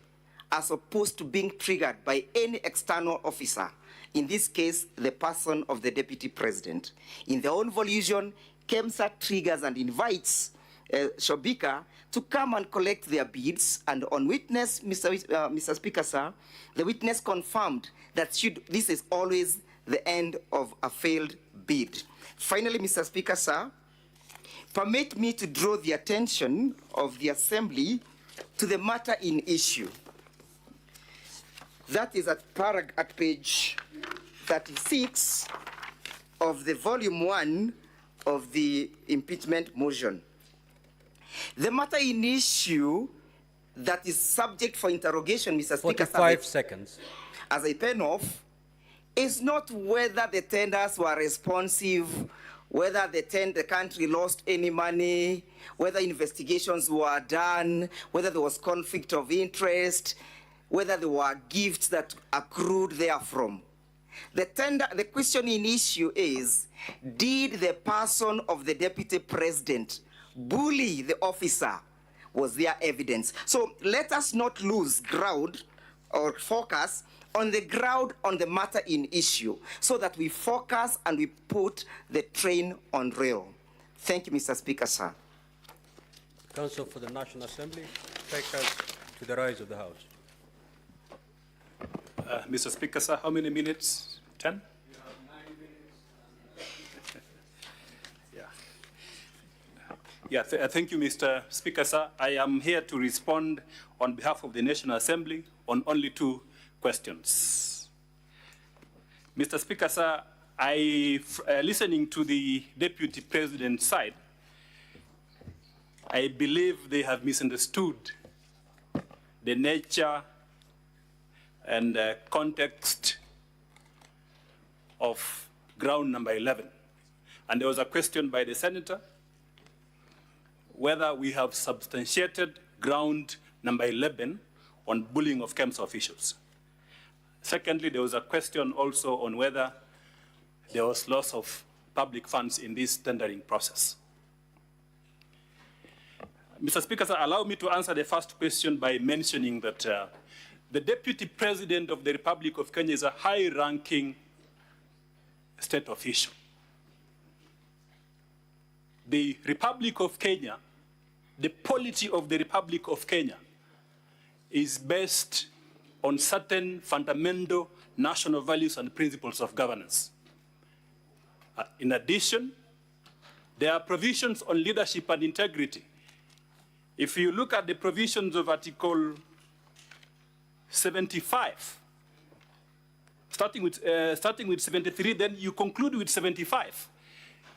as opposed to being triggered by any external officer, in this case, the person of the Deputy President. In their own volition, KEMSA triggers and invites Shobika to come and collect their bids, and on witness, Mr. Speaker, sir, the witness confirmed that this is always the end of a failed bid. Finally, Mr. Speaker, sir, permit me to draw the attention of the Assembly to the matter in issue. That is at page 36 of the volume 1 of the impeachment motion. The matter in issue that is subject for interrogation, Mr. Speaker, 45 seconds. As I pen off, is not whether the tenders were responsive, whether the country lost any money, whether investigations were done, whether there was conflict of interest, whether there were gifts that accrued therefrom. The question in issue is, did the person of the deputy president bully the officer? Was there evidence? So let us not lose ground or focus on the ground on the matter in issue, so that we focus and we put the train on rail. Thank you, Mr. Speaker, sir. Counsel for the National Assembly, take us to the rise of the House. Mr. Speaker, sir, how many minutes? 10? Thank you, Mr. Speaker, sir. I am here to respond on behalf of the National Assembly on only 2 questions. Mr. Speaker, sir, listening to the Deputy President's side, I believe they have misunderstood the nature and context of ground number 11. And there was a question by the Senator whether we have substantiated ground number 11 on bullying of KEMSA officials. Secondly, there was a question also on whether there was loss of public funds in this tendering process. Mr. Speaker, sir, allow me to answer the first question by mentioning that the Deputy President of the Republic of Kenya is a high-ranking state official. The Republic of Kenya, the polity of the Republic of Kenya is based on certain fundamental national values and principles of governance. In addition, there are provisions on leadership and integrity. If you look at the provisions of Article 75, starting with 73, then you conclude with 75.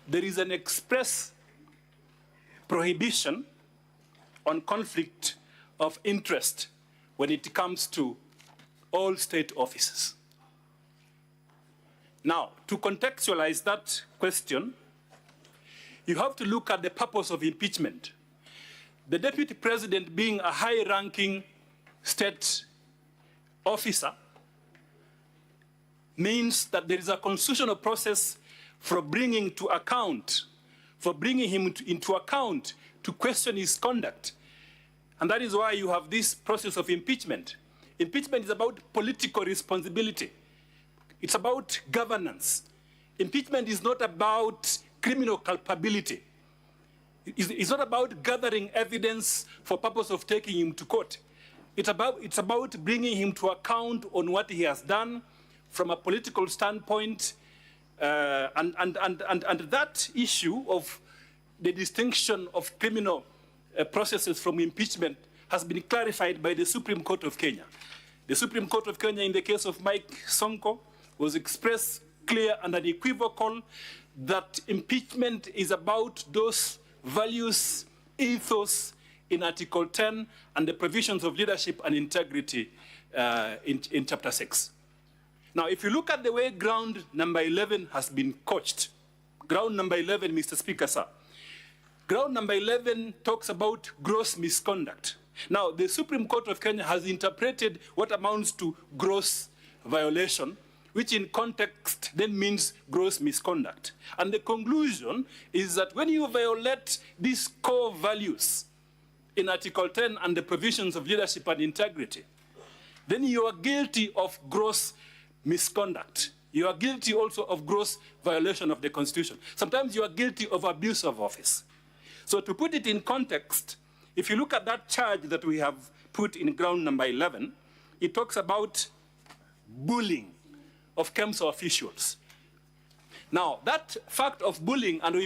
There is an express prohibition on conflict of interest when it comes to all state offices. Now, to contextualize that question, you have to look at the purpose of impeachment. The Deputy President, being a high-ranking state officer, means that there is a constitutional process for bringing him into account to question his conduct. And that is why you have this process of impeachment. Impeachment is about political responsibility. It's about governance. Impeachment is not about criminal culpability. It's not about gathering evidence for purpose of taking him to court. It's about bringing him to account on what he has done from a political standpoint, and that issue of the distinction of criminal processes from impeachment has been clarified by the Supreme Court of Kenya. The Supreme Court of Kenya, in the case of Mike Sonko, was expressed clear and unequivocal that impeachment is about those values, ethos in Article 10 and the provisions of leadership and integrity in Chapter 6. Now, if you look at the way ground number 11 has been coached, ground number 11, Mr. Speaker, sir, ground number 11 talks about gross misconduct. Now, the Supreme Court of Kenya has interpreted what amounts to gross violation, which in context then means gross misconduct. And the conclusion is that when you violate these core values in Article 10 and the provisions of leadership and integrity, then you are guilty of gross misconduct. You are guilty also of gross violation of the Constitution. Sometimes you are guilty of abuse of office. So to put it in context, if you look at that charge that we have put in ground number 11, it talks about bullying of KEMSA officials. Now, that fact of bullying, and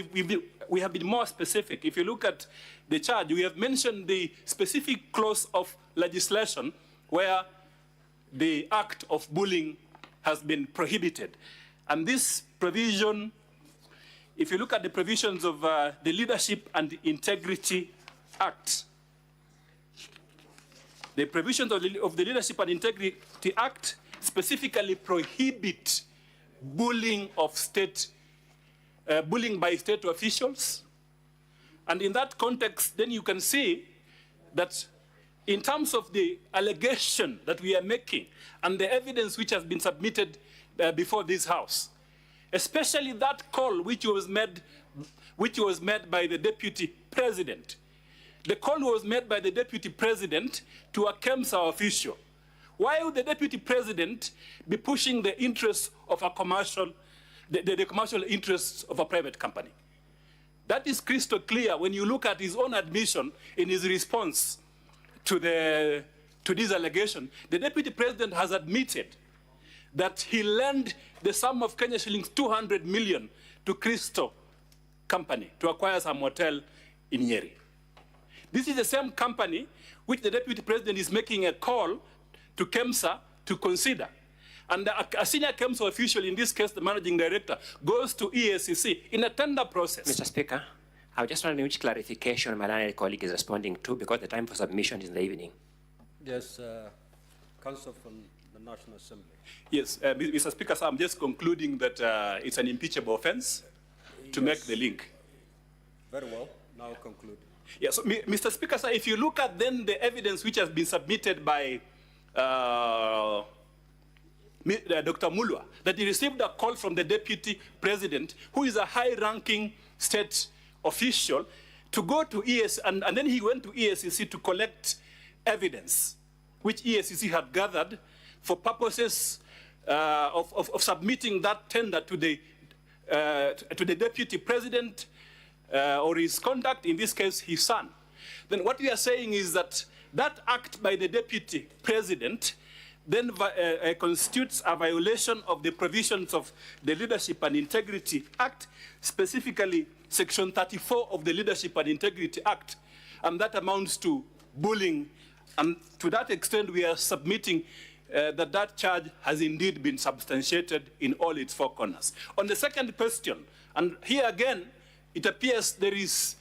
we have been more specific. If you look at the charge, we have mentioned the specific clause of legislation where the act of bullying has been prohibited. And this provision, if you look at the provisions of the Leadership and Integrity Act, the provisions of the Leadership and Integrity Act specifically prohibit bullying of bullying by state officials. And in that context, then you can see that in terms of the allegation that we are making and the evidence which has been submitted before this House, especially that call which was made by the Deputy President. The call was made by the Deputy President to a KEMSA official. Why would the Deputy President be pushing the interests of a commercial, the commercial interests of a private company? That is crystal clear when you look at his own admission in his response to this allegation. The Deputy President has admitted that he lent the sum of Kenya shillings 200 million to Crystal Company to acquire some hotel in Nyeri. This is the same company which the Deputy President is making a call to KEMSA to consider. And a senior KEMSA official, in this case the managing director, goes to EACC in a tender process. Mr. Speaker, I just wondering which clarification my learned colleague is responding to, because the time for submission is in the evening. Yes, Counsel from the National Assembly. Yes, Mr. Speaker, so I'm just concluding that it's an impeachable offense to make the link. Very well, now conclude. Yes, so, Mr. Speaker, sir, if you look at then the evidence which has been submitted by Dr. Mulwa, that he received a call from the Deputy President, who is a high-ranking state official, to go to EACC, and then he went to EACC to collect evidence, which EACC had gathered for purposes of submitting that tender to the Deputy President or his conduct, in this case, his son. Then what we are saying is that that act by the Deputy President then constitutes a violation of the provisions of the Leadership and Integrity Act, specifically Section 34 of the Leadership and Integrity Act, and that amounts to bullying. And to that extent, we are submitting that charge has indeed been substantiated in all its four corners. On the second question, and here again, it appears there is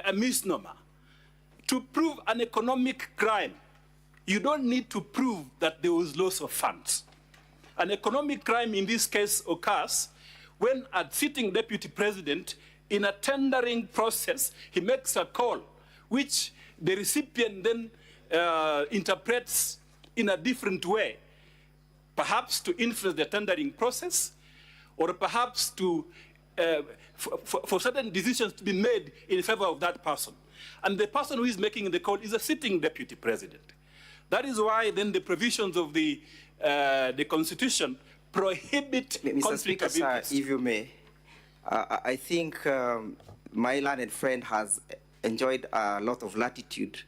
a misnomer. To prove an economic crime, you don't need to prove that there was loss of funds. An economic crime in this case occurs when a sitting Deputy President, in a tendering process, he makes a call, which the recipient then interprets in a different way, perhaps to influence the tendering process, or perhaps to for certain decisions to be made in favor of that person. And the person who is making the call is a sitting Deputy President. That is why then the provisions of the Constitution prohibit conflict of interest. If you may, I think my learned friend has enjoyed a lot of latitude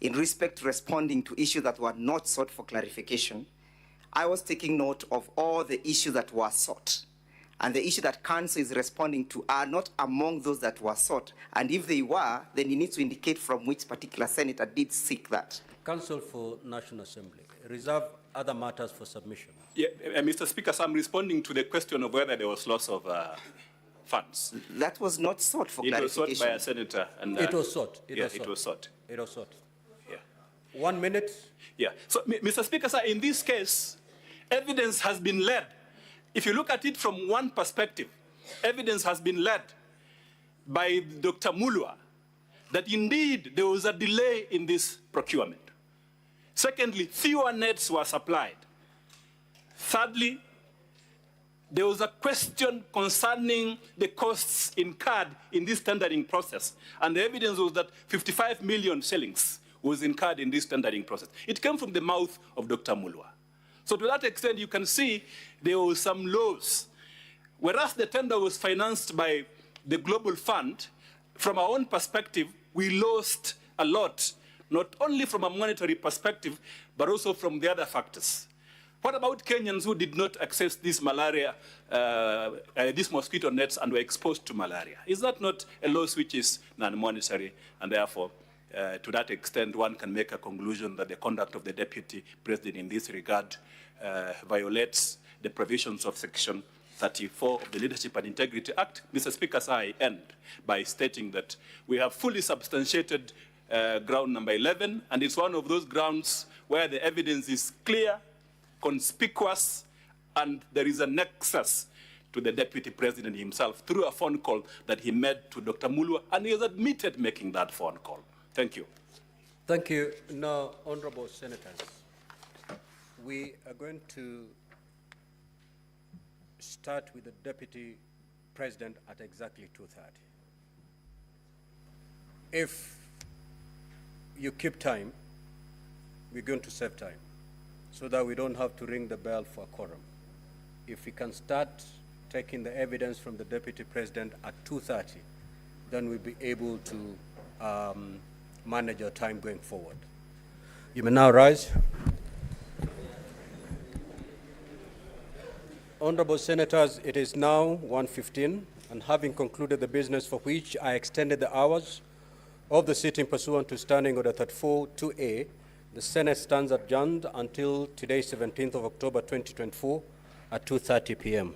in respect to responding to issues that were not sought for clarification. I was taking note of all the issues that were sought. And the issue that Council is responding to are not among those that were sought. And if they were, then you need to indicate from which particular senator did seek that. Counsel for National Assembly, reserve other matters for submission. Yeah, Mr. Speaker, so I'm responding to the question of whether there was loss of funds. That was not sought for clarification. It was sought by a senator. And, it was sought. It was sought. It was sought. Yeah. 1 minute. Yeah. So, Mr. Speaker, sir, in this case, evidence has been led. If you look at it from one perspective, evidence has been led by Dr. Mulwa that indeed there was a delay in this procurement. Secondly, fewer nets were supplied. Thirdly, there was a question concerning the costs incurred in this tendering process, and the evidence was that 55 million shillings was incurred in this tendering process. It came from the mouth of Dr. Mulwa. So to that extent, you can see there was some loss. Whereas the tender was financed by the Global Fund, from our own perspective, we lost a lot, not only from a monetary perspective, but also from the other factors. What about Kenyans who did not access this malaria, these mosquito nets and were exposed to malaria? Is that not a loss which is non-monetary, and therefore, to that extent, one can make a conclusion that the conduct of the Deputy President in this regard violates the provisions of Section 34 of the Leadership and Integrity Act? Mr. Speaker, so I end by stating that we have fully substantiated ground number 11, and it's one of those grounds where the evidence is clear, conspicuous, and there is a nexus to the Deputy President himself through a phone call that he made to Dr. Mulwa, and he has admitted making that phone call. Thank you. Thank you. Now, honorable senators, we are going to start with the Deputy President at exactly 2:30. If you keep time, we're going to save time so that we don't have to ring the bell for a quorum. If we can start taking the evidence from the Deputy President at 2:30, then we'll be able to manage our time going forward. You may now rise. Honorable Senators, it is now 1:15, and having concluded the business for which I extended the hours of the sitting pursuant to Standing Order 34-2A, the Senate stands adjourned until today, 17th of October 2024 at 2:30 p.m.